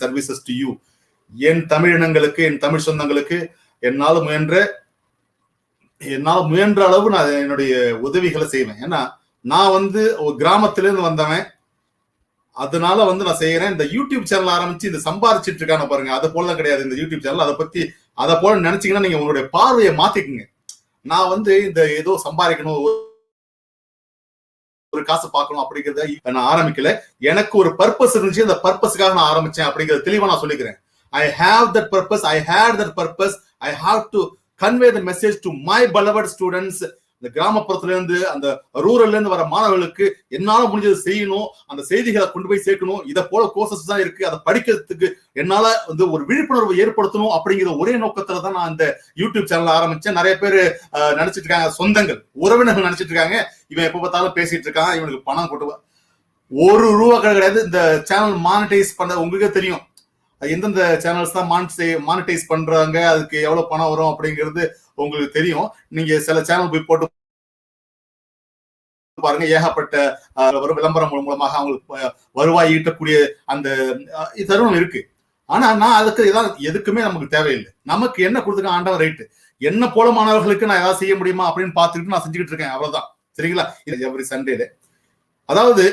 services to you. என் தமிழினங்களுக்கு, என் தமிழ் சொந்தங்களுக்கு என்னால் முயன்ற அளவு நான் என்னுடைய உதவிகளை செய்வேன். ஏன்னா நான் ஒரு கிராமத்திலிருந்து வந்தவன், அதனால நான் செய்யறேன். இந்த யூடியூப் சேனல் ஆரம்பிச்சு இந்த சம்பாதிச்சிட்டு இருக்கான பாருங்க, அதை போல கிடையாது இந்த யூடியூப் சேனல். அதை போல நினைச்சீங்கன்னா நீங்க உங்களுடைய பார்வையை மாத்திக்குங்க. நான் இந்த ஏதோ சம்பாதிக்கணும், ஒரு காசு பார்க்கணும் அப்படிங்கறத நான் ஆரம்பிக்கல. எனக்கு ஒரு பர்பஸ் இருந்துச்சு, அந்த பர்பஸ்க்காக நான் ஆரம்பிச்சேன் அப்படிங்கறத தெளிவா நான் சொல்லிக்கிறேன். I have that purpose. I had that purpose. I have to convey the message to my beloved students. இந்த கிராமப்புறத்துல இருந்து அந்த ரூரல்ல இருந்து வர மாணவர்களுக்கு என்னால முடிஞ்சது செய்யணும், அந்த செய்திகளை கொண்டு போய் சேர்க்கணும். இதை போல கோர்சஸ் தான் இருக்கு, அதை படிக்கிறதுக்கு என்னால ஒரு விழிப்புணர்வு ஏற்படுத்தணும் அப்படிங்கிற ஒரே நோக்கத்துல தான் நான் இந்த யூடியூப் சேனல் ஆரம்பிச்சேன். நிறைய பேர் நினைச்சிட்டு இருக்காங்க, சொந்தங்கள் உறவினர்கள் நினைச்சிட்டு இருக்காங்க, இவன் எப்ப பார்த்தாலும் பேசிட்டு இருக்கான், இவனுக்கு பணம் கொண்டு ₹1 கிடையாது. இந்த சேனல் மானிட்டைஸ் பண்ண உங்களுக்கே தெரியும். எந்தெந்த சேனல்ஸ் தான் மானிட்டைஸ் பண்றாங்க, அதுக்கு எவ்வளவு பணம் வரும் அப்படிங்கிறது உங்களுக்கு தெரியும். நீங்க சில சேனல் போய் போட்டு பாருங்க, ஏகப்பட்ட ஒரு விளம்பரம் மூலமாக அவங்களுக்கு வருவாய் ஈட்டக்கூடிய அந்த தருணம் இருக்கு. ஆனா நான் அதுக்கு எதுக்குமே நமக்கு தேவையில்லை. நமக்கு என்ன கொடுத்துக்க ஆண்டவன் ரைட்டு, என்ன போல மாணவர்களுக்கு நான் ஏதாவது செய்ய முடியுமா அப்படின்னு பார்த்துக்கிட்டு நான் செஞ்சுக்கிட்டு இருக்கேன், அவ்வளவுதான். சரிங்களா? இது எவ்ரி சண்டேல. அதாவது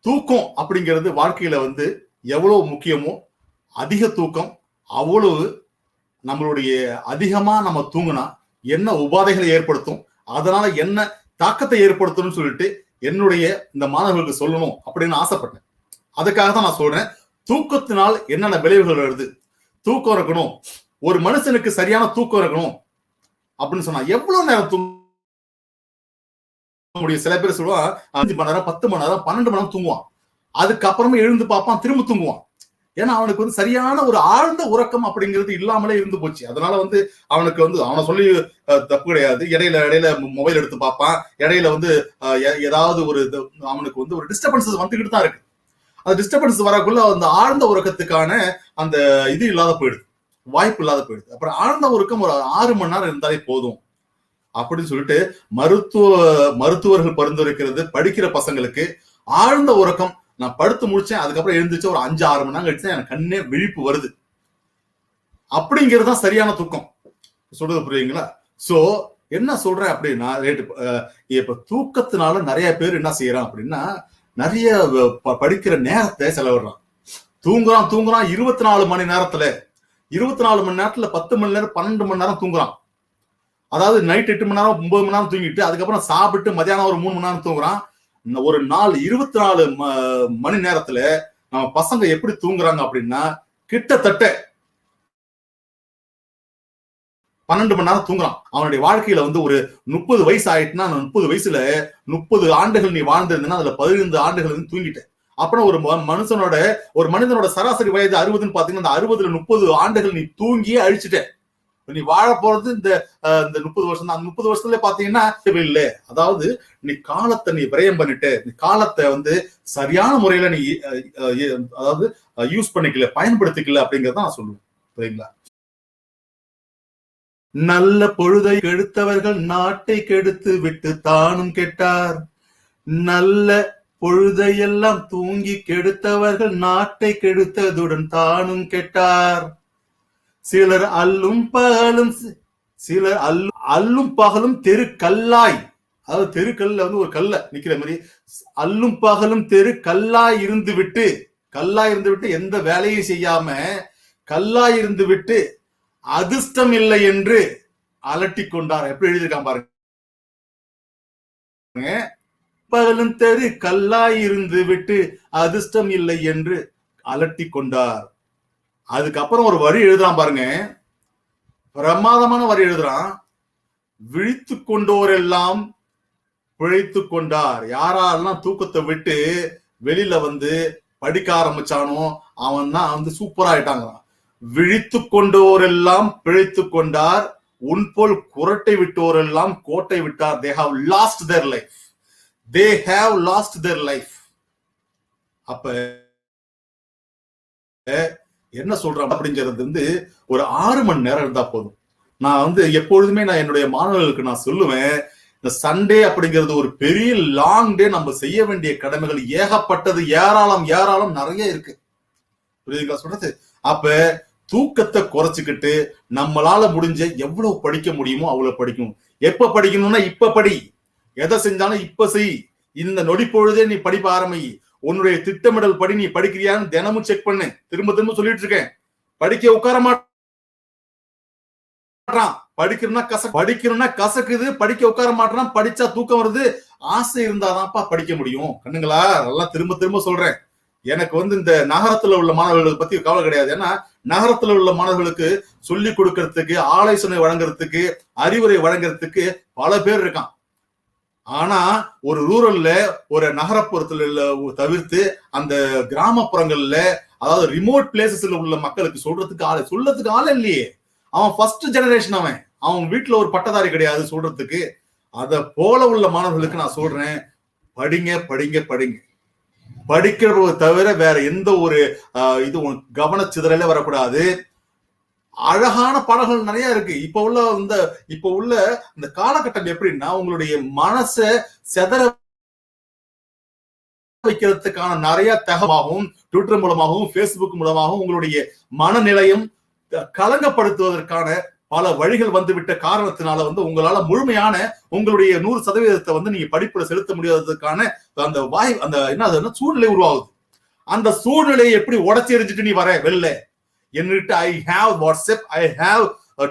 தூக்கம் அப்படிங்கிறது வாழ்க்கையில எவ்வளவு முக்கியமோ, அதிக தூக்கம் அவ்வளவு நம்மளுடைய அதிகமா நம்ம தூங்கினா என்ன உபாதைகளை ஏற்படுத்தும், அதனால என்ன தாக்கத்தை ஏற்படுத்தணும்னு சொல்லிட்டு என்னுடைய இந்த மாணவர்களுக்கு சொல்லணும் அப்படின்னு ஆசைப்பட்டேன். அதுக்காக தான் நான் சொல்றேன், தூக்கத்தினால் என்னென்ன விளைவுகள் வருது. தூக்கம் இருக்கணும், ஒரு மனுஷனுக்கு சரியான தூக்கம் இருக்கணும் அப்படின்னு சொன்னா எவ்வளவு நேரம் தூங்க முடியும்? சில பேர் சொல்லுவான் 5 மணி நேரம், 10 மணி நேரம், 12 மணி நேரம் தூங்குவான். அதுக்கப்புறமே எழுந்து பார்ப்பான், திரும்ப தூங்குவான். ஏன்னா அவனுக்கு சரியான ஒரு ஆழ்ந்த உறக்கம் அப்படிங்கிறது இல்லாமலே இருந்து போச்சு. அதனால அவனுக்கு அவனை சொல்லி தப்பு கிடையாது. இடையில மொபைல் எடுத்து பார்ப்பான், இடையில ஏதாவது அவனுக்கு ஒரு டிஸ்டர்பன்சஸ் வந்துகிட்டு தான் இருக்கு. அந்த டிஸ்டர்பன்ஸ் வரக்குள்ள அந்த ஆழ்ந்த உறக்கத்துக்கான அந்த இது இல்லாத போயிடுது, வாய்ப்பு இல்லாத போயிடுது. அப்புறம் ஆழ்ந்த உறக்கம் ஒரு 6 மணி நேரம் இருந்தாலே போதும் அப்படின்னு சொல்லிட்டு மருத்துவர்கள் பரிந்துரைக்கிறது. படிக்கிற பசங்களுக்கு ஆழ்ந்த உறக்கம், நான் படுத்து முடிச்சேன், அதுக்கப்புறம் எழுந்துச்சு ஒரு 5-6 மணி நேரம் கழிச்சு எனக்கு கண்ணே விழிப்பு வருது அப்படிங்கிறது தான் சரியான தூக்கம். சொல்றது புரியுங்களா? சோ என்ன சொல்றேன் அப்படின்னா, இப்ப தூக்கத்தினால நிறைய பேர் என்ன செய்யறான் அப்படின்னா, நிறைய படிக்கிற நேரத்தை செலவிடுறான். தூங்குறான் 24 மணி நேரத்துல 10 மணி நேரம் 12 மணி நேரம் தூங்குறான். அதாவது நைட் 8 மணி நேரம் 9 மணி நேரம் தூங்கிட்டு அதுக்கப்புறம் சாப்பிட்டு மதியானம் ஒரு 3 மணி நேரம் தூங்குறான். ஒரு நாள் 24 மணி நேரத்துல நம்ம பசங்க எப்படி தூங்குறாங்க அப்படின்னா, கிட்டத்தட்ட 12 மணி நேரம் தூங்குறான். அவனுடைய வாழ்க்கையில ஒரு 30 வயசு ஆயிட்டுனா, 30 வயசுல 30 ஆண்டுகள் நீ வாழ்ந்திருந்தா அதுல 15 ஆண்டுகள் தூங்கிட்ட. அப்புறம் ஒரு மனிதனோட சராசரி வயது 60ன்னு பாத்தீங்கன்னா, அந்த 60ல 30 ஆண்டுகள் நீ தூங்கியே அழிச்சுட்ட. நீ வாழ போறது இந்த 30 வருஷம் தான். 30 வருஷத்துல பாத்தீங்கன்னா இல்லை. அதாவது நீ காலத்தை விரயம் பண்ணிட்டு, நீ காலத்தை சரியான முறையில நீ அதாவது யூஸ் பண்ணிக்கல, பயன்படுத்திக்கல அப்படிங்கறத நான் சொல்லுவேன். சரிங்களா? நல்ல பொழுதை கெடுத்தவர்கள் நாட்டை கெடுத்து விட்டு தானும் கெட்டார். நல்ல பொழுதையெல்லாம் தூங்கி கெடுத்தவர்கள் நாட்டை கெடுத்ததுடன் தானும் கெட்டார். சிலர் அல்லும் பகலும் தெரு கல்லாய், அதாவது தெருக்கல்ல ஒரு கல்ல நிக்கிற மாதிரி, அல்லும் பகலும் தெரு கல்லாய் இருந்து விட்டு எந்த வேலையும் செய்யாம கல்லாய் இருந்து விட்டு அதிர்ஷ்டம் இல்லை என்று அலட்டி கொண்டார். எப்படி எழுதியிருக்கான் பாருங்க. பகலும் தெரு கல்லாய் இருந்து விட்டு அதிர்ஷ்டம் இல்லை என்று அலட்டி கொண்டார். அதுக்கப்புறம் ஒரு வரி எழுதுறான் பாருங்க, பிரமாதமான வரி எழுதுறான். விழித்து கொண்டோரெல்லாம் பிழைத்து கொண்டார். யாரெல்லாம் தூக்கத்தை விட்டு வெளியில படிக்க ஆரம்பிச்சானோ அவன் தான் சூப்பரா ஆயிட்டாங்க. விழித்து கொண்டோரெல்லாம் பிழைத்து கொண்டார், உன் போல் குரட்டை விட்டோரெல்லாம் கோட்டை விட்டார். they have lost their life. அப்ப என்ன சொல்றேன் அப்படிங்கிறது ஒரு 6 மணி நேரம் இருந்தா போதும். நான் எப்பொழுதுமே நான் என்னுடைய மாணவர்களுக்கு நான் சொல்லுவேன், இந்த சண்டே அப்படிங்கிறது ஒரு பெரிய லாங் டே. நம்ம செய்ய வேண்டிய கடமைகள் ஏகப்பட்டது, ஏராளம் ஏராளம் நிறைய இருக்கு. புரியுதுங்களா சொல்றது? அப்ப தூக்கத்தை குறைச்சுக்கிட்டு நம்மளால முடிஞ்ச எவ்வளவு படிக்க முடியுமோ அவ்வளவு படிக்கணும். எப்ப படிக்கணும்னா இப்ப படி. எதை செஞ்சாலும் இப்ப செய். இந்த நொடி பொழுதே நீ படிப்ப ஆரம்பி. உன்னுடைய திட்டமிடல் படி நீ படிக்கிறியான்னு தினமும் செக் பண்ணு. திரும்ப திரும்ப சொல்லிட்டு இருக்கேன். படிக்க உட்கார மாட்டான். படிக்கணும்னா கசக்குது. படிக்க உட்கார மாட்டான். படிச்சா தூக்கம் வருது. ஆசை இருந்தாதான்ப்பா படிக்க முடியும். கண்ணுங்களா, அதெல்லாம் திரும்ப திரும்ப சொல்றேன். எனக்கு இந்த நகரத்துல உள்ள மாணவர்களுக்கு பத்தி கவலை கிடையாது. ஏன்னா நகரத்துல உள்ள மாணவர்களுக்கு சொல்லி கொடுக்கறதுக்கு, ஆலோசனை வழங்குறதுக்கு, அறிவுரை வழங்குறதுக்கு பல பேர் இருக்கான். ஆனா ஒரு ரூரல்ல, ஒரு நகரப்புறத்துல தவிர்த்து அந்த கிராமப்புறங்கள்ல, அதாவது ரிமோட் பிளேசஸ்ல உள்ள மக்களுக்கு சொல்லறதுக்கு ஆள் இல்லையே. அவன் ஃபர்ஸ்ட் ஜெனரேஷன். அவன் வீட்டுல ஒரு பட்டதாரி கிடையாது சொல்றதுக்கு. அத போல உள்ள மாணவர்களுக்கு நான் சொல்றேன், படிங்க படிங்க படிங்க. படிக்கிறத தவிர வேற எந்த ஒரு இது கவனச்சிதறலே வரக்கூடாது. அழகான பாடல்கள் நிறைய இருக்கு. இப்ப உள்ள இந்த காலகட்டம் எப்படின்னா, உங்களுடைய மனசை செதற வைக்கிறதுக்கான நிறைய தகவலாகவும், ட்விட்டர் மூலமாகவும், பேஸ்புக் மூலமாகவும் உங்களுடைய மனநிலையும் கலங்கப்படுத்துவதற்கான பல வழிகள் வந்துவிட்ட காரணத்தினால உங்களால முழுமையான உங்களுடைய 100% நீங்க படிப்புல செலுத்த முடியாததுக்கான அந்த என்ன சூழ்நிலை உருவாகுது. அந்த சூழ்நிலையை எப்படி உடச்சி எரிஞ்சிட்டு நீ வர வெளில? என்கிட்ட I have WhatsApp, I have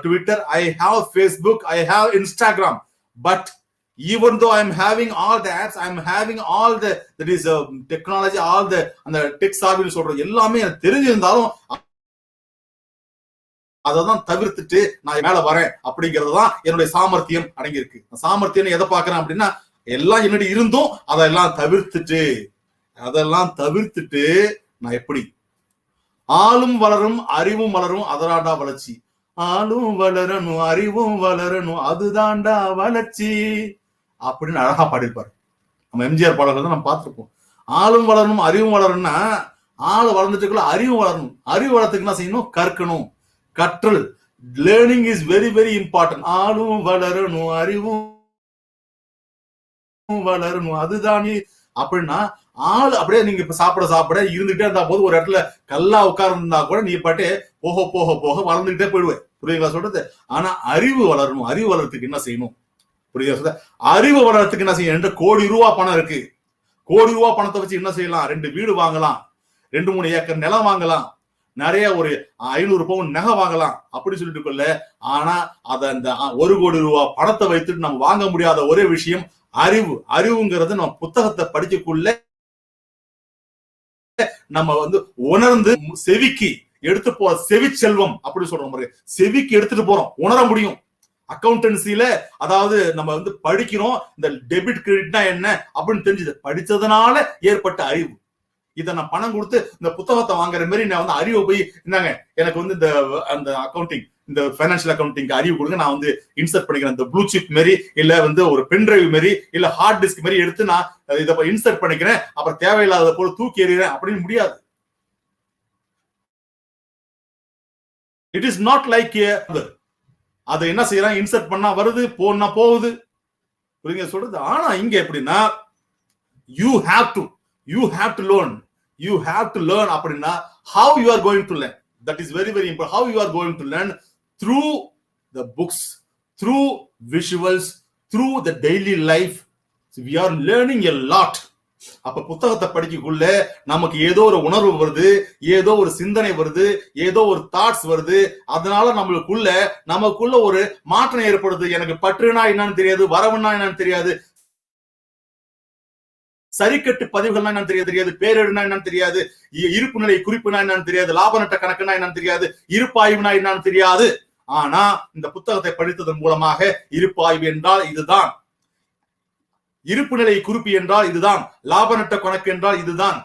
Twitter, I have Facebook, I have Instagram. But even though I'm having all the apps, I'm having all that is technology, all அந்த டெக் சாவின்னு சொல்ற எல்லாமே எனக்கு தெரிஞ்சிருந்தாலும் அதான் தவிர்த்துட்டு நான் மேல வரேன். அப்படிங்கறதுதான் என்னுடைய சாமர்த்தியம் அடங்கியிருக்கு. சாமர்த்தியம் எதை பாக்குறேன் அப்படின்னா, எல்லாம் என்னுடைய இருந்தும் அதெல்லாம் தவிர்த்துட்டு நான் எப்படி ஆளும் வளரும் அறிவும் வளரும், அதனாடா வளர்ச்சி. ஆளும் வளரணும் அறிவும் வளரணும், அதுதான்டா வளர்ச்சி அப்படின்னு அழகா பாடிருப்பாரு. நம்ம எம்ஜிஆர் பாடல்கள் தான் நம்ம பார்த்திருப்போம். ஆளும் வளரணும் அறிவும் வளரணும்னா, ஆளு வளர்ந்துட்டுக்குள்ள அறிவு வளரணும். அறிவு வளர்த்துக்கு என்ன செய்யணும்? கற்கணும். கற்றல், learning is very very important. ஆளும் வளரணும் அறிவும் வளரணும், அதுதானே அப்படின்னா ஆள் அப்படியே நீங்க இப்ப சாப்பிட இருந்துகிட்டே இருந்தா போது ஒரு இடத்துல கல்லா உட்கார்ந்துருந்தா கூட நீ பாட்டு போக போக போக வளர்ந்துகிட்டே போயிடுவேன். புரியுங்களா சொல்றது? ஆனா அறிவு வளரணும். அறிவு வளர்றதுக்கு என்ன செய்யணும்? புரியுதா? அறிவு வளர்றதுக்கு என்ன செய்யணும்? 2 கோடி ரூபாய் பணம் இருக்கு. கோடி ரூபாய் பணத்தை வச்சு என்ன செய்யலாம்? 2 வீடு வாங்கலாம், 2-3 ஏக்கர் நிலம் வாங்கலாம், நிறைய ஒரு 500 பவுன் நகை வாங்கலாம் அப்படி சொல்லிட்டு கொள்ள. ஆனா அந்த 1 கோடி ரூபாய் பணத்தை வைத்துட்டு நம்ம வாங்க முடியாத ஒரே விஷயம் அறிவு. அறிவுங்கிறது நம்ம புத்தகத்தை படிக்கக்குள்ள நம்ம உணர்ந்து செவிக்கு எடுத்து போற செவி செல்வம் அப்படி சொல்ற மாதிரி செவிக்கு எடுத்துட்டு போறோம், உணர முடியும். அக்கௌண்டன்சில அதாவது நம்ம படிக்கிறோம், இந்த டெபிட் கிரெடிட்னா என்ன அப்படின்னு தெரிஞ்சது படிச்சதுனால ஏற்பட்ட அறிவு. இதை நான் பணம் கொடுத்து இந்த புத்தகத்தை வாங்குற மாதிரி நான் அறிவை போய் இருந்தாங்க எனக்கு இந்த அந்த அக்கௌண்டிங், இந்த பைனான்சியல் அக்கௌண்டிங் அறிவு கொடுங்க, நான் இன்சர்ட் பண்ணிக்கிறேன். இந்த ப்ளூ சிப் மாரி இல்ல ஒரு பென் டிரைவ் மாரி இல்ல ஹார்ட் டிஸ்க் மாரி எடுத்து நான் இதை இன்சர்ட் பண்ணிக்கிறேன், அப்புறம் தேவையில்லாத போல தூக்கி எறிகிறேன் அப்படின்னு முடியாது. இட் இஸ் நாட் லைக் அதை என்ன செய்யறான்? இன்சர்ட் பண்ணா வருது, போனா போகுது. புரியுங்க சொல்றது? ஆனா இங்க எப்படின்னா, you have to learn. You have to learn அப்படின்னா how you are going to learn. That is very very important. How you are going to learn? Through the books, through visuals, through the daily life. So we are learning a lot. அப்ப புத்தகத்தை படிக்கக்குள்ள நமக்கு ஏதோ ஒரு உணர்வு வருது, ஏதோ ஒரு சிந்தனை வருது, ஏதோ ஒரு தாட்ஸ் வருது. அதனால நமக்குள்ள ஒரு மாற்றம் ஏற்படுது. எனக்கு பற்றுனா என்னன்னு தெரியாது, வரவுன்னா என்னன்னு தெரியாது, சரிக்கட்டு பதிவுகள்னா என்னன்னு தெரியாது, பேரேடுனா என்னன்னு தெரியாது, இருப்பு நிலை குறிப்புனா என்னன்னு தெரியாது, லாப நட்ட கணக்குனா என்னன்னு தெரியாது, இருப்பாய்வுனா என்னன்னு தெரியாது. ஆனா இந்த புத்தகத்தை படித்ததன் மூலமாக இருப்பாய்வு என்றால் இதுதான், இருப்பு நிலை குறிப்பு என்றால் இதுதான், லாப நட்ட கணக்கு என்றால் இதுதான்,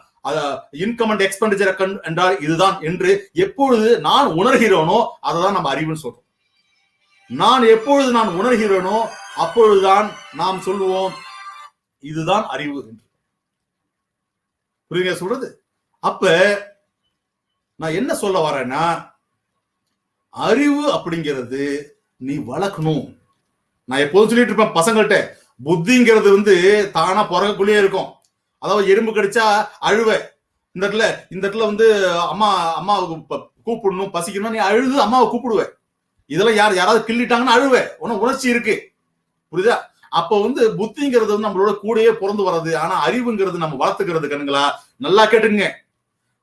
இன்கம் அண்ட் எக்ஸ்பெண்டிச்சர் என்றால் இதுதான் என்று எப்பொழுது நான் உணர்கிறோனோ அததான் நம்ம அறிவுன்னு சொல்றோம். நான் எப்பொழுது நான் உணர்கிறேனோ அப்பொழுதுதான் நாம் சொல்லுவோம் இதுதான் அறிவு என்று. புரியுங்க சொல்றது? அப்ப நான் என்ன சொல்ல வரேன்னா, அறிவு அப்படிங்கிறது நீ வளர்க்கணும். நான் எப்போதும் சொல்லிட்டு இருப்பேன் பசங்கள்கிட்ட, புத்திங்கிறது வந்து தானா பிறகுக்குள்ளேயே இருக்கும். அதாவது எறும்பு கடிச்சா அழுவ, இந்த இடத்துல வந்து அம்மா அம்மாவுக்கு கூப்பிடணும் பசிக்கணும், நீ அழுது அம்மாவை கூப்பிடுவ. இதெல்லாம் யாராவது கிள்ளிட்டாங்கன்னு அழுவ, உணர்ச்சி இருக்கு, புரியுதா? அப்ப வந்து புத்திங்கிறது வந்து நம்மளோட கூடயே பிறந்து வர்றது. ஆனா அறிவுங்கிறது நம்ம வளர்த்துக்கிறது. கண்ணுங்களா, நல்லா கேட்டுங்க,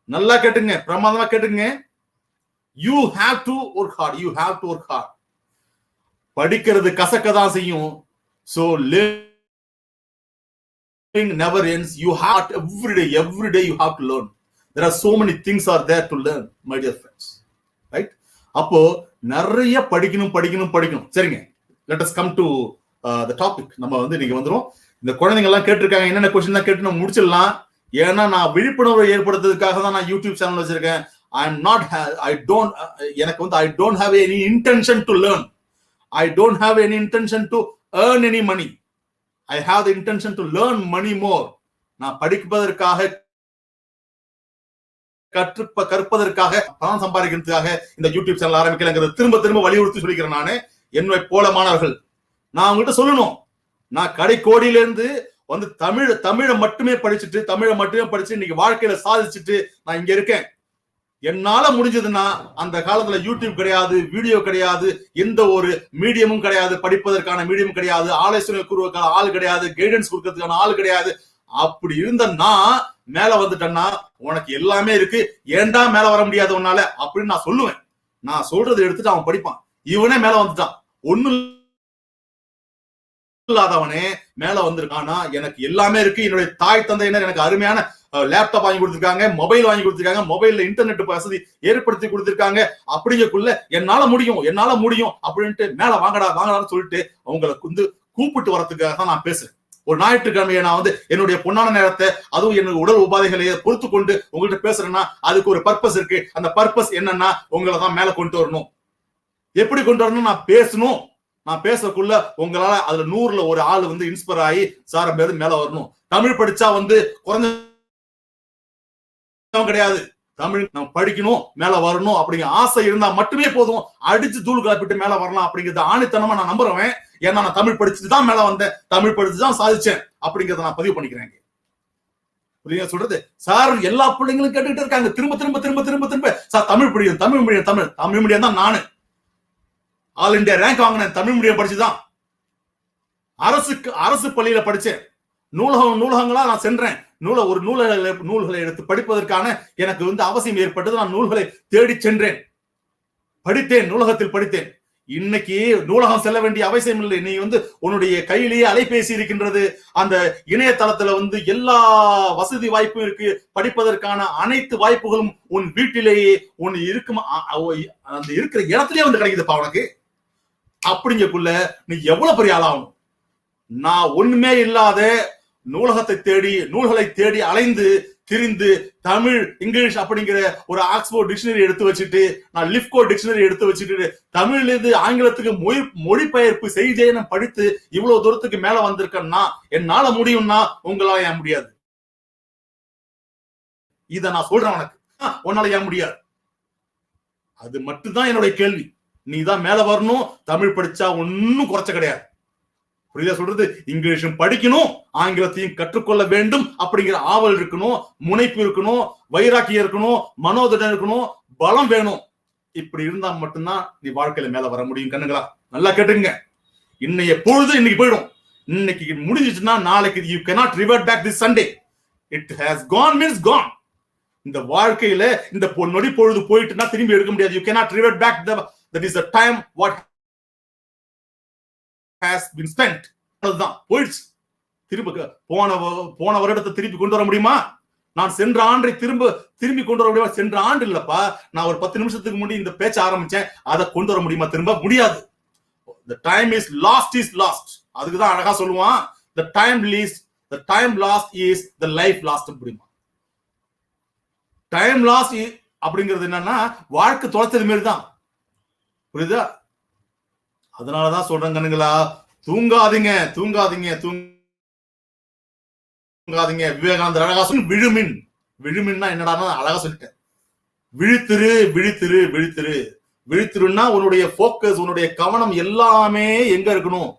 நல்லா கேட்டுங்க, பிரமாதமா கேட்டுங்க. You have to work hard, you have to work hard. படிக்கிறது கசக்கதான் செய்யும். So learning never ends. You have every day you have to learn. There are so many things are there to learn, my dear friends. Right? அப்போ நிறைய படிக்கணும் படிக்கணும் படிக்கணும். சரிங்க, let us come to the topic. நம்ம வந்து இன்னைக்கு வந்துரும். இந்த குழந்தைங்க எல்லாம் கேட்டிருக்காங்க, என்னென்ன கொஸ்டின் தான் கேட்டு நம்ம முடிச்சிடலாம். ஏன்னா நான் விழிப்புணர்வை ஏற்படுத்துறதுக்காக தான் நான் யூடியூப் சேனல் வச்சிருக்கேன். எனக்கு வந்து I don't have any intention to learn. I don't have any intention to earn any money. I have the intention to learn money more. நான் படிப்பதற்காக, கற்பதற்காக, பணம் சம்பாதிக்கிறதுக்காக இந்த யூடியூப் சேனல் ஆரம்பிக்கலங்கிறது திரும்ப திரும்ப வலியுறுத்தி சொல்லிக்கிறேன். நானு என்னை போல மாணவர்கள், நான் உங்ககிட்ட சொல்லணும், நான் கடைக்கோடியிலிருந்து வந்து தமிழை மட்டுமே படிச்சுட்டு இன்னைக்கு வாழ்க்கையில சாதிச்சுட்டு நான் இங்க இருக்கேன். என்னால முடிஞ்சதுன்னா, அந்த காலத்துல யூடியூப் கிடையாது, வீடியோ கிடையாது, எந்த ஒரு மீடியமும் கிடையாது, படிப்பதற்கான மீடியம் கிடையாது, ஆலோசனை கூறுவதற்கான ஆள் கிடையாது, கைடன்ஸ் கொடுக்கறதுக்கான ஆள் கிடையாது. அப்படி இருந்தன்னா மேல வந்துட்டேன்னா உனக்கு எல்லாமே இருக்கு, ஏன்டா மேல வர முடியாது உன்னால அப்படின்னு நான் சொல்லுவேன். நான் சொல்றதை எடுத்துட்டு அவன் படிப்பான். இவனே மேல வந்துட்டான், ஒண்ணு இல்லாதவனே மேல வந்திருக்கானா. எனக்கு எல்லாமே இருக்கு, என்னுடைய தாய் தந்தையினர் எனக்கு அருமையான லேப்டாப் வாங்கி கொடுத்திருக்காங்க, மொபைல் வாங்கி கொடுத்திருக்காங்க, மொபைல்ல இன்டர்நெட் வசதி ஏற்படுத்தி கொடுத்திருக்காங்க. அப்படிங்கக்குள்ள என்னால முடியும் அப்படின்ட்டு மேல வாங்கடான்னு சொல்லிட்டு அவங்களை வந்து கூப்பிட்டு வரதுக்காக தான் நான் பேசுறேன். ஒரு ஞாயிற்றுக்கிழமையை நான் வந்து என்னுடைய பொன்னான நேரத்தை, அதுவும் என்னுடைய உடல் உபாதைகளை பொறுத்து கொண்டு உங்கள்கிட்ட பேசுறேன்னா அதுக்கு ஒரு பர்பஸ் இருக்கு. அந்த பர்பஸ் என்னன்னா உங்களை தான் மேல கொண்டு வரணும். எப்படி கொண்டு வரணும்? நான் பேசணும். நான் பேசக்குள்ள உங்களால அதுல 100ல ஒரு ஆள் வந்து இன்ஸ்பயர் ஆகி சார் மேல வரணும். தமிழ் படிச்சா வந்து குறைஞ்ச கிடையாது, தமிழ் நம்ம படிக்கணும், மேல வரணும் அப்படிங்கிற ஆசை இருந்தா மட்டுமே போதும். அடிச்சு தூள் கிளப்பிட்டு மேல வரலாம் அப்படிங்கறத ஆணித்தனமா நான் நம்புறேன். ஏன்னா நான் தமிழ் படிச்சுட்டு தான் மேல வந்தேன், தமிழ் படிச்சுதான் சாதிச்சேன் அப்படிங்கறத நான் பதிவு பண்ணிக்கிறேன். புரியுங்க சொல்றது? சார் எல்லா பிள்ளைங்களும் கேட்டுக்கிட்டு இருக்காங்க திரும்ப திரும்ப திரும்ப திரும்ப திரும்ப, சார் தமிழ் படிக்கும், தமிழ் மீடியம் தான். நானு ஆல் இந்தியா ரேங்க் வாங்கினேன், தமிழ் மீடியம் படிச்சுதான். அரசு பள்ளியில படிச்சேன். நூலகங்களா நான் சென்றேன். நூல்களை எடுத்து படிப்பதற்கான எனக்கு வந்து அவசியம் ஏற்பட்டது. நான் நூல்களை தேடி சென்றேன், படித்தேன், நூலகத்தில் படித்தேன். இன்னைக்கு நூலகம் செல்ல வேண்டிய அவசியம் இல்லை. நீ வந்து உன்னுடைய கையிலேயே அலைபேசி இருக்கின்றது, அந்த இணையதளத்துல வந்து எல்லா வசதி வாய்ப்பும் இருக்கு, படிப்பதற்கான அனைத்து வாய்ப்புகளும் உன் வீட்டிலேயே உன் இருக்கும் அந்த இருக்கிற இடத்துலயே வந்து கிடைக்குதுப்பா உனக்கு. அப்படிங்கக்குள்ள நீ எவ்வளவு பெரிய ஆளாகணும். நான் ஒண்ணுமே இல்லாத நூல்களை தேடி அலைந்து திரிந்து தமிழ் இங்கிலீஷ் அப்படிங்கிற ஒரு ஆக்ஸ்போர்ட் டிக்ஷனரி எடுத்து வச்சுட்டு, நான் லிப்கோ டிக்ஷனரி எடுத்து வச்சுட்டு தமிழ்ல இருந்து ஆங்கிலத்துக்கு மொழிபெயர்ப்பு செய்தே நான் படித்து இவ்வளவு தூரத்துக்கு மேல வந்திருக்கேன்னா என்னால முடியும்னா உங்களால ஏன் முடியாது? இத நான் சொல்றேன், உனக்கு உன்னால ஏன் முடியாது? அது மட்டும்தான் என்னுடைய கேள்வி. நீ தான் மேல வரணும். தமிழ் படிச்சா ஒன்னும் குறைச்ச கிடையாது. புரியுதா சொல்றது? இங்கிலீஷும் படிக்கணும், ஆங்கிலத்தையும் கற்றுக்கொள்ள வேண்டும் அப்படிங்கிற ஆவல் இருக்கணும், முனைப்பு இருக்கணும், வைராக்கியம் இருக்கணும், மனோதிடம் இருக்கணும், பலம் வேணும். இப்படி இருந்தா மட்டும்தான் நீ வாழ்க்கையில மேல வர முடியும். கண்ணுங்களா, நல்லா கேட்டுங்க. இன்னைய பொழுது இன்னைக்கு போயிடும். இன்னைக்கு முடிஞ்சிச்சுன்னா நாளைக்கு you cannot revert back this Sunday. It has gone means gone. இந்த வாழ்க்கையில இந்த நொடி பொழுது போயிட்டுனா திரும்பி எடுக்க முடியாது. You cannot revert back. That is the time what has been spent. அதுதான் போயிடுச்சு. திரும்ப போன வருடத்தை திருப்பி கொண்டு வர முடியுமா? நான் சென்ற ஆண்டை திரும்பி கொண்டு வர முடியுமா? சென்ற ஆண்டு இல்லப்பா, நான் ஒரு 10 நிமிஷத்துக்கு முன்னாடி இந்த பேச்ச ஆரம்பிச்சேன், அதை கொண்டு வர முடியுமா? திரும்ப முடியாது. The time is lost. அதுக்குதான் அழகா சொல்லுவான், the time lost is the life lost முடியுமா? டைம் லாஸ் அப்படிங்கிறது என்னன்னா வாழ்க்கை தொலைச்சது மாதிரி தான். புரியுதா? அதனாலதான் சொல்றேன் கண்ணுங்களா, தூங்காதீங்க. விவேகானந்தர் அழகா சொல்லி விழுமின்னா என்னடா அழகா சொல்லிட்டேன். விழித்திருன்னா உன்னுடைய போக்கஸ், உன்னுடைய கவனம் எல்லாமே எங்க இருக்கணும்?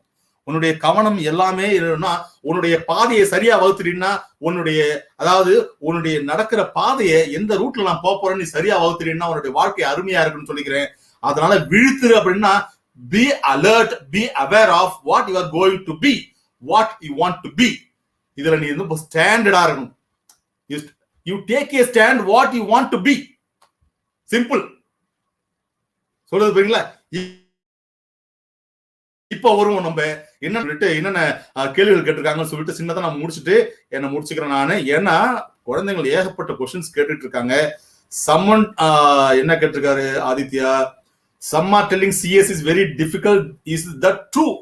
உன்னுடைய கவனம் எல்லாமே என்னன்னா உன்னுடைய பாதையை சரியா வகுத்துட்டீங்கன்னா உன்னுடைய நடக்கிற பாதையை எந்த ரூட்ல நான் போறேன்னு நீ சரியா வகுத்துட்டீங்கன்னா உன்னுடைய வாழ்க்கை அருமையா இருக்குன்னு சொல்லிக்கிறேன். அதனால விழித்துரு அப்படின்னா be alert, be aware of what you are going to be, what you want to be. இதுல நீ வந்து ஸ்டாண்டர்டா இருக்கணும். You take a stand what you want to be. Simple. சொல்றது புரியுங்களா? இப்ப வருவோம் நம்ம என்னென்ன கேள்விகள் கேட்டிருக்காங்கன்னு சொல்லிட்டு சின்னதா நான் முடிச்சுக்கிறேன் நானு. ஏன்னா குழந்தைகள் ஏகப்பட்ட கொஸ்டின்ஸ் கேட்டுட்டு இருக்காங்க. சம்மன் என்ன கேட்டிருக்காரு Aditya, some are telling CS is very difficult, is that true?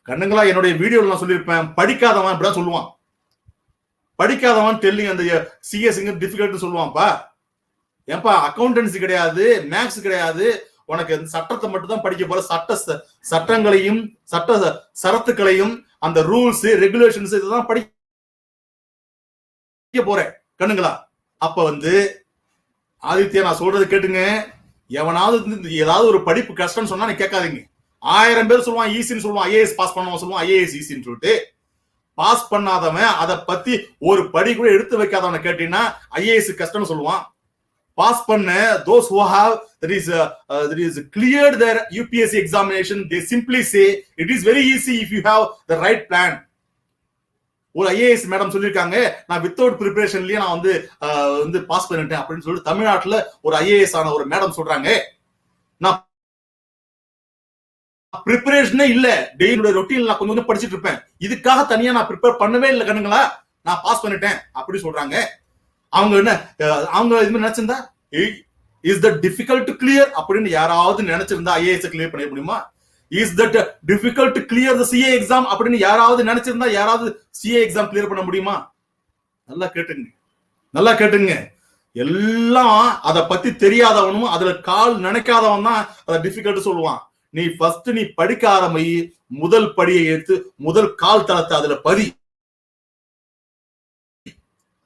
கண்ணுங்களா என்னுடைய வீடியோல நான் சொல்லியிருப்பேன், படிக்காதவன் இப்படிதான் சொல்லுவான். படிக்காதவன் டெல்லிங் அந்த CS டிஃபிகல்ட் சொல்லுவான்ப்பா. ஏன்பா அக்கௌண்டன்சி கிடையாது, மேக்ஸ் கிடையாது, உனக்கு சட்டத்தை மட்டும் தான் படிக்க போற. சட்டங்களையும் சரத்துக்களையும் அந்த ரூல்ஸ் ரெகுலேஷன்ஸ் இதுதான் படிக்க போறேன் கண்ணுங்களா. அப்ப வந்து ஆதித்யா நான் சொல்றது கேட்டுங்க, எவனாவது ஏதாவது ஒரு படிப்பு கஷ்டம்னு சொன்னா நீ கேட்காதீங்க. 1000 பேர் சொல்லுவான் ஈஸின்னு சொல்லுவான், ஐஏஎஸ் பாஸ் பண்ணவன் சொல்லுவான் ஐஏஎஸ் ஈஸின்னு சொல்லிட்டு. பாஸ் பண்ணாதவன் அதை பத்தி ஒரு படி கூட எடுத்து வைக்காதவனை கேட்டீங்கன்னா ஐஏஎஸ் கஷ்டம்னு சொல்லுவான். பாஸ் பண்ண those who have that is cleared their UPSC examination, they simply say it is very easy if you have the right plan. ஒரு ஐஏஎஸ் மேடம் சொல்லியிருக்காங்க, நான் வித்தவுட் ப்ரிப்பரேஷன்லயே நான் வந்து பாஸ் பண்ணிட்டேன் அப்படின்னு சொல்லிட்டு தமிழ்நாட்டுல ஒரு ஐஏஎஸ் ஆன ஒரு மேடம் சொல்றாங்க. நான் ப்ரிப்பரேஷனே இல்ல, டெய்லியோட ரொட்டீன் நான் கொஞ்சம் படிச்சுட்டு இருப்பேன், இதுக்காக தனியா நான் ப்ரிப்பேர் பண்ணவே இல்லை கண்ணுங்களா, நான் பாஸ் பண்ணிட்டேன் அப்படி சொல்றாங்க. அவங்க இது மாதிரி நினைச்சிருந்தா is that difficult to clear அப்படின்னு யாராவது நினைச்சிருந்தா ஐஏஎஸ் கிளியர் பண்ண முடியுமா? Is that difficult to clear the CA exam அப்படின்னு யாராவது நினைச்சிருந்தா யாராவது சிஏ எக்ஸாம் கிளியர் பண்ண முடியுமா? நல்லா கேட்டுங்க. எல்லாம் அதை பத்தி தெரியாதவனும் அதுல கால் நினைக்காதவன் தான் அதை டிஃபிகல்ட் சொல்லுவான். நீ ஃபர்ஸ்ட் நீ படிக்க ஆரம்பி, முதல் படியை எடுத்து முதல் கால் தளத்தை அதுல பதி.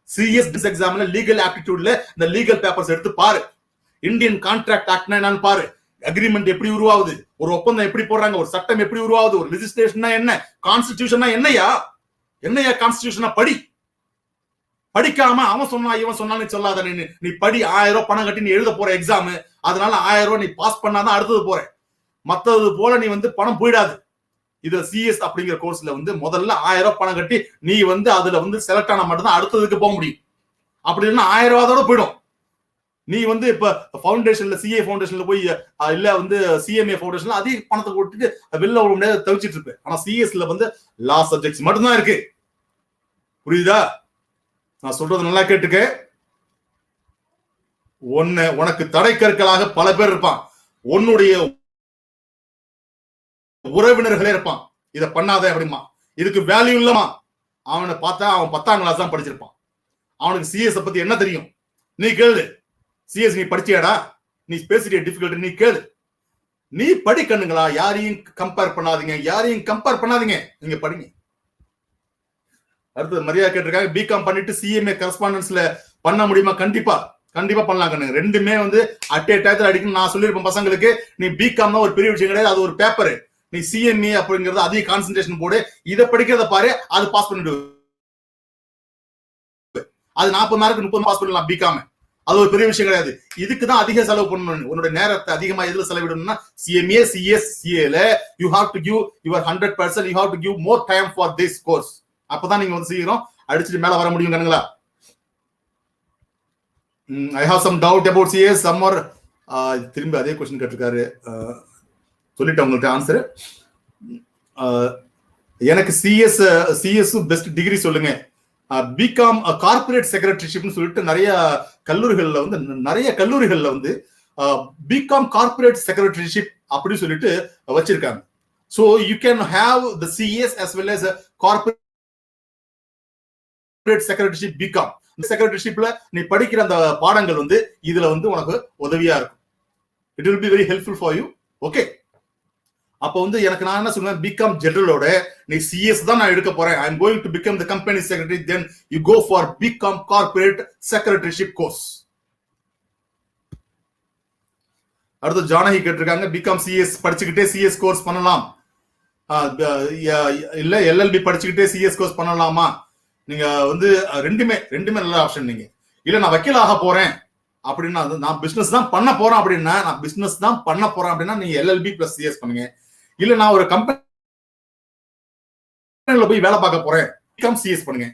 சிஎஸ் எக்ஸாம்ல லீகல் ஆப்டிடியூட்ல இந்த லீகல் பேப்பர்ஸ் எடுத்து பாரு. இந்தியன் கான்ட்ராக்ட் ஆக்ட்னா என்னன்னு பாரு. அக்ரிமெண்ட் எப்படி உருவாகுது, ஒரு ஒப்பந்தம் எப்படி போடுறாங்க, ஒரு சட்டம் எப்படி உருவாகுது, ஒரு லெஜிஸ்லேஷன்னா என்ன, கான்ஸ்டிடியூஷனா என்னையா கான்ஸ்டிடியூஷனா படி. படிக்காம அவன் சொன்னா இவன் சொன்னான்னு சொல்லாத. நீ படி. 1000 ரூபாய் பணம் கட்டி நீ எழுத போற எக்ஸாம், அதனால 1000 ரூபாய் நீ பாஸ் பண்ணாதான் அடுத்தது போற. மத்தது போல நீ பணம் போயிடாது. இது சிஎஸ் அப்படிங்கிற கோர்ஸ்ல முதல்ல 1000 ரூபாய் பணம் கட்டி நீ அதுல செலக்ட் ஆனா மட்டும்தான் அடுத்ததுக்கு போக முடியும். அப்படி இல்லைன்னா 1000 ரூபாயோட போயிடும். நீ இப்ப ஃபவுண்டேஷன்ல சிஏ ஃபவுண்டேஷன்ல போய் இல்ல சிஎம்ஏ ஃபவுண்டேஷன்ல அதிக பணத்தை கொடுத்துட்டு வெளில ஒரு முடியாது தவிச்சிட்டு இருப்பேன். ஆனா சிஎஸ்ல லா சப்ஜெக்ட்ஸ் மட்டும்தான் இருக்கு. புரியுதா? நான் சொல்றது நல்லா கேட்டுக்க. உனக்கு தடை கற்களாக பல பேர் இருப்பான். உன்னுடைய உறவினர்களே இருப்பான். இதை பண்ணாத அப்படிமா, இதுக்கு வேல்யூ இல்லமா. அவனை பார்த்தா அவன் 10ஆம் கிளாஸ் தான் படிச்சிருப்பான். அவனுக்கு சிஎஸ் பத்தி என்ன தெரியும்? நீ கேளு. சிஎஸ் நீ படிச்சியாடா? நீ பேசுறிய டிஃபிகல்ட் நீ கேளு. நீ படிக்கணுங்களா? யாரையும் கம்பேர் பண்ணாதீங்க. நீங்க படிங்க. அடுத்து மரியாதை கேட்டிருக்காங்க, பிகாம் பண்ணிட்டு சிஎம்ஏ கரஸ்பாண்டன்ஸ்ல பண்ண முடியுமா? கண்டிப்பா பண்ணலாம் கண்ணுங்க. ரெண்டுமே அட் ஏ டயத்துல அடிக்கணும். நான் சொல்லியிருப்பேன் பசங்களுக்கு, நீ பிகாம் தான் ஒரு பெரிய விஷயம் கிடையாது, அது ஒரு பேப்பர். நீ சிஎம்ஏ அப்படிங்கறது அதிக கான்சென்ட்ரேஷன் போடு. இதை படிக்கிறத பாரு, அது பாஸ் பண்ணிடு. அது 40 மார்க் 30 பாஸ் பண்ணலாம் பிகாம். அது ஒரு பெரிய விஷயம் கிடையாது. இதுக்குதான் அதிக செலவு பண்ணணும். உன்னோட நேரத்தை அதிகமா எதுல செலவிடணும்னா சிஎம்ஏ சிஎஸ் சிஏல you have to give your 100%. You have to give more time for this course. அப்பதான் நீங்க சீக்கிரம் அடிச்சுட்டு மேல வர முடியும் கண்ணுங்களா. I have some doubt about CS summer. திரும்பி அதே கொஸ்டின் கேட்டிருக்காரு. சொல்லிட்டேன் உங்கள்ட்ட ஆன்சர். எனக்கு சிஎஸ் பெஸ்ட் டிகிரி சொல்லுங்க. பிகாம் கார்பரேட் செக்ரட்டரிஷிப்னு சொல்லிட்டு நிறைய கல்லூரிகள்ல பிகாம் கார்பரேட் செக்ரட்டரிஷிப் அப்படின்னு சொல்லிட்டு வச்சிருக்காங்க. So you can have the CS as well as a corporate secretaryship BCom. இந்த செக்ரட்டரிஷிப்ல நீ படிக்கிற அந்த பாடங்கள் இதுல உனக்கு உதவியா இருக்கும். It will be very helpful for you. Okay. அப்ப எனக்கு நான் என்ன சொல்றேன், பிகாம் ஜெனரலோட நீ சிஎஸ் தான் நான் எடுக்க போறேன். I am going to become the company secretary. Then you go for BCom corporate secretaryship course. அடுத்து ஜானகி கேட்டிருக்காங்க, பிகாம் சிஎஸ் படிச்சுக்கிட்டே சிஎஸ் கோர்ஸ் பண்ணலாம். இல்ல எல்எல்பி படிச்சுக்கிட்டே சிஎஸ் கோர்ஸ் பண்ணலாமா? நீங்க வந்து ரெண்டுமே நல்ல ஆப்ஷன். நீங்க இல்ல நான் வக்கீல் ஆக போறேன் அப்படின்னா, நான் பிசினஸ் தான் பண்ண போறேன் அப்படின்னா நீங்க எல்எல்பி பிளஸ் சிஎஸ் பண்ணுங்க. இல்ல நான் ஒரு கம்பெனில போய் வேலை பார்க்க போறேன், பிகாம் சிஎஸ் பண்ணுங்க.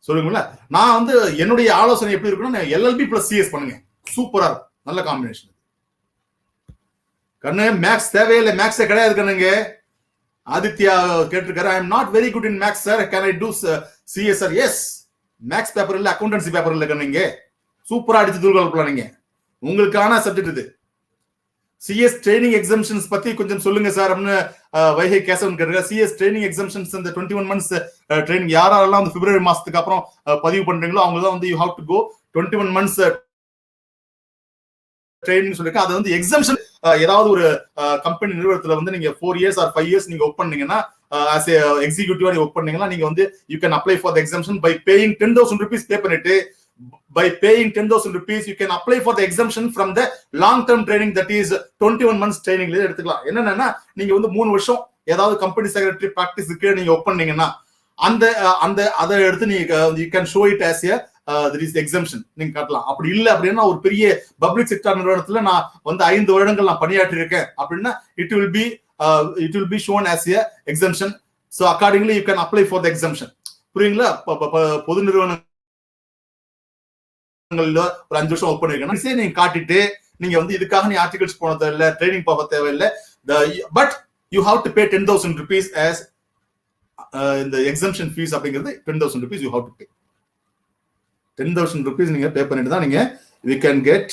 சொல்லுங்களா, நான் வந்து என்னுடைய ஆலோசனை எப்படி இருக்குன்னா எல்எல்பி பிளஸ் சிஎஸ் பண்ணுங்க, சூப்பரா இருக்கும், நல்ல காம்பினேஷன். கண்ணு மேக்ஸ் தேவையில்லை, மேக்ஸே கிடையாது கண்ணுங்க. ஆதித்யா கேட்டிருக்காரு, I am not very good in maths sir, can I do CS sir? Yes, maths paper இல்ல, அக்கௌண்டன்சி பேப்பர் இல்ல கண்ணுங்க, சூப்பரா அடிச்சு தூள்கொள்ளலாம். நீங்க உங்களுக்கான சப்ஜெக்ட் இது. சிஎஸ் ட்ரைனிங் எக்ஸம்ஷன்ஸ் பத்தி கொஞ்சம் சொல்லுங்க சார் அப்படின்னு வைகை கேசவன் கேட்டிருக்காரு. சிஎஸ் ட்ரைனிங் எக்ஸம்ஷன்ஸ் இந்த 21 months ட்ரைனிங் யாரெல்லாம் வந்து பிப்ரவரி மாசத்துக்கு அப்புறம் பதிவு பண்றீங்களோ அவங்க தான் வந்து you have to go 21 months training சொல்லிருக்கேன். அது வந்து எக்ஸம்ஷன் ஏதாவது ஒரு கம்பெனி நிறுவனத்துல வந்து நீங்க 4 years or 5 years நீங்க ஒர்க் பண்ணீங்கன்னா, as a executive ஒர்க் பண்ணீங்கன்னா நீங்க வந்து you can apply for the exemption by paying 10,000 rupees pay பண்ணிட்டு, by paying 10,000 rupees you can apply for the exemption from the long term training, that is 21 months training எடுத்துக்கலாம். என்னன்னா நீங்க வந்து 3 வருஷம் ஏதாவது கம்பெனி செக்ரட்டரி பிராக்டிஸ்க்கு நீங்க ஒர்க் பண்ணீங்கன்னா அந்த அதை எடுத்து நீங்க you can show it as a there is exemption நீங்க காட்டலாம். அப்படி இல்ல அப்படின்னா ஒரு பெரிய பப்ளிக் செக்டார் நிறுவனத்துல நான் வந்து 5 வருடங்கள் நான் பணியாற்றி இருக்கேன் அப்படின்னா it will be shown as a exemption, so accordingly you can apply for the exemption. புரியுங்களா? பொது நிறுவனங்கள்ல ஒரு 5 வருஷம் ஒர்க் பண்ணிருக்கேன் நீங்க காட்டிட்டு நீங்க வந்து இதுக்காக நீ ஆர்டிகல்ஸ் போன தேவையில்லை, ட்ரைனிங் போக தேவையில்லை, but you have to pay 10,000 rupees as இந்த exemption fees அப்படிங்கிறது 10,000 rupees you have to pay. 10,000 rupees நீங்க பே பண்ணிட்டு தான் நீங்க we can get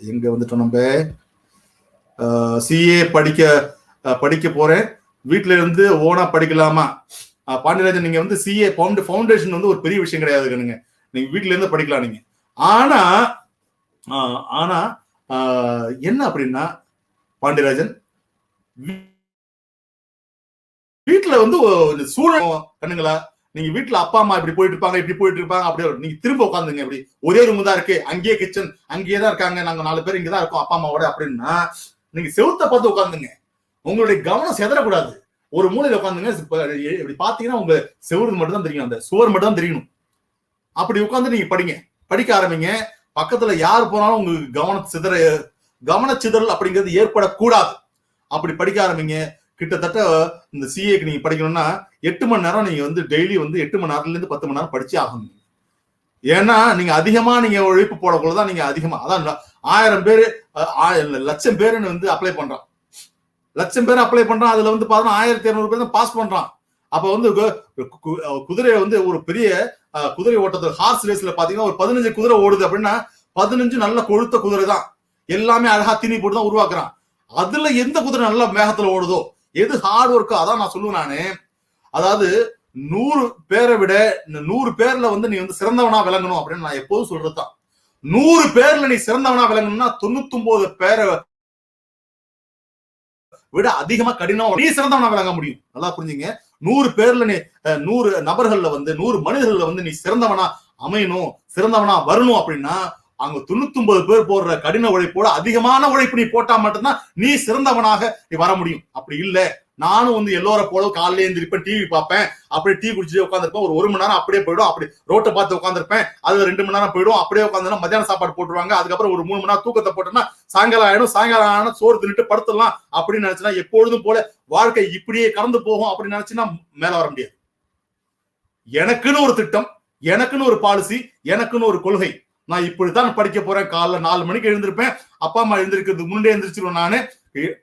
எங்க வந்துட்டோம் நம்ம சிஏ படிக்க போறேன், வீட்டுல இருந்து ஓனா படிக்கலாமா? பாண்டியராஜன், நீங்க வந்து சிஏ ஃபவுண்டேஷன் வந்து ஒரு பெரிய விஷயம் கிடையாது, நீங்க வீட்டுல இருந்து படிக்கலாம். நீங்க ஆனா என்ன அப்படின்னா பாண்டியராஜன், வீட்டுல வந்து சூழல் கண்ணுங்களா, நீங்க வீட்டுல அப்பா அம்மா இப்படி போயிட்டு இருப்பாங்க அப்படியே நீங்க திரும்ப உட்காந்துங்க, இப்படி ஒரே ரூம் தான் இருக்கு, அங்கேயே கிச்சன் அங்கேயே தான் இருக்காங்க, நாங்க 4 பேர் இங்கதான் இருக்கோம் அப்பா அம்மாவோட அப்படின்னா நீங்க செவுத்த பார்த்து உட்காந்துங்க, உங்களுடைய கவனம் செதறக்கூடாது. ஒரு மூலையில உட்காந்துங்க, இப்படி பாத்தீங்கன்னா உங்க செவுறு மட்டும் தான் தெரியும், அந்த சுவர் மட்டும் தான் தெரியணும். அப்படி உட்காந்து நீங்க படிக்க ஆரம்பிங்க. பக்கத்துல யார் போனாலும் உங்களுக்கு கவனச்சிதறல் அப்படிங்கிறது ஏற்படக்கூடாது. அப்படி படிக்க ஆரம்பிங்க. கிட்டத்தட்ட இந்த சிஏக்கு நீங்க படிக்கணும்னா 8 மணி நேரம் நீங்க வந்து டெய்லி வந்து 8 மணி நேரத்துல இருந்து 10 மணி நேரம் படிச்சே ஆகணும். ஏன்னா நீங்க அதிகமா நீங்க உழைப்பு போடக்குள்ளதான் நீங்க அதிகமா, அதான் 1000 பேரு 1,00,000 பேருன்னு வந்து அப்ளை பண்றான், 1,00,000 பேர் அப்ளை பண்றான், அதுல வந்து பாத்தீங்கன்னா 1,200 பேர் தான் பாஸ் பண்றான். அப்ப வந்து குதிரையை வந்து ஒரு பெரிய குதிரை ஓட்டத்துல ஹார்ஸ் ரேஸ்ல பாத்தீங்கன்னா ஒரு 15 குதிரை ஓடுது அப்படின்னா 15 நல்ல கொழுத்த குதிரை தான், எல்லாமே அழகா தீனி போட்டு தான் உருவாக்குறான். அதுல எந்த குதிரை நல்ல வேகத்துல ஓடுதோ, எது ஹார்ட் ஒர்க்கோ அதான் நான் சொல்லுவேன் நானு. அதாவது 100 பேரை விட 100 பேர்ல வந்து நீ வந்து சிறந்தவனா விளங்கணும் அப்படின்னு நான் எப்போதும் சொல்றதுதான். 100 பேர்ல நீ சிறந்தவனா விளங்கணும்னா 99 பேரை விட அதிகமா கடினம் நீ சிறந்தவனா விளங்க முடியும். நல்லா புரிஞ்சுங்க. 100 பேர்ல நீ 100 நபர்கள்ல வந்து 100 மனிதர்கள்ல வந்து நீ சிறந்தவனா அமையணும், சிறந்தவனா வரணும் அப்படின்னா அங்க 99 பேர் போடுற கடின உழைப்போட அதிகமான உழைப்பு நீ போட்டா மட்டும்தான் நீ சிறந்தவனாக நீ வர முடியும். அப்படி இல்ல, நானும் வந்து எல்லோர போல காலையில எழுந்திருப்பேன், டிவி பார்ப்பேன், அப்படியே டீ குடிச்சுட்டு உட்காந்துருப்பேன், ஒரு 1 மணி நேரம் அப்படியே போயிடும், அப்படி ரோட்டை பார்த்து உட்காந்துருப்பேன், அதுல 2 மணி நேரம் போயிடும், அப்படியே உட்காந்து மத்தியானம் சாப்பாடு போட்டுருவாங்க, அதுக்கப்புறம் ஒரு 3 மணி நேரம் தூக்கத்தை போட்டோம்னா சாயங்காலம் ஆயிடும் சோறு தின்னுட்டு படுத்துடலாம் அப்படின்னு நினைச்சுன்னா எப்பொழுதும் போல வாழ்க்கை இப்படியே கடந்து போகும் அப்படின்னு நினைச்சுன்னா மேல வர முடியாது. எனக்குன்னு ஒரு திட்டம், எனக்குன்னு ஒரு பாலிசி, எனக்குன்னு ஒரு கொள்கை. நான் இப்படித்தான் படிக்க போறேன். காலைல 4 மணிக்கு எழுந்திருப்பேன், அப்பா அம்மா எழுந்திருக்கிறது முன்னே எழுந்திரிச்சிருவேன். நானு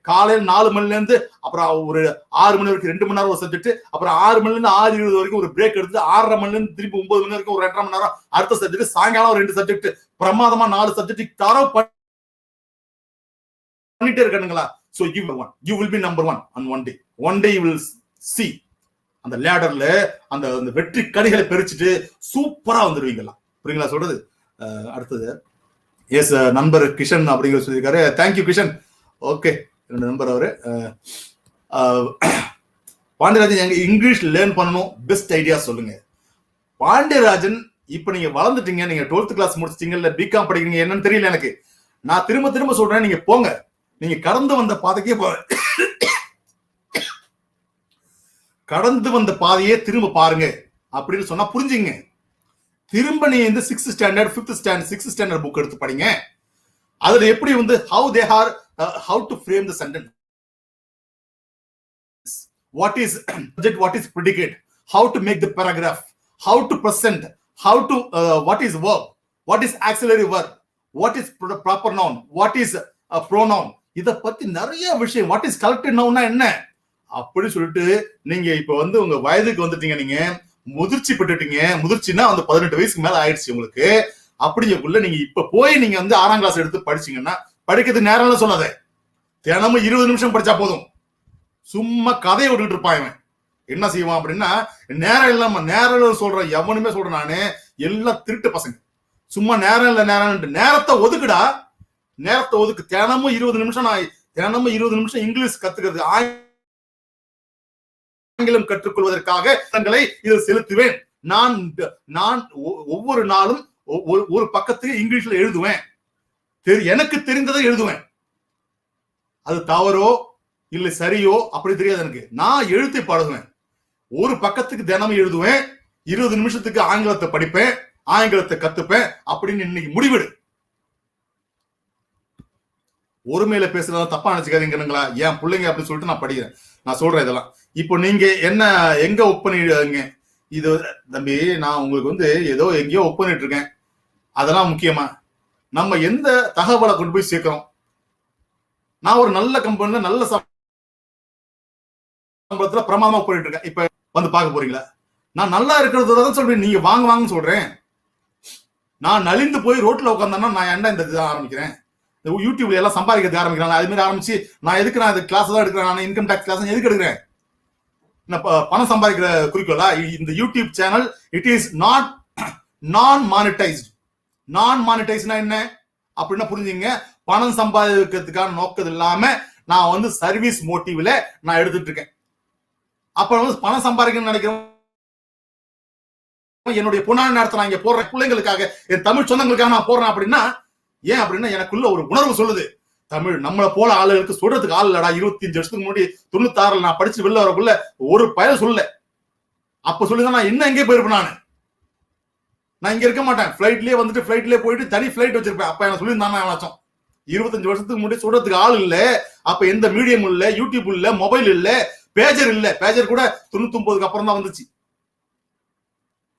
காலையில 4 மணில இருந்து அப்புறம் ஒரு 6 மணி வரைக்கும் 2 மணி நேரம் ஒரு சப்ஜெக்ட், அப்புறம் 6 மணில இருந்து 6:20 வரைக்கும் ஒரு பிரேக் எடுத்து 6:30 மணில இருந்து திருப்பி 9 மணி வரைக்கும் ஒரு 2.5 மணி நேரம் அடுத்த சப்ஜெக்ட், சாயங்காலம் 2 சப்ஜெக்ட், பிரமாதமா 4 சப்ஜெக்ட் தரவு பண்ணிட்டே இருக்கானுங்களா. So you will be number 1 on one day you will see அந்த லேடர்ல அந்த வெற்றி கனிகளை பெருச்சிட்டு சூப்பரா வந்துருவீங்களா. புரியுங்களா சொல்றது? அடுத்தது எஸ் நண்பர் கிஷன் அப்படிங்கிற சொல்லியிருக்காரு. தேங்க்யூ கிஷன். ஓகே, என்னோட நண்பர் அவரு. பாண்டியராஜன் எங்க இங்கிலீஷ் லேர்ன் பண்ணணும், பெஸ்ட் ஐடியா சொல்லுங்க. பாண்டியராஜன், இப்ப நீங்க வளர்ந்துட்டீங்க, நீங்க 12th கிளாஸ் முடிச்சிட்டீங்க, இல்ல பிகாம் படிக்கிறீங்க, என்னன்னு தெரியல எனக்கு. நான் திரும்ப சொல்றேன், நீங்க போங்க, நீங்க கடந்து வந்த பாதைக்கே கடந்து வந்த பாதையே திரும்ப பாருங்க அப்படின்னு சொன்னா புரிஞ்சுங்க. திரும்ப நீ இந்த 6th standard 5th standard 6th standard book எடுத்து படிங்க. அதுல எப்படி வந்து how to frame the sentence, what is subject, what is predicate, how to make the paragraph, how to present, how to what is verb, what is auxiliary verb, what is proper noun, what is a pronoun, இத பத்தி நிறைய விஷயம். what is collected noun என்ன அப்படி சொல்லிட்டு நீங்க இப்ப வந்து உங்க வயதுக்கு வந்துட்டீங்க, நீங்க முதிர்ச்சி பெற்றுட்டீங்க. முதிர்ச்சின்னா அந்த 18 வயசுக்கு மேல ஆயிடுச்சு உங்களுக்கு. அப்படிங்கக்குள்ள நீங்க இப்ப போய் நீங்க வந்து 6ஆம் கிளாஸ் எடுத்து படிச்சீங்கன்னா படிக்கிறதுக்கு நேரம் சொல்லாத. தினமும் 20 நிமிஷம் படிச்சா போதும். சும்மா கதையை விட்டுட்டு இருப்பான். என்ன செய்வான் அப்படின்னா, நேரம் இல்லாம சொல்றேன், எவனுமே சொல்றேன் நானு, எல்லாம் திருட்டு பசங்க. சும்மா நேரம் இல்ல நேரத்தை ஒதுக்குடா, நேரத்தை ஒதுக்கு. தினமும் 20 நிமிஷம் தினமும் 20 நிமிஷம் இங்கிலீஷ் கத்துக்கிறது, ஆங்கிலம் கற்றுக்கொள்வதற்காக தங்களை இதில் செலுத்துவேன். நான் ஒவ்வொரு நாளும் ஒரு பக்கத்துக்கு இங்கிலீஷ்ல எழுதுவேன். எனக்கு தெரிந்ததை எழுதுவேன். அது தவறோ இல்ல சரியோ அப்படி தெரியாது எனக்கு. நான் எழுத்தை பழகுவேன். ஒரு பக்கத்துக்கு தினமும் எழுதுவேன். 20 நிமிஷத்துக்கு ஆங்கிலத்தை படிப்பேன், ஆங்கிலத்தை கத்துப்பேன் அப்படின்னு இன்னைக்கு முடிவெடு. ஒருமையில பேசுறதா தப்பா நினைச்சுக்காதீங்களா, என் பிள்ளைங்க அப்படின்னு சொல்லிட்டு நான் படிக்கிறேன், நான் சொல்றேன் இதெல்லாம். இப்போ நீங்க என்ன எங்க ஒர்க் பண்ணிடுங்க, இது தம்பி நான் உங்களுக்கு வந்து ஏதோ எங்கேயோ ஒர்க் பண்ணிட்டு இருக்கேன், அதெல்லாம் முக்கியமா? நம்ம எந்த தகவலை கொண்டு போய் சேர்க்கிறோம்? நான் ஒரு நல்ல கம்பெனில நல்ல சம்பளத்துல பிரமாதமா போயிட்டு இருக்கேன், இப்ப வந்து பார்க்க போறீங்களா? நான் நல்லா இருக்கிறத சொல்றேன், நீங்க வாங்கன்னு சொல்றேன். நான் நலிந்து போய் ரோட்ல உட்காந்தேன்னா நான் என்ன இந்த இதை ஆரம்பிக்கிறேன், யூடியூப்ல எல்லாம் சம்பாதிக்கிறது ஆரம்பிக்கிறேன். அது மாதிரி ஆரம்பிச்சு நான் எதுக்கு நான் கிளாஸ் தான் எடுக்கிறேன், நான் இன்கம் டாக்ஸ் கிளாஸ் எதுக்கு எடுக்கிறேன்? பணம் சம்பாதிக்கிற குறிக்கோளா இந்த யூடியூப் சேனல்? இட் இஸ் நான் மானிட்டைஸ்ட். நான் மானிட்டைஸ்னா என்ன அப்படின்னா புரிஞ்சுங்க, பணம் சம்பாதிக்கிறதுக்கான நோக்கம் இல்லாம நான் வந்து சர்வீஸ் மோட்டிவ்ல நான் எடுத்துட்டு இருக்கேன். அப்ப வந்து பணம் சம்பாதிக்கணும்னு நினைக்கிறேன். என்னுடைய பொன்னான நேரத்தை நான் இங்க போடுறேன், பிள்ளைங்களுக்காக, என் தமிழ் சொந்தங்களுக்காக நான் போடுறேன். அப்படின்னா ஏன் அப்படின்னா எனக்குள்ள ஒரு உணர்வு சொல்லுது, தமிழ் நம்மளை போல ஆளுகளுக்கு சொல்றதுக்கு ஆள் இல்லடா. 25 வருஷத்துக்கு முன்னாடி 96 நான் படிச்சு வெளில வரக்குள்ள ஒரு பயன் சொல்லல. அப்ப சொல்லிதான் நான் இன்னும் எங்கே போயிருப்பேன். நான் இங்க இருக்க மாட்டேன், பிளைட்லயே வந்துட்டு பிளைட்லயே போயிட்டு தனி பிளைட் வச்சிருப்பேன். அப்ப எனக்கு சொல்லியிருந்தாங்க 25 வருஷத்துக்கு முன்னாடி சொல்றதுக்கு ஆள் இல்ல. அப்ப எந்த மீடியம் இல்ல, யூடியூப் இல்ல, மொபைல் இல்ல, பேஜர் இல்ல. பேஜர் கூட 99க்கு அப்புறம் தான் வந்துச்சு.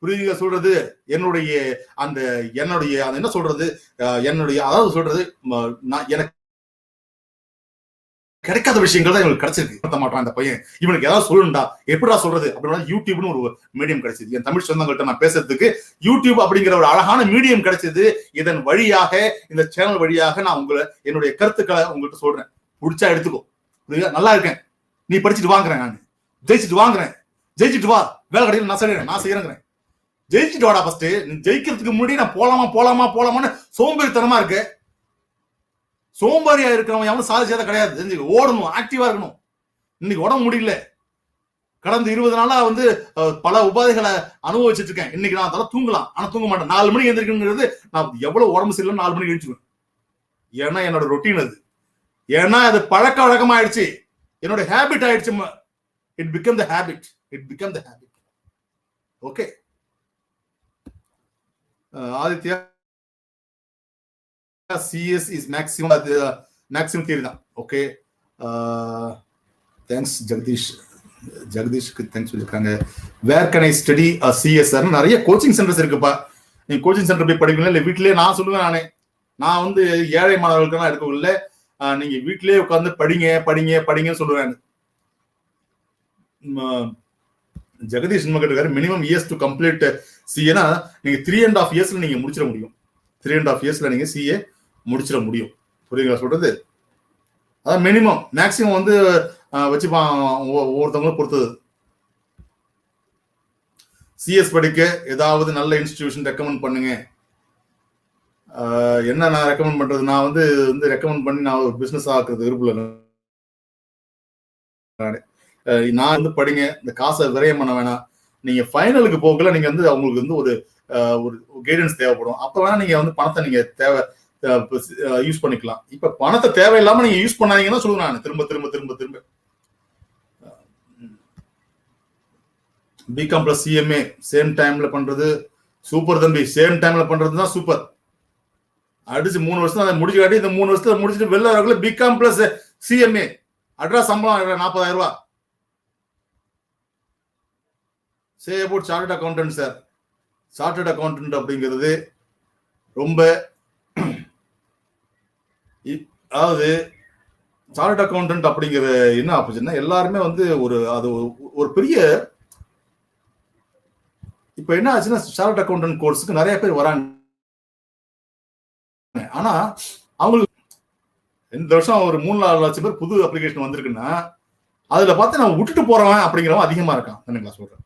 புரியுதுங்க சொல்றது? என்னுடைய என்ன சொல்றது, அதாவது சொல்றது, எனக்கு கிடைக்காத விஷயங்கள் தான் இவனுக்கு கிடைச்சிருக்கு. மாட்டான் அந்த பையன், இவனுக்கு ஏதாவது சொல்லணும்டா, எப்படிடா சொல்றது அப்படின்னா யூடியூப்னு ஒரு மீடியம் கிடைச்சது. என் தமிழ் சொந்தங்கள்ட்ட நான் பேசுறதுக்கு யூடியூப் அப்படிங்கிற ஒரு அழகான மீடியம் கிடைச்சது. இதன் வழியாக, இந்த சேனல் வழியாக நான் என்னுடைய கருத்துக்களை உங்கள்கிட்ட சொல்றேன். பிடிச்சா எடுத்துக்கோ. புரியுதா? நல்லா இருக்கேன், நீ படிச்சுட்டு வாங்குறேன், நான் ஜெயிச்சுட்டு வாங்குறேன், ஜெயிச்சுட்டு வா, வேலை கிடையாது, நான் செய்யறேன். ஜெயிச்சுட்டு வாடா. ஃபர்ஸ்ட் நீ ஜெயிக்கிறதுக்கு முன்னாடி நான் போலாமான்னு சோம்பேறித்தனமா இருக்கு. சோம்பேறியா இருக்கிறவன் எவனும் சாதிச்சதா கிடையாது. தெரிஞ்சுக்க, ஓடணும், ஆக்டிவா இருக்கணும். இன்னைக்கு உடம்பு முடியல. கடந்த 20 நாளா வந்து பல உபாதைகளை அனுபவிச்சுட்டு இருக்கேன். இன்னைக்கு நான் அதெல்லாம் தூங்கலாம், ஆனா தூங்க மாட்டேன். 4 மணிக்கு எழுந்திருக்குங்கிறது நான் எவ்வளவு உடம்பு சரியில்லை 4 மணிக்கு எழுந்துருவேன். ஏன்னா என்னோட ரொட்டீன் அது. ஏன்னா அது பழக்க வழக்கமா ஆயிடுச்சு, என்னோட ஹேபிட் ஆயிடுச்சு. It become the habit. Okay Aditya, CS is maximum theory தான். ஓகே தேங்க்ஸ் ஜெகதீஷ்க்கு தேங்க்ஸ் சொல்லிருக்காங்க. Where can I study CS? நிறைய கோச்சிங் சென்டர்ஸ் இருக்குப்பா. நீங்க கோச்சிங் சென்டர் போய் படிக்கணும், இல்லை வீட்டிலேயே. நான் சொல்லுவேன், நான் வந்து ஏழை மாணவர்களுக்கு எடுக்கவில்லை, நீங்க வீட்டிலேயே உட்காந்து படிங்கன்னு சொல்லுவேன். ஜெகதீஷ் கேட்டிருக்காரு, minimum years to complete CA. நீங்க 3.5 இயர்ஸ்ல நீங்க முடிச்சிட முடியும். 3.5 இயர்ஸ்ல நீங்க CA முடிச்சிட முடியும். புரியுங்களா சொல்றது? அதான் மினிமம். மேக்சிமம் வந்து வச்சுப்பான், ஒவ்வொருத்தவங்களும் பொறுத்தது. CS படிக்க ஏதாவது நல்ல இன்ஸ்டிடியூஷன் ரெக்கமெண்ட் பண்ணுங்க. என்ன நான் ரெக்கமெண்ட் பண்றது? நான் வந்து ரெக்கமெண்ட் பண்ணி நான் ஒரு பிசினஸ் ஆக்குறது விருப்பல. நான் வந்து படிங்க, இந்த காசை விரயம் பண்ண வேணாம். நீங்க ஃபைனலுக்கு போகல, நீங்க வந்து அவங்களுக்கு வந்து ஒரு கைடன்ஸ் தேவைப்படும். அப்ப வேணா நீங்க வந்து பணத்தை நீங்க யூஸ் பண்ணிக்கலாம். இப்ப பணத்தை தேவையில்லாம நீங்க யூஸ் பண்ணாதீங்கன்னா சொல்லுங்க. நான் திரும்ப பிகாம் பிளஸ் சிஎம்ஏ சேம் டைம்ல பண்றது சூப்பர் தம்பி. சேம் டைம்ல பண்றது தான் சூப்பர். அடிச்சு 3 வருஷம் அதை முடிச்சு காட்டி இந்த 3 வருஷத்துல முடிச்சுட்டு வெளில வரக்குள்ள பிகாம் பிளஸ் சிஎம்ஏ அட்ரா சம்பளம் 40,000 ரூபாய். Say about chartered accountant sir. Chartered accountant அப்படிங்கிறது ரொம்ப, அதாவது சார்ட்டர்ட் அக்கௌண்டன்ட் அப்படிங்கிற என்ன ஆப்போசிட்னா எல்லாருமே வந்து அது ஒரு பெரிய, இப்ப என்ன ஆச்சுன்னா சார்ட்டர்ட் அக்கௌண்டன்ட் கோர்ஸுக்கு நிறைய பேர் வராங்க. ஆனா அவங்களுக்கு இந்த வருஷம் ஒரு 3-4 லட்சம் பேர் புது அப்ளிகேஷன் வந்திருக்குன்னா அதுல பார்த்து நான் விட்டுட்டு போறவன் அப்படிங்கிறவன் அதிகமா இருக்கான். கண்ணுங்களா சொல்றேன்,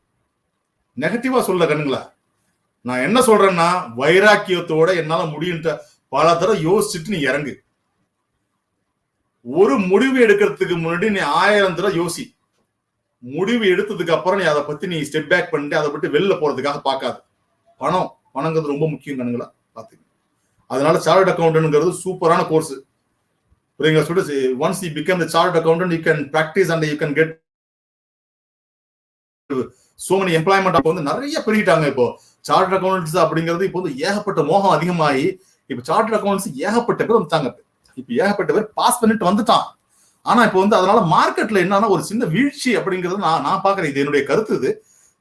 நெகட்டிவா சொல்ல கண்ணுங்களா. நான் என்ன சொல்றேன்னா வைராக்கியத்தோட என்னால முடியுன்ற பல தடவை யோசிச்சுட்டு நீ இறங்கு. ஒரு முடிவு எடுக்கிறதுக்கு முன்னாடி நீ 1000 தடவை யோசி. முடிவு எடுத்ததுக்கு அப்புறம் நீ அதை பத்தி நீ ஸ்டெப் பேக் பண்ணிட்டு அதை பத்தி வெளில போறதுக்காக பார்க்காது. பணங்கிறது ரொம்ப முக்கியம் கண்ணுங்களா பாத்துங்க. அதனால சார்ட்டர்ட் அக்கௌண்டன்ட்ங்கிறது சூப்பரான கோர்ஸ். புரியுங்களா? சொல்லிட்டு once you become the chartered accountant you can practice and you can get so many employment. அப்போ வந்து நிறைய பெருகிட்டாங்க. இப்போ சார்ட்டர்ட் அக்கௌண்டன்ட்ஸ் அப்படிங்கிறது இப்போ வந்து ஏகப்பட்ட மோகம் அதிகமாகி இப்போ சார்ட்டர்ட் அக்கௌண்டன்ட்ஸ் ஏகப்பட்ட பேர் வந்துட்டாங்க. இப்ப ஏகப்பட்ட பேர் பாஸ் பண்ணிட்டு வந்துட்டான். ஆனா இப்போ வந்து அதனால மார்க்கெட்ல என்னன்னா ஒரு சின்ன வீழ்ச்சி அப்படிங்கிறது நான் பாக்குறேன். இது என்னுடைய கருத்து. இது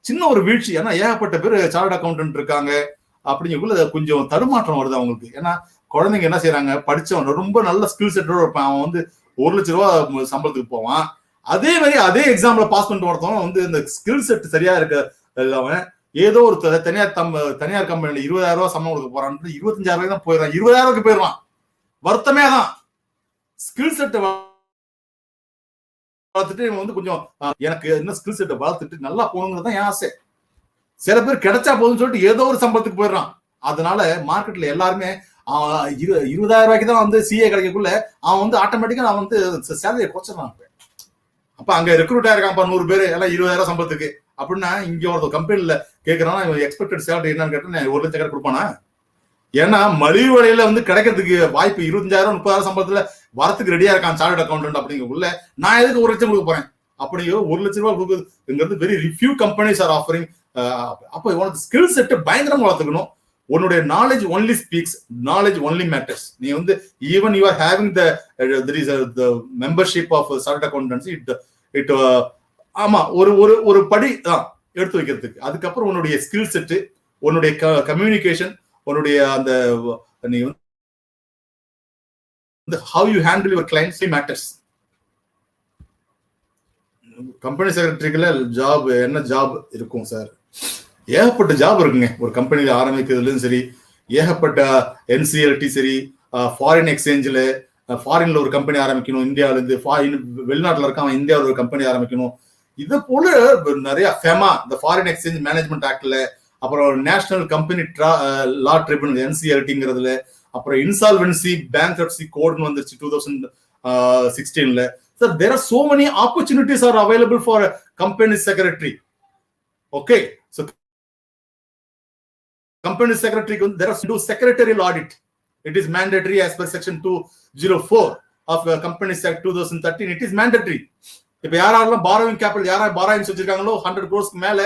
சின்ன ஒரு வீழ்ச்சி. ஏன்னா ஏகப்பட்ட பேர் சார்ட்டர்ட் அக்கௌண்டன்ட் இருக்காங்க அப்படிங்கக்குள்ள கொஞ்சம் தடுமாற்றம் வருது அவங்களுக்கு. ஏன்னா குழந்தைங்க என்ன செய்யறாங்க, படிச்சவன் ரொம்ப நல்ல ஸ்கில் செட்டோட இருப்பான், அவன் வந்து 1 லட்சம் ரூபாய் சம்பளத்துக்கு போவான். அதே மாதிரி அதே எக்ஸாம்ல பாஸ் பண்ணிட்டு வரத்தவன் வந்து இந்த ஸ்கில் செட் சரியா இருக்க அவன் ஏதோ ஒரு தனியார் கம்பெனில 20,000 ரூபாய் சம்பளம் கொடுக்க போறான், 25,000 ரூபாய் தான் போயிடறான், 20,000 போயிடுவான். வருத்தமே தான். ஸ்கில் செட் வளர்த்துட்டு வந்து கொஞ்சம் எனக்கு என்ன ஸ்கில் செட்டை வளர்த்துட்டு நல்லா போகணுங்கிறது தான் என் ஆசை. சில பேர் கிடைச்சா போதுன்னு சொல்லிட்டு ஏதோ ஒரு சம்பளத்துக்கு போயிடுறான். அதனால மார்க்கெட்ல எல்லாருமே 20,000 ரூபாய்க்கு தான் வந்து சிஏ கிடைக்கக்குள்ள அவன் வந்து ஆட்டோமேட்டிக்கா நான் வந்து சேலரியை குறைச்சிடறான். அப்ப அங்க ரெக்ரூட் ஆயிருக்கான் 100 பேர் எல்லாம் 20,000 சம்பளத்துக்கு அப்படின்னா இங்க ஒரு கம்பெனில கேட்கறான் இவன் எக்ஸ்பெக்டட் சேலரி என்னன்னு கேட்டா 1 லட்சம் கடை கொடுப்பானா? ஏன்னா மலிவு விலையில வந்து கிடைக்கிறதுக்கு வாய்ப்பு 25,000 30,000 சம்பளத்துல வரத்துக்கு ரெடியா இருக்கான் சார்ட்டர்ட் அக்கௌண்டன்ட் அப்படிங்கக்குள்ள நான் எதுக்கு 1 லட்சம் கொடுக்க போறேன்? அப்படியோ 1 லட்சம் ரூபாய் கொடுக்குறது very few companies are offering. அப்போ உனக்கு ஸ்கில் செட் பயங்கரமா வளர்த்துக்கணும். உன்னுடைய knowledge only speaks, knowledge only matters. நீ வந்து even you are having the membership of chartered accountancy it ஆமா ஒரு படி தான் எடுத்து வைக்கிறதுக்கு. அதுக்கப்புறம் உன்னுடைய ஸ்கில் செட், உன்னுடைய கம்யூனிகேஷன், உன்னுடைய அந்த நீ வந்து how you handle your clients matters. Company செக்ரட்டரிக்குள்ள ஜாப் என்ன ஜாப் இருக்கும் சார்? ஏகப்பட்ட ஜாப் இருக்குங்க. ஒரு கம்பெனியில ஆரம்பிக்கிறதுலும் சரி, ஏகப்பட்ட என்சிஎல்டி சரி, ஃபாரின் எக்ஸ்சேஞ்சில் ஃபாரின்ல ஒரு கம்பெனி ஆரம்பிக்கணும், இந்தியாவில இருந்து வெளிநாட்டுல இருக்க அவன் இந்தியாவில் ஒரு கம்பெனி ஆரம்பிக்கணும். இது போல நிறைய ஃபேமா இந்த ஃபாரின் எக்ஸ்சேஞ்ச் மேனேஜ்மெண்ட் ஆக்ட்ல, அப்புறம் நேஷனல் கம்பெனி லா ட்ரிபியூனல் என்சிஎல்டிங்கிறதுல, அப்புறம் இன்சால்வென்சி பேங்க்ரப்சி கோட்னு வந்துருச்சு 2016ல. Sir, there are so many opportunities are available for a company secretary. Okay, so company secretary there are do secretarial audit. It is mandatory as per section 204 of company act 2013. It is mandatory. இப்ப யாரெல்லாம் borrowing capital யாரா borrowings வச்சிருக்காங்களோ 100 crores மேல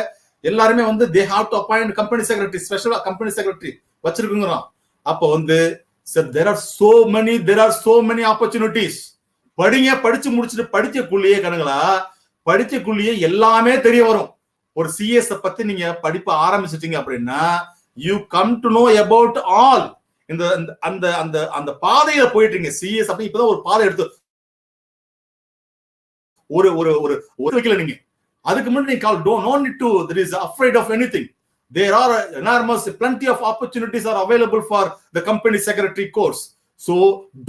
எல்லாரும் வந்து they have to appoint company secretary, special company secretary வச்சிருக்குங்கறான். அப்ப வந்து sir there are so many opportunities. படிங்க, படிச்சு முடிச்சுட்டு படிக்கக்குள்ளேயே கணுங்களா படிக்கக்குள்ளேயே எல்லாமே தெரிய வரும். ஒரு சிஎஸ் பத்தி நீங்க படிப்ப ஆரம்பிச்சிட்டீங்க அப்படின்னா you come to know about all. இந்த அந்த அந்த அந்த பாதையில போயிட்டீங்க. சிஎஸ் அப்படி இப்பதான் ஒரு பாதை எடுத்து ஒரு ஒரு ஒரு வைக்கல நீங்க. அதுக்கு முன்னாடி நீங்க no need to there is afraid of anything. There are enormous plenty of opportunities are available for the company secretary course. So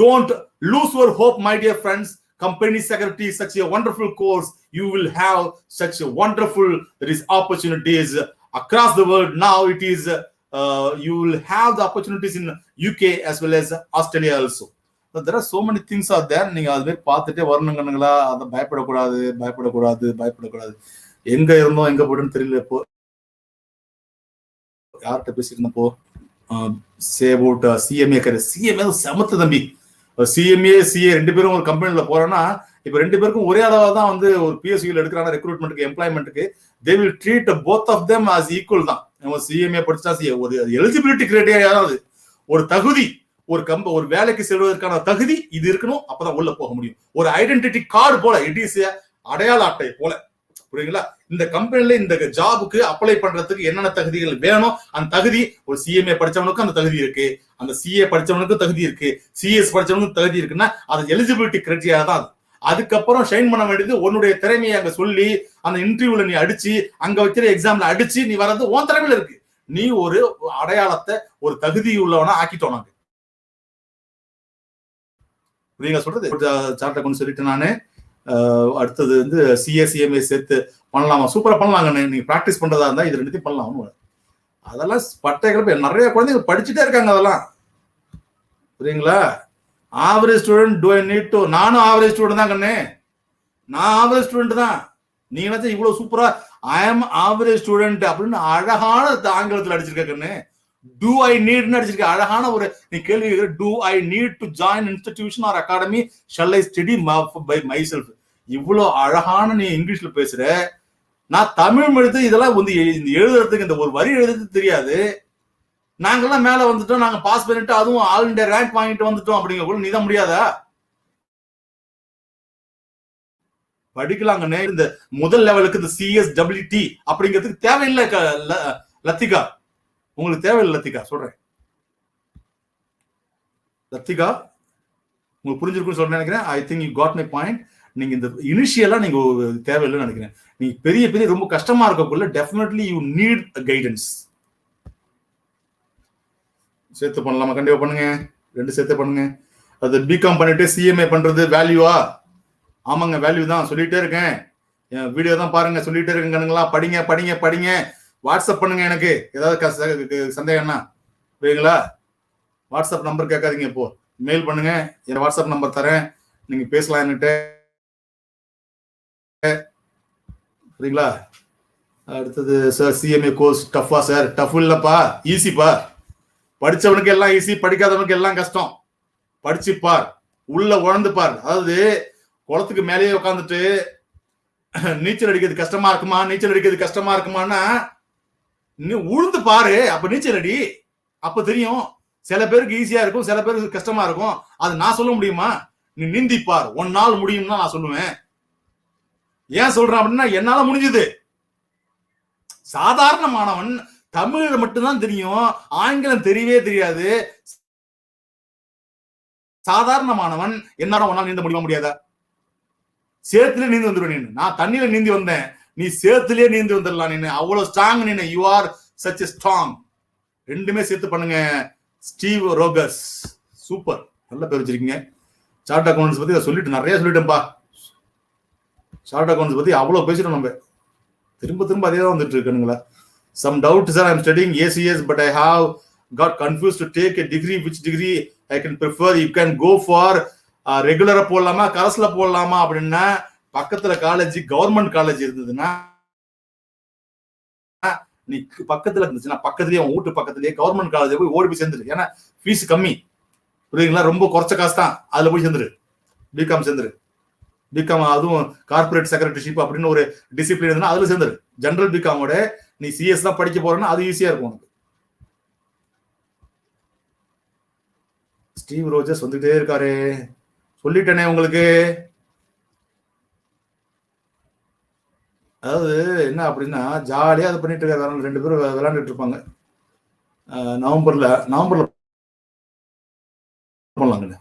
don't lose your hope, my dear friends. Company secretary is such a wonderful course. You will have such a wonderful opportunities across the world. Now it is you will have the opportunities in UK as well as Australia also. So there are so many things are there. நீங்க அது மாதிரி பார்த்துட்டே வரணுங்கங்களா. அதை பயப்படக்கூடாது. எங்க இருந்தோம் எங்க போடுன்னு தெரியல. இப்போ யார்கிட்ட பேசிட்டு இருந்தப்போ சேவோட் சிஎம்ஏ சமத்து தம்பி சிஎம்ஏ சிஏ 2 பேரும் ஒரு கம்பெனில போறோம்னா இப்ப 2 பேருக்கும் ஒரே அளவா தான் வந்து ஒரு பிஎஸ்யூல எடுக்கிறாங்க ரெக்ரூட்மெண்ட்டுக்கு எம்ப்ளாய்மெண்ட்டுக்கு. They will treat both of them as equal தான். நம்ம சிஎம்ஏ படிச்சா சிஏ ஒரு எலிஜிபிலிட்டி கிரைட்டீரியா தான் அது. ஒரு தகுதி, ஒரு வேலைக்கு செல்வதற்கான தகுதி இது இருக்கணும், அப்பதான் உள்ள போக முடியும். ஒரு ஐடென்டிட்டி கார்டு போல, இட் இஸ் அடையாள அட்டை போல, புரியுங்களா? இந்த கம்பெனில இந்த ஜாபுக்கு அப்ளை பண்றதுக்கு என்னென்ன தகுதிகள் வேணும், அந்த தகுதி ஒரு சிஎம்ஏ படிச்சவனுக்கும் அந்த தகுதி இருக்கு, அந்த சிஏ படிச்சவனுக்கும் தகுதி இருக்கு, சிஎஸ் படிச்சவனுக்கும் தகுதி இருக்குன்னா அது எலிஜிபிலிட்டி கிரைட்டீரியா தான். அதுக்கப்புறம் ஷைன் பண்ண வேண்டியது உன்னுடைய திறமையை அங்க சொல்லி அந்த இன்டர்வியூல நீ அடிச்சு அங்க வைக்கிற எக்ஸாம்ல அடிச்சு நீ வர்றது உன் திறமையில இருக்கு. நீ ஒரு அடையாளத்தை ஒரு தகுதி உள்ளவனா ஆக்கிட்டோம் நாங்க. புரியுங்க சொல்றது? சார்ட் அக்கௌண்ட் சொல்லிட்டு நானு அடுத்தது வந்து சிஎஸ்சிஎம்ஏ சேர்த்து பண்ணலாமா? சூப்பரா பண்ணலாங்க. நீங்க பிராக்டிஸ் பண்றதா இருந்தா இது 2த்தையும் பண்ணலாம். அதெல்லாம் பட்டைகளை நிறைய குழந்தைங்க படிச்சுட்டே இருக்காங்க. அதெல்லாம் புரியுங்களா? Average student to I need to, நானும் ஆவரேஜ் ஸ்டூடெண்ட் தான் கண்ணே, நான் ஆவரேஜ் ஸ்டூடெண்ட் தான். நீங்க நினைச்சா இவ்வளவு சூப்பரா ஐ ஆம் ஆவரேஜ் ஸ்டூடெண்ட் அப்படின்னு அழகான ஆங்கிலத்தில் அடிச்சிருக்க கண்ணு. டு ஐ நீட்னு அடிச்சிருக்க அழகான ஒரு நீ கேள்வி. Do I need to join institution or academy shall I study by myself. இவ்வளவு அழகான நீ இங்கிலீஷ்ல பேசுற. நான் தமிழ் எழுத்து இதெல்லாம் வந்து எழுதுறதுக்கு இந்த ஒரு வரி எழுதுறதுக்கு தெரியாது. நாங்கெல்லாம் மேல வந்துட்டோம், நாங்க பாஸ் பண்ணிட்டு அதுவும் ஆல் இண்டியா ரேங்க் வாங்கிட்டு வந்துட்டோம் அப்படிங்கிற கூட நீதான் முடியாதா? படிக்கலாங்கண்ணே. இந்த முதல் லெவலுக்கு இந்த சிஎஸ்டபிள்யூடி அப்படிங்கிறதுக்கு தேவையில்லை லத்திகா, உங்களுக்கு தேவையில்லை லத்திகா, சொல்றேன் லத்திகா, உங்களுக்கு புரிஞ்சிருக்குன்னு சொல்றேன் நினைக்கிறேன். I think you got my point. நீங்க இந்த இனிஷியலா நீங்க தேவையில்லைன்னு நினைக்கிறேன். நீங்க பெரிய பெரிய ரொம்ப கஷ்டமா இருக்கக்குள்ள டெஃபினெட்லி யூ நீட் கைடன்ஸ். சேர்த்து பண்ணலாமா? கண்டிப்பா பண்ணுங்க, 2 சேர்த்து பண்ணுங்க. அது பிகாம் பண்ணிட்டு சிஎம்ஏ பண்றது வேல்யூவா? ஆமாங்க, வேல்யூ தான். சொல்லிட்டே இருக்கேன், வீடியோ தான் பாருங்க, சொல்லிட்டே இருக்கேங்களா. படிங்க படிங்க படிங்க. வாட்ஸ்அப் பண்ணுங்க எனக்கு ஏதாவது சந்தேகம்னா, புரியுங்களா? வாட்ஸ்அப் நம்பர் கேட்காதீங்க, இப்போ மெயில் பண்ணுங்க. என் வாட்ஸ்அப் நம்பர் தரேன், நீங்க பேசலாம் என்கிட்ட, புரியுங்களா? அடுத்தது சார் சிஎம்ஏ கோர்ஸ் டஃபா? சார் டஃப் இல்லப்பா, ஈஸிப்பா. படிச்சவனுக்கு எல்லாம் ஈஸி, படிக்காதவனுக்கு எல்லாம் கஷ்டம். படிச்சு பார், உள்ள உழந்து பார். அதாவது குளத்துக்கு மேலேயே உட்காந்துட்டு நீச்சல் அடிக்கிறது கஷ்டமா இருக்குமா, நீச்சல் அடிக்கிறது கஷ்டமா இருக்குமான்னா நீ உழுந்து பாரு, அப்ப நீச்சல் அடி, அப்ப தெரியும். சில பேருக்கு ஈஸியா இருக்கும், சில பேருக்கு கஷ்டமா இருக்கும். அது நான் சொல்ல முடியுமா? நீ நீந்தி பார், 1 நாள் முடியும்னா நான் சொல்லுவேன். ஏன் சொல்றேன் அப்படின்னா என்னால முடிஞ்சது. சாதாரண மாணவன் தமிழ்ல மட்டும்தான் தெரியும், ஆங்கிலம் தெரியவே தெரியாது. சாதாரண மாணவன் என்னால 1 நாள் நீந்த முடியாதா? சேத்துல நீந்தி வந்துடுவேன். நீ நான் தண்ணியில நீந்தி வந்தேன், நீ சேத்துலயே நீந்தி வந்துடலாம். நீ அவ்வளவு ஸ்ட்ராங், நீ யூ ஆர் சச் ஸ்ட்ராங். 2மே சேர்த்து பண்ணுங்க. ஸ்டீவ் ரோகர்ஸ், சூப்பர், நல்ல பேர் வச்சிருக்கீங்க. சார்ட் அக்கௌண்ட்ஸ் பத்தி சொல்லிட்டு நிறைய சொல்லிட்டேன்பா. சார்ட் அக்கௌண்ட்ஸ் பத்தி அவ்வளவு பேசிட்டோம் நம்ம. திரும்ப திரும்ப அதே தான் வந்துட்டு இருக்குங்களா. Some doubt sir, I am studying ACS but I have got confused to take a degree. Which degree I can prefer? You can go for ரெகுலரா போடலாமா, கரஸ்ல போடலாமா அப்படின்னா, பக்கத்துல காலேஜ் கவர்மெண்ட் காலேஜ் இருந்ததுன்னா, நீ பக்கத்துல இருந்துச்சுன்னா பக்கத்துலயே உன் வீட்டு பக்கத்துலயே கவர்மெண்ட் காலேஜ் போய் ஓடி போய் சேர்ந்துரு. ஏன்னா ஃபீஸ் கம்மி, புரியுங்களா? ரொம்ப குறைச்ச காசு தான். அதுல போய் சேர்ந்துரு, பிகாம் சேர்ந்துரு. பிகாம் அதுவும் கார்பரேட் செக்ரட்டரிஷிப் அப்படின்னு ஒரு டிசிப்ளின் இருந்ததுன்னா அதுல சேர்ந்துரு. ஜெனரல் பிகாமோட நீ சிஎஸ் தான் படிக்க போறேன்னா அது ஈஸியா இருக்கும் உனக்கு. ஸ்டீவ் ரோஜர்ஸ் வந்துட்டே இருக்காரு, சொல்லிட்டேனே உங்களுக்கு. அதாவது என்ன அப்படின்னா, ஜாலியா அது பண்ணிட்டு இருக்காரு. 2 பேரும் விளையாண்டுட்டு இருப்பாங்க. நவம்பர்ல பண்ணலாங்க.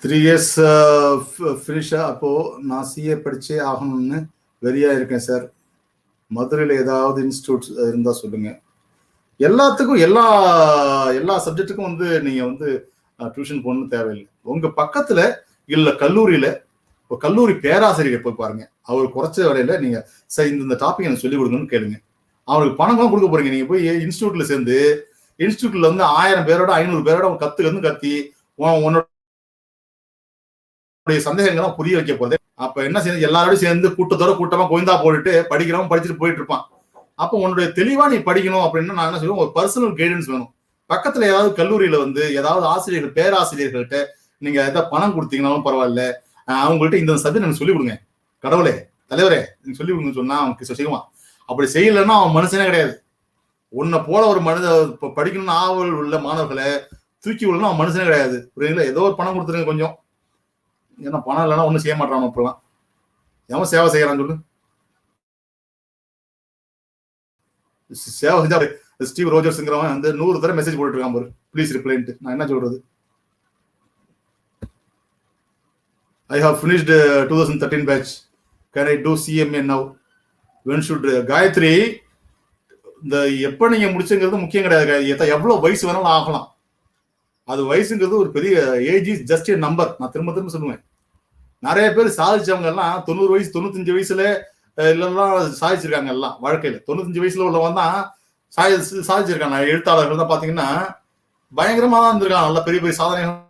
3 years ஃபினிஷா? அப்போ நான் சிஏ படிச்சே ஆகணும்னு வெறியா இருக்கேன் சார். மதுரையில் ஏதாவது இன்ஸ்டிடியூட் இருந்தா சொல்லுங்க. எல்லாத்துக்கும் எல்லா சப்ஜெக்டுக்கும் வந்து நீங்க வந்து டியூஷன் போகணும்னு தேவையில்லை. உங்க பக்கத்துல இல்ல கல்லூரியில கல்லூரி பேராசிரியர் போய் பாருங்க. அவர் குறைச்ச வேலையில நீங்க சார் இந்த டாபிக் எனக்கு சொல்லிக் கொடுங்கன்னு கேளுங்க. அவருக்கு பணம் கொடுக்க போறீங்க. நீங்க போய் இன்ஸ்டியூட்ல சேர்ந்து இன்ஸ்டியூட்ல வந்து 1000 பேரோட 500 பேரோட கத்தி உன்னோட சந்தேகங்கள்லாம் புரிய வைக்க போகுது. அப்ப என்ன செய்ய, எல்லாரோடையும் சேர்ந்து கூட்டமா கோயந்தா போட்டுட்டு படிக்கிறவன் படிச்சுட்டு போயிட்டு இருப்பான். அப்போ உன்னுடைய தெளிவா நீ படிக்கணும் அப்படின்னா நான் என்ன சொல்லுவேன், ஒரு பர்சனல் கைடன்ஸ் வேணும். பக்கத்துல ஏதாவது கல்லூரியில வந்து ஏதாவது ஆசிரியர்கள் பேராசிரியர்கள்ட்ட நீங்க ஏதாவது பணம் கொடுத்தீங்கன்னாலும் பரவாயில்ல, அவங்கள்ட்ட இந்த சப்ஜெக்ட் எனக்கு சொல்லிக் கொடுங்க, கடவுளே தலைவரே நீங்க சொல்லி கொடுங்கன்னு சொன்னா அவன் செய்வான். அப்படி செய்யலைன்னா அவன் மனுஷனே கிடையாது. உன்னை போல ஒரு மனித படிக்கணும்னு ஆவல் உள்ள மாணவர்களை தூக்கி விடணும் அவன் மனுஷனே கிடையாது. புரியுங்களா? ஏதோ ஒரு பணம் கொடுத்துருங்க கொஞ்சம். ஏன்னா பணம் இல்லைன்னா ஒன்றும் செய்ய மாட்டான். இப்பெல்லாம் எவன் சேவை செய்யறான்னு சொல்லு. சேவை செஞ்சா ஸ்டீவ் ரோஜர்ஸ்ங்கிறவன் வந்து 100 தடவை மெசேஜ் போட்டுட்டு இருக்கான் பாரு, ப்ளீஸ் ரிப்ளைன்ட்டு. நான் என்ன சொல்றது? I have finished 2013 batch. Can I do CMA now? When should Gayatri, இந்த எப்ப நீங்க முடிச்சுங்கிறது முக்கியம் கிடையாது. எவ்வளவு வயசு வேணாலும் ஆகலாம். அது வயசுங்கிறது ஒரு பெரிய age is just A number. நான் திரும்ப திரும்ப சொல்லுவேன். நிறைய பேர் சாதிச்சவங்க எல்லாம் 90 வயசு 95 வயசுல எல்லாம் சாதிச்சிருக்காங்க. எல்லாம் வாழ்க்கையில 95 வயசுல உள்ளவங்க தான் சாதிச்சிருக்காங்க. எழுத்தாளர்கள் தான் பாத்தீங்கன்னா பயங்கரமா தான் இருந்திருக்காங்க. நல்ல பெரிய பெரிய சாதனைகள்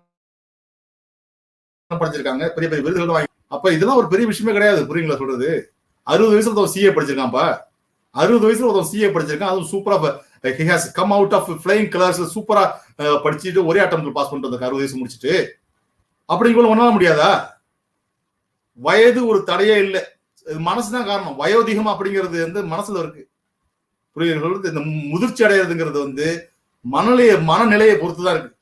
படிச்சிருக்காங்க, பெரிய பெரிய விருதுகள் வாங்கி. அப்ப இதெல்லாம் ஒரு பெரிய விஷயமே கிடையாது. புரியுங்களா சொல்றது? 60 வயசுல ஒருத்தன் சிஏ படிச்சிருக்கான்ப்பா. 60 வயசுல ஒருத்தன் சிஏ படிச்சிருக்கான். அதுவும் சூப்பரா he has come out of flying colors. சூப்பரா படிச்சுட்டு ஒரே அட்டம்ப்ட்ல பாஸ் பண்ணிட்டு 60 வயசு முடிச்சுட்டு. அப்படிங்குள்ள ஒண்ணால முடியாதா? வயது ஒரு தடையே இல்லை. மனசுதான் காரணம். வயோதிகம் அப்படிங்கிறது வந்து மனசுல இருக்கு. புரியுது? இந்த முதிர்ச்சி அடையிறதுங்கிறது வந்து மனநிலையை பொறுத்துதான் இருக்கு.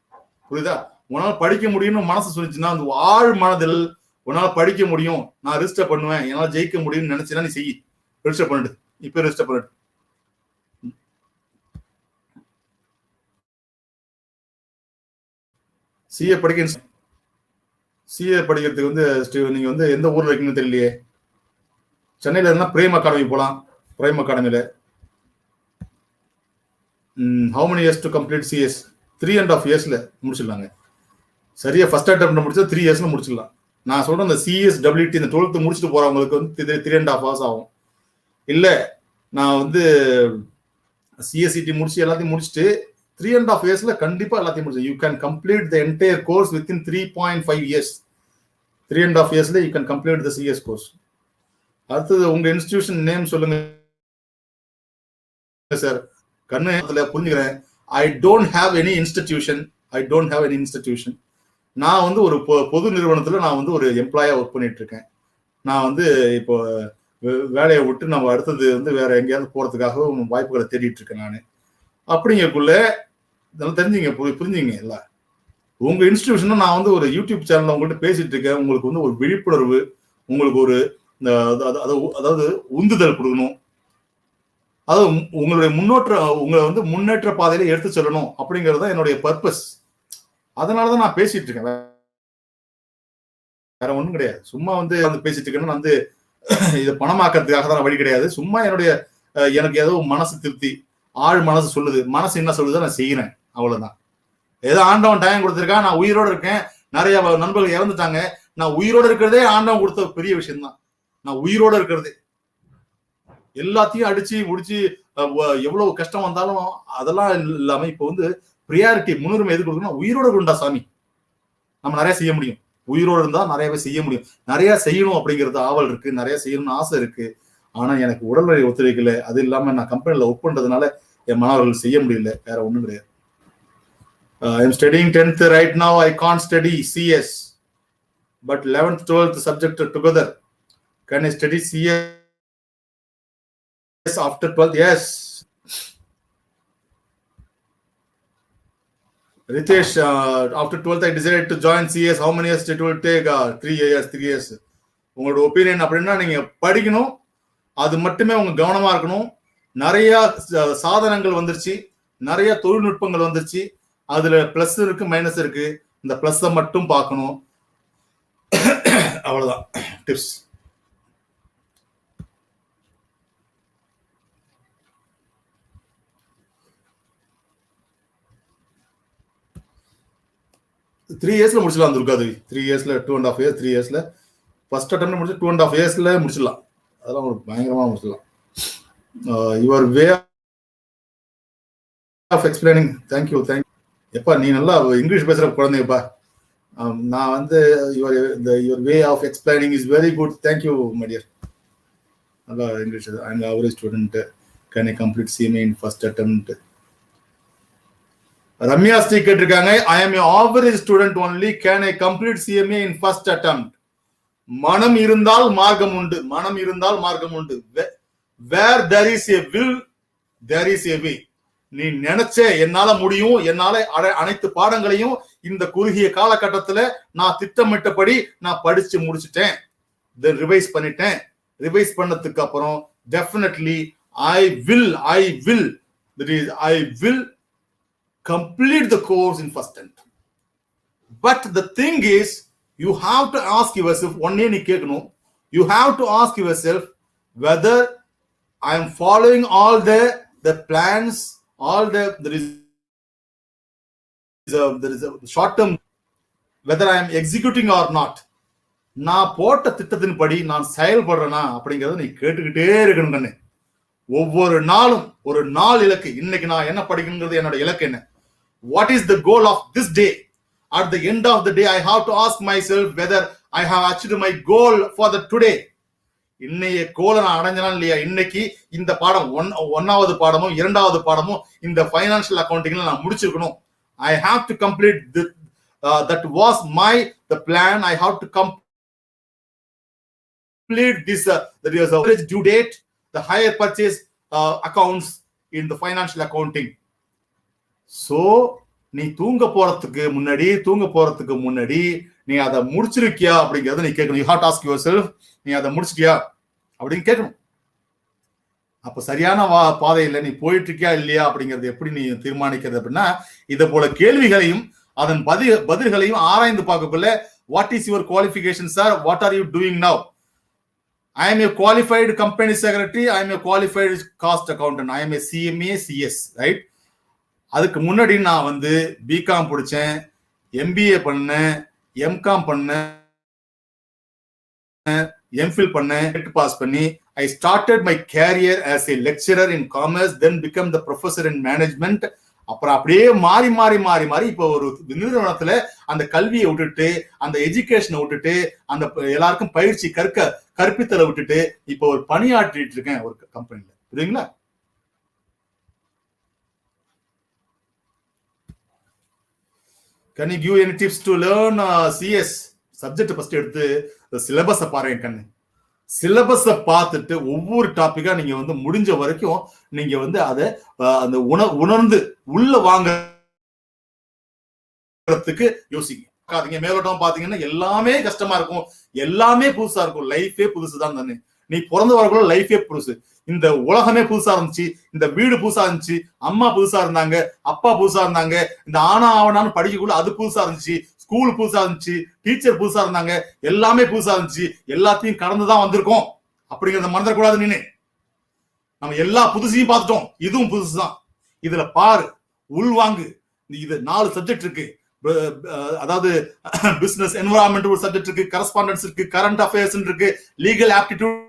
புரியுதா? உன்னால படிக்க முடியும்னு மனசு சொல்லிச்சுன்னா அந்த ஆழ் மனதில் உன்னால படிக்க முடியும், நான் ரிஜிஸ்டர் பண்ணுவேன், என்னால ஜெயிக்க முடியும்னு நினைச்சுன்னா நீ செய்ய. ரிஜிஸ்டர் பண்ணிட்டு இப்ப ரிஜிஸ்டர் பண்ணிட்டு சிஏ படிக்கிறதுக்கு வந்து நீங்க வந்து எந்த ஊர்ல இருக்கீங்கன்னு தெரியலையே. சென்னையில இருந்தா பிரேம் அகாடமி போலாம். பிரேம் அகாடமியில how many years to complete CS? 3.5 yearsல முடிச்சிடலாங்க. சரியா ஃபர்ஸ்ட் அட்டெம்ப்ட் முடிச்சா 3 yearsல முடிச்சிடலாம். நான் சொல்றேன் இந்த CSWT இந்த 12th முடிச்சுட்டு போறவங்களுக்கு வந்து 3.5 years ஆகும். இல்ல நான் வந்து CSCT முடிச்சு எல்லாத்தையும் முடிச்சுட்டு 3.5 yearsல கண்டிப்பா எல்லாத்தையும் முடிச்சு. You can complete the entire course within 3.5 years. 3.5 yearsல you can complete the CS course. அடுத்தது உங்க இன்ஸ்டிடியூஷன் நேம் சொல்லுங்க சார். கண்ணு புரிஞ்சுக்கிறேன். I don't have any institution. நான் வந்து ஒரு பொது நிறுவனத்துல நான் வந்து ஒரு எம்ப்ளாயா ஒர்க் பண்ணிட்டு இருக்கேன். நான் வந்து இப்போ வேலையை விட்டு நம்ம அடுத்தது வந்து வேற எங்கேயாவது போறதுக்காக வாய்ப்புகளை தேடிட்டு இருக்கேன் நான். அப்படிங்கக்குள்ள இதெல்லாம் தெரிஞ்சுங்க, புரிஞ்சுங்க. இல்ல உங்க இன்ஸ்டிடியூஷன் நான் வந்து ஒரு யூடியூப் சேனல்ல உங்கள்கிட்ட பேசிட்டு இருக்கேன். உங்களுக்கு வந்து ஒரு விழிப்புணர்வு, உங்களுக்கு ஒரு அதாவது உந்துதல் கொடுக்கணும். அதாவது உங்களுடைய உங்களை வந்து முன்னேற்ற பாதையில எடுத்து செல்லணும் அப்படிங்கிறது தான் என்னுடைய பர்பஸ். அதனாலதான் நான் பேசிட்டு இருக்கேன். வேற ஒண்ணும் கிடையாது. சும்மா வந்து பேசிட்டு இருக்கேன்னு வந்து இதை பணமாக்கிறதுக்காக தான் வழி கிடையாது. சும்மா எனக்கு ஏதோ மனசு திருப்தி, ஆழ் மனசு சொல்லுது, மனசு என்ன சொல்லுதோ நான் செய்யறேன், அவ்வளவுதான். ஏதோ ஆண்டவன் டைம் கொடுத்துருக்கான், நான் உயிரோட இருக்கேன். நிறைய நண்பர்கள் இறந்துட்டாங்க. நான் உயிரோட இருக்கிறதே ஆண்டவன் கொடுத்த பெரிய விஷயம் தான். நான் உயிரோட இருக்கிறதே எல்லாத்தையும் அடிச்சு முடிச்சு எவ்வளவு கஷ்டம் வந்தாலும் அதெல்லாம் இல்லாம இப்ப வந்து ப்ரியாரிட்டி முன்னுரிமை எது கொடுக்கணும்? உயிரோட கொண்டா சாமி நம்ம நிறைய செய்ய முடியும். உயிரோடு இருந்தா நிறையவே செய்ய முடியும். நிறைய செய்யணும் அப்படிங்கிறது ஆவல் இருக்கு, நிறைய செய்யணும்னு ஆசை இருக்கு. ஆனா எனக்கு உடல்நிலை ஒத்துழைக்கல. அது இல்லாம நான் கம்பெனில ஒர்க் பண்றதுனால என் மாணவர்கள் செய்ய முடியல. வேற ஒண்ணும் கிடையாது. I am studying 10th right now. I can't study CS, but 11th 12th subject together. Can I study CS after 12th? Yes. Ritesh, after 12th I decided to join CS. How many years it will take? 3 years. உங்களோட opinion அப்படின்னா நீங்க படிக்கணும், அது மட்டுமே உங்க கவனமா இருக்கணும். நிறைய சாதனங்கள் வந்துருச்சு, நிறைய தொழில்நுட்பங்கள் வந்துருச்சு. அதுல பிளஸ் இருக்கு, மைனஸ் இருக்கு. இந்த பிளஸ் மட்டும் பார்க்கணும். அவ்வளவுதான் டிப்ஸ். த்ரீ இயர்ஸ்ல முடிச்சிடலாம். இருக்காது 3 yearsல 2.5 years, 3 yearsல ஃபர்ஸ்ட் அட்டெம்ப்ட் முடிச்சு 2.5 yearsல முடிச்சிடலாம். அதெல்லாம் ஒரு பயங்கரமா முடிச்சிடலாம். Your way of explaining, thank you. எப்பா நீ நல்லா இங்கிலீஷ் பேசுற குழந்தைங்கப்பா. நான் வந்து your way of explaining is very good. Thank you my dear. நல்லா English. I'm average student. Can I complete CMA in first attempt? Ramya Sri கேட்டிருக்காங்க, I am a average student only, can I complete CMA in first attempt? மனம் இருந்தால் மார்க்கம் உண்டு, மனம் இருந்தால் மார்க்கம் உண்டு. Where there is a will there is a way. நீ நினைச்ச என்னால முடியும், என்னால அனைத்து பாடங்களையும் இந்த குறுகிய காலகட்டத்துல நான் திட்டமிட்டபடி நான் படிச்சு முடிச்சுட்டேன், ரிவைஸ் பண்ணிட்டேன். ரிவைஸ் பண்ணதுக்கு அப்புறம் definitely I will complete the course in first attempt. But the thing is, you have to ask yourself, you have to ask yourself whether I am following all the plans, all there is a short term, whether I am executing or not. நான் போட்ட திட்டத்தின்படி நான் செயல்படுறேனா அப்படிங்கறத நீ கேட்டுக்கிட்டே இருக்கணும் கண்ணு. ஒவ்வொரு நாளும் ஒரு நாள் இலக்கு. இன்னைக்கு நான் என்ன படிக்கணுங்கிறது என்னோட இலக்கு என்ன? What is the goal of this day? At the end of the day, I have to ask myself whether I have achieved my goal for the today. இன்னைய கோலை நான் அடைஞ்சனா இல்லையா? இன்னைக்கு இந்த பாடம் ஒன்னாவது பாடமும் இரண்டாவது பாடமும் இந்த ஃபைனான்சியல் அக்கௌண்டிங்ல நான் முடிச்சிருக்கணும். I have to complete that was the plan. I have to complete this that is average due date, the higher purchase accounts in the financial accounting. So நீ தூங்க போறதுக்கு முன்னாடி நீ அதை முடிச்சிருக்கியா அப்படிங்கறத நீ கேட்கணும். You have to ask yourself, நீ அதை முடிச்சிட்டியா அப்படின்னு கேட்கணும். அப்ப சரியான பாதையில நீ போயிட்டு இருக்கியா இல்லையா அப்படிங்கறது எப்படி நீ தீர்மானிக்கிறது அப்படின்னா, இதை போல கேள்விகளையும் அதன் பதில்களையும் ஆராய்ந்து பார்க்கக்குள்ள, what is your qualification sir, what are you doing now? I am a qualified company secretary, I am a qualified cost accountant, I am a CMA CS, right? அதுக்கு முன்னாடி நான் வந்து பிகாம் படிச்சேன், MBA பண்ணேன், MCOM பண்ணேன், MPhil பண்ணேன், pass பண்ணி I started my career as a lecturer in commerce, then become the professor in management. அப்புறம் அப்படியே மாறி இப்போ ஒரு நிறுவனத்துல அந்த கல்வியை விட்டுட்டு, அந்த எஜுகேஷனை விட்டுட்டு, அந்த எல்லாருக்கும் பயிற்சி கற்பித்தலை விட்டுட்டு இப்போ ஒரு பணியாற்றிட்டு இருக்கேன் ஒரு கம்பெனில. புரியுங்களா? Can you give any tips to learn CS subject? First எடுத்து சிலபஸை பாருங்க கண்ணு. சிலபஸை பார்த்துட்டு ஒவ்வொரு டாபிக்கா நீங்க வந்து முடிஞ்ச வரைக்கும் நீங்க வந்து அதை அந்த உணர்ந்து உள்ள வாங்கறதுக்கு யோசிங்க. மேலோட்டம் பாத்தீங்கன்னா எல்லாமே கஷ்டமா இருக்கும், எல்லாமே புதுசா இருக்கும். லைஃபே புதுசுதான் தானே. நீ பிறந்து வரக்குள்ள லைஃபே புதுசு. இந்த உலகமே புதுசா இருந்துச்சு, இந்த வீடு புதுசா இருந்துச்சு, அம்மா புதுசா இருந்தாங்க, அப்பா புதுசா இருந்தாங்க, இந்த ஆவணான்னு படிக்கக்குள்ள அது புதுசா இருந்துச்சு, ஸ்கூல் புதுசா இருந்துச்சு, டீச்சர் புதுசா இருந்தாங்க, எல்லாமே புதுசா இருந்துச்சு. எல்லாத்தையும் கடந்துதான் வந்திருக்கோம் அப்படிங்கறத மறந்துடக்கூடாது. நீனு நம்ம எல்லா புதுசையும் பார்த்துட்டோம், இதுவும் புதுசுதான். இதுல பாரு, உள்வாங்கு. இது 4 சப்ஜெக்ட் இருக்கு. அதாவது பிசினஸ் என்விரான்மெண்ட் ஒரு சப்ஜெக்ட் இருக்கு, கரஸ்பாண்டன்ஸ் இருக்கு, கரண்ட் அஃபேர்ஸ் இருக்கு, லீகல் ஆப்டிடியூட்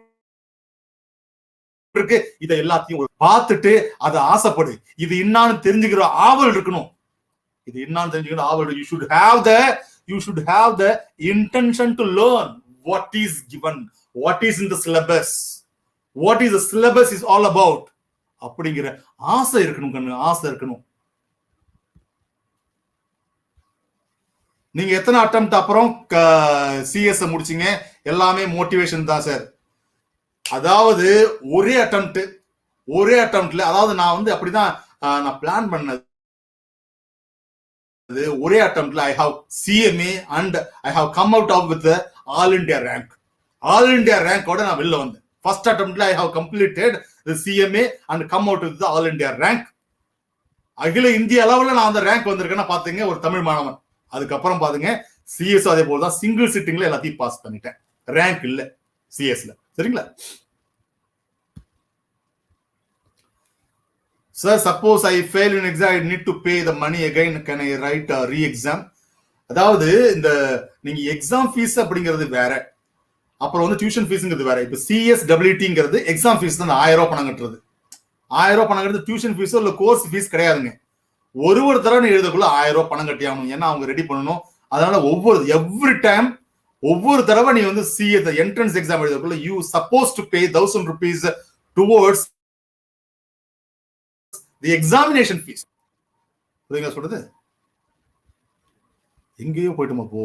இருக்கு. இதை எல்லாத்தையும் பார்த்துட்டு அதை ஆசைப்படு. இது என்னான்னு தெரிஞ்சுக்கிற ஆவல் இருக்கணும். இது என்னான்னு தெரிஞ்சுக்கிற ஆவல். You should have the intention to learn what is given, what is in the syllabus, what is the syllabus is all about. அப்படிங்கிற ஆசை இருக்கணும் கண்ணு, ஆசை இருக்கணும். நீங்க எத்தனை அட்டெம்ப்ட் அப்புறம் சிஎஸ் முடிச்சீங்க? எல்லாமே மோட்டிவேஷன் தான் சார். அதாவது ஒரே அட்டெம்ப்ட்ல, அதாவது நான் வந்து அப்படிதான் நான் பிளான் பண்ணது. ஒரே அட்டெம்ப்ட்ல I have CMA and I have come out of with all India rank. All India ரேங்கோட நான் வெளில வந்தேன். ஃபர்ஸ்ட் அட்டெம்ப்ட்ல I have completed the CMA and come out with all India rank. அகில இந்திய அளவுல நான் அந்த ரேங்க் வந்திருக்கேன்னா பாத்தீங்க, ஒரு தமிழ் மாணவன். அதுக்கப்புறம் பாத்தீங்க சிஎஸ் அதே போலதான் சிங்கிள் சிட்டிங்ல எல்லாத்தையும் பாஸ் பண்ணிட்டேன். ரேங்க் இல்ல சிஎஸ்ல. சரிங்களா? Sir, suppose I fail in exam, I need to pay the money again. Can I write a re-exam? அதாவது இந்த நீங்க எக்ஸாம் ஃபீஸ் அப்படிங்கிறது வேற, அப்புறம் வந்து டியூஷன் ஃபீஸ்ங்கிறது வேற. இப்ப CSWTங்கிறது எக்ஸாம் ஃபீஸ் தான். 1000 ரூபாய் பணம் கட்டுறது. 1000 ரூபாய் பணம் கட்டுறது டியூஷன் ஃபீஸோ இல்ல கோர்ஸ் ஃபீஸ் கிடையாதுங்க. ஒரு தடவை எழுதக்குள்ள 1000 ரூபாய் பணம் கட்டி ஆகணும். ஏன்னா அவங்க ரெடி பண்ணணும். அதனால எவ்ரி டைம் ஒவ்வொரு தடவை நீ வந்து சிஎஸ் என்ட்ரன்ஸ் எக்ஸாம் எழுதக்குள்ள you suppose to pay 1000 rupees towards the examination fees. புரியுங்களா சொல்றது? எங்கேயோ போயிட்டோமா போ.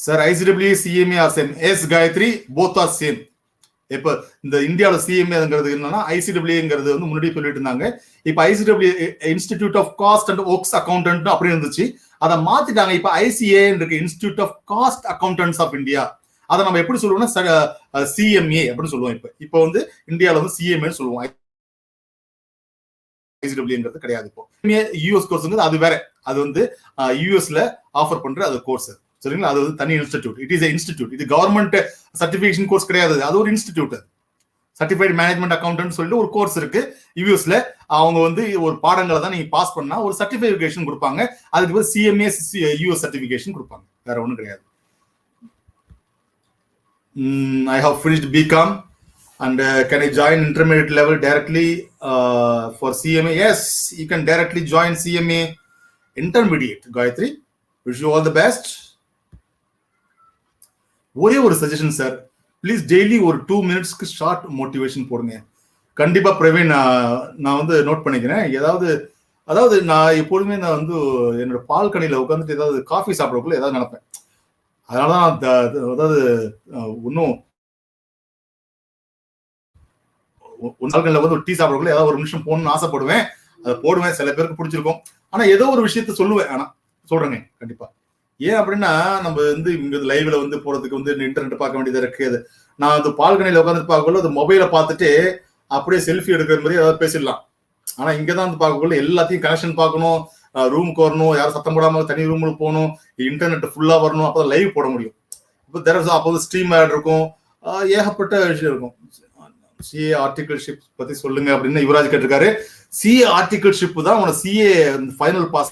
Sir ICWA CMA are same. Yes Gayathri, both are same. இப்ப இந்த இந்தியாவில் சிஎம்ஏங்கிறது என்னன்னா ஐசிடபிள்யூங்கிறது வந்து முன்னாடி சொல்லிட்டு இருந்தாங்க. இப்ப ICW institute of cost and works accountant அப்படி இருந்துச்சு. அதை மாத்திட்டாங்க. இப்ப ஐசிஏ இருக்கு, institute of cost accountants of India. அதை நம்ம எப்படி சொல்லுவோம்னா சிஎம்ஏ அப்படின்னு சொல்லுவோம். இப்ப வந்து இந்தியாவில் வந்து சிஎம்ஏன்னு சொல்லுவோம். ஐசிடபிள்யூங்கிறது கிடையாது. இப்போ யூஎஸ் கோர்ஸ்ங்கிறது அது வேற. அது வந்து யூஎஸ்ல ஆஃபர் பண்ற அது கோர்ஸ். சரிங்களா? அது வந்து தனி இன்ஸ்டிடியூட். It is institute. இது கவர்மெண்ட் சர்டிபிகேஷன் கோர்ஸ் கிடையாது. அது ஒரு இன்ஸ்டிடியூட். சர்டிஃபைட் மேனேஜ்மெண்ட் அக்கௌண்டன்ட் சொல்லிட்டு ஒரு கோர்ஸ் இருக்கு யூஎஸ்ல. அவங்க வந்து ஒரு பாடங்களை தான் நீங்க பாஸ் பண்ணா ஒரு சர்டிபிகேஷன் கொடுப்பாங்க. அதுக்கு வந்து சிஎம்ஏ யூஎஸ் சர்டிபிகேஷன் கொடுப்பாங்க. வேற ஒன்றும் கிடையாது. I have finished BCom and can I join intermediate level directly for CMA? Yes, you can directly join CMA intermediate. Gayatri, wish you all the best. ஒரே ஒரு சஜஷன் சார், ப்ளீஸ் டெய்லி ஒரு 2 மினிட்ஸ்க்கு short motivation போடுங்க. கண்டிப்பா பிரவீன் நான் வந்து note பண்ணிக்கிறேன். அதாவது நான் எப்பொழுதுமே நான் வந்து என்னோட பால் கடையில உட்காந்துட்டு ஏதாவது காஃபி சாப்பிடக்குள்ள ஏதாவது நினைப்பேன். அதனாலதான் அதாவது இன்னும் நாட்கள்ல வந்து ஒரு டீ சாப்பிடக்குள்ள ஏதாவது ஒரு நிமிஷம் போகணும்னு ஆசைப்படுவேன். அதை போடுவேன். சில பேருக்கு பிடிச்சிருக்கும். ஆனா ஏதோ ஒரு விஷயத்த சொல்லுவேன். ஆனா சொல்றேங்க கண்டிப்பா. ஏன் அப்படின்னா நம்ம வந்து இங்க லைவ்ல வந்து போறதுக்கு வந்து இன்டர்நெட் பார்க்க வேண்டியதா இருக்கு. நான் வந்து பால்கனியில உட்காந்து பார்க்கக்குள்ள அது மொபைலை பார்த்துட்டு அப்படியே செல்ஃபி எடுக்கிற மாதிரி ஏதாவது பேசிடலாம். ஆனா இங்கதான் வந்து பார்க்கக்குள்ள எல்லாத்தையும் கனெக்ஷன் பார்க்கணும், ரூமுக்கு வரணும், யாரும் சத்தம் போடாம தனி ரூமுக்கு போகணும், இன்டர்நெட் ஃபுல்லா வரணும், அப்பதான் லைவ் போட முடியும். இப்போ அப்போ ஸ்ட்ரீம் ஆட் இருக்கும், ஏகப்பட்ட விஷயம் இருக்கும். சிஏ ஆர்டிகல்ஷிப் பத்தி சொல்லுங்க அப்படின்னு யுவராஜ் கேட்டிருக்காரு. சிஏ ஆர்டிகல்ஷிப் தான் உன சிஏ ஃபைனல் பாஸ்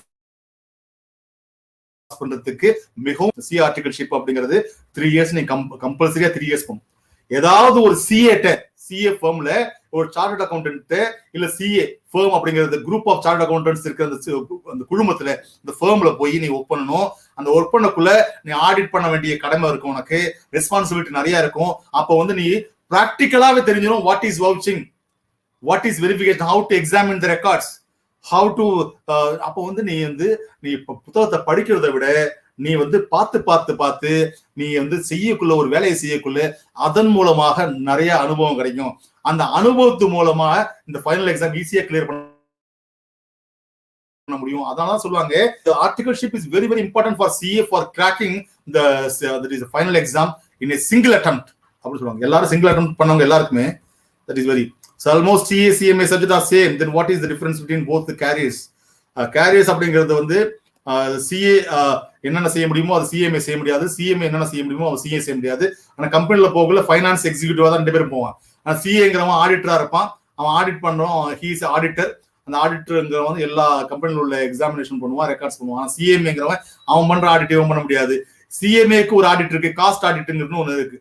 பண்றதுக்கு மிகவும். சிஏ ஆர்டிகல்ஷிப் அப்படிங்கிறது 3 இயர்ஸ் நீங்க கம்பல்சரியா 3 இயர்ஸ் பண்ணும். ஏதாவது ஒரு சிஏ ஃபர்ம்ல ஒரு சார்ட்டர்ட் அக்கௌண்டன்ட் இல்ல சிஏ ஃபர்ம் அப்படிங்கிறது குரூப் ஆஃப் சார்ட்டர்ட் அக்கௌண்டன்ட்ஸ் இருக்கிற அந்த குழுமத்துல இந்த ஃபர்ம்ல போய் நீ ஒர்க் பண்ணணும். அந்த ஒர்க் பண்ணக்குள்ள நீ ஆடிட் பண்ண வேண்டிய கடமை இருக்கும், உனக்கு ரெஸ்பான்சிபிலிட்டி நிறைய இருக்கும். அப்போ வந்து நீ பிராக்டிக்கலாவே தெரிஞ்சிடும் what is vouching, what is verification, how to examine the records, how to. அப்போ வந்து நீ புத்தகத்தை படிக்கிறத விட நீ வந்து பார்த்து நீ வந்து செய்யக்குள்ள ஒரு வேலையை செய்யக்குள்ள அதன் மூலமாக நிறைய அனுபவம் கிடைக்கும். அந்த அனுபவத்து மூலமா இந்த ஃபைனல் எக்ஸாம் ஈஸியா கிளியர் பண்ண முடியும். அதனால சொல்லுவாங்க articleship is very very important for CA for cracking the final exam in a single attempt அப்படின்னு சொல்லுவாங்க. எல்லாரும் சிங்கிள் அட்டெம்ப்ட் பண்ணவங்க எல்லாருக்குமே that is very. So almost CA, CMA subject are same. Then what is the difference between both the carriers? Carriers அப்படிங்கிறது வந்து CA என்னென்ன செய்ய முடியுமோ அது சிஎம்ஏ செய்ய முடியாது, சிஎம்ஏ என்னென்ன செய்ய முடியுமோ அது சிஏ செய்ய முடியாது. ஆனா கம்பெனில போகல ஃபைனான்ஸ் எக்ஸிக்யூட்டிவா தான் 2 பேரும் போவான். ஆனா சிஏங்கிறவன் ஆடிட்டரா இருப்பான், அவன் ஆடிட் பண்றோம், ஹீ இஸ் ஆடிட்டர். அந்த ஆடிட்டருங்கிறவன் வந்து எல்லா கம்பெனில உள்ள எக்ஸாமினேஷன் பண்ணுவான், ரெக்கார்ட்ஸ் பண்ணுவான். ஆனா சிஎம்ஏங்கிறவன் அவன் பண்ற ஆடிட் இவன் பண்ண முடியாது. சிஎம்ஏக்கு ஒரு ஆடிட் இருக்கு, காஸ்ட் ஆடிட்ங்கிறது ஒண்ணு இருக்கு.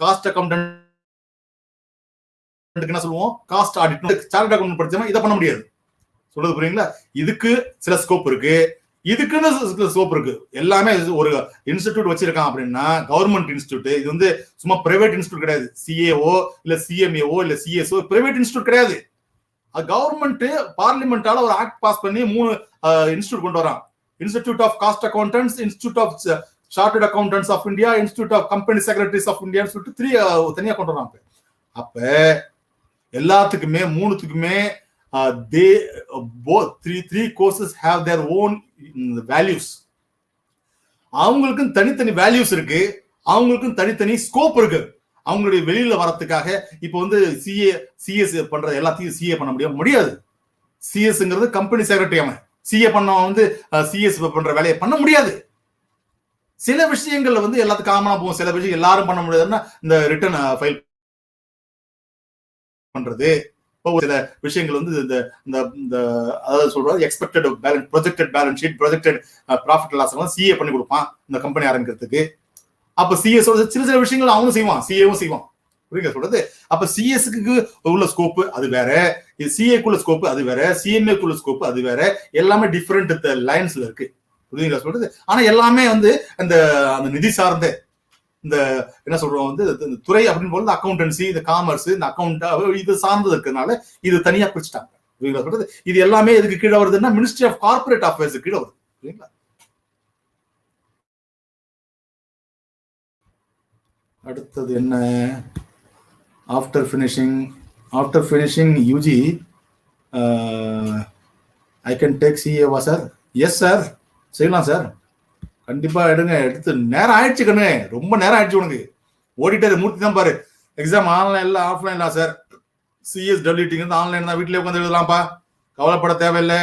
காஸ்ட் அக்கௌண்டன்ட் என்ன சொல்லுவோம், காஸ்ட் ஆடிட். சார்ட்டர்ட் அக்கௌண்டன்ட் படிச்சவன் இதை பண்ண முடியாது. சொல்றது புரியுங்களா? இதுக்கு சில ஸ்கோப் இருக்கு, இதுக்குன்னு சில ஸ்கோப் இருக்கு. எல்லாமே ஒரு இன்ஸ்டிடியூட் வச்சிருக்கான் அப்படின்னா கவர்மெண்ட் இன்ஸ்டிடியூட். இது வந்து சும்மா பிரைவேட் இன்ஸ்டிடியூட் கிடையாது. சிஏஓ இல்ல சிஎம்ஏஓ இல்ல சிஎஸ்ஓ பிரைவேட் இன்ஸ்டிடியூட் கிடையாது. கவர்மெண்ட் பார்லிமெண்டால ஒரு ஆக்ட் பாஸ் பண்ணி 3 இன்ஸ்டிடியூட் கொண்டு வரான். Institute of cost accountants, institute of chartered accountants of India, institute of company secretaries of India சொல்லிட்டு 3 தனியா கொண்டு வராங்க. அப்ப எல்லாத்துக்குமே 3த்துக்குமே they both three courses have their own values. அவங்களுக்கும் தனித்தனி வேல்யூஸ் இருக்கு, அவங்களுக்கும் தனித்தனி ஸ்கோப் இருக்கு. அவங்களுடைய வெளியில வரதுக்காக இப்ப வந்து சிஎஸ் பண்ற எல்லாத்தையும் சிஏ பண்ண முடியாது. சிஎஸ்ங்கிறது கம்பெனி செக்ரட்டரி. அவன் சிஏ பண்ணவன் வந்து சிஎஸ் பண்ற வேலையை பண்ண முடியாது. சில விஷயங்கள்ல வந்து எல்லாத்துக்கும் காமனா போகும், சில விஷயம் எல்லாரும் பண்ண முடியாதுன்னா இந்த ரிட்டர்ன் ஃபைல் பண்றது, சில விஷயங்கள் வந்து இந்த அதாவது சொல்றது expected balance, projected balance sheet, projected profit loss எல்லாம் சிஏ பண்ணி கொடுப்பான் இந்த கம்பெனி ஆரம்பிக்கிறதுக்கு. அப்ப சிஎஸ் சில விஷயங்கள் அவனும் செய்வான், சிஏவும் செய்வான். புரியுங்க சொல்றது? அப்ப சிஎஸ்க்கு உள்ள ஸ்கோப் அது வேற, சிஏக்குள்ள ஸ்கோப் அது வேற, சிஎம்ஏக்குள்ள ஸ்கோப் அது வேற. எல்லாமே டிஃபரெண்ட் லைன்ஸ்ல இருக்கு. புரியுங்களா சொல்றது? ஆனா எல்லாமே வந்து அந்த நிதி சார்ந்த இந்த என்ன சொல்றோம் வந்து துறை அப்படின்னு போது அக்கௌண்டன்சி, இந்த காமர்ஸ், இந்த அக்கௌண்ட் இது சார்ந்தது இருக்கிறதுனால இது தனியா பிரிச்சுட்டாங்க. சொல்றது இது எல்லாமே இதுக்கு கீழே வருதுன்னா மினிஸ்ட்ரி ஆஃப் கார்பரேட் அஃபேர்ஸ் கீழே வருது. சரிங்களா? அடுத்தது என்ன? After finishing UG I can take சிஏவா சார்? எஸ் சார், செய்யலாம் சார், கண்டிப்பா எடுங்க. எடுத்து நேரம் ஆயிடுச்சு கண்ணு, ரொம்ப நேரம் ஆயிடுச்சு உனக்கு. ஓடிட்டர் மூர்த்தி தான் பாரு, எக்ஸாம் ஆன்லைன்ல ஆஃப்லைன்ல சார், சிஎஸ்டபிள்யூடி ஆன்லைன் தான், வீட்டிலே உட்காந்து எழுதலாம்ப்பா, கவலைப்பட தேவையில்லை.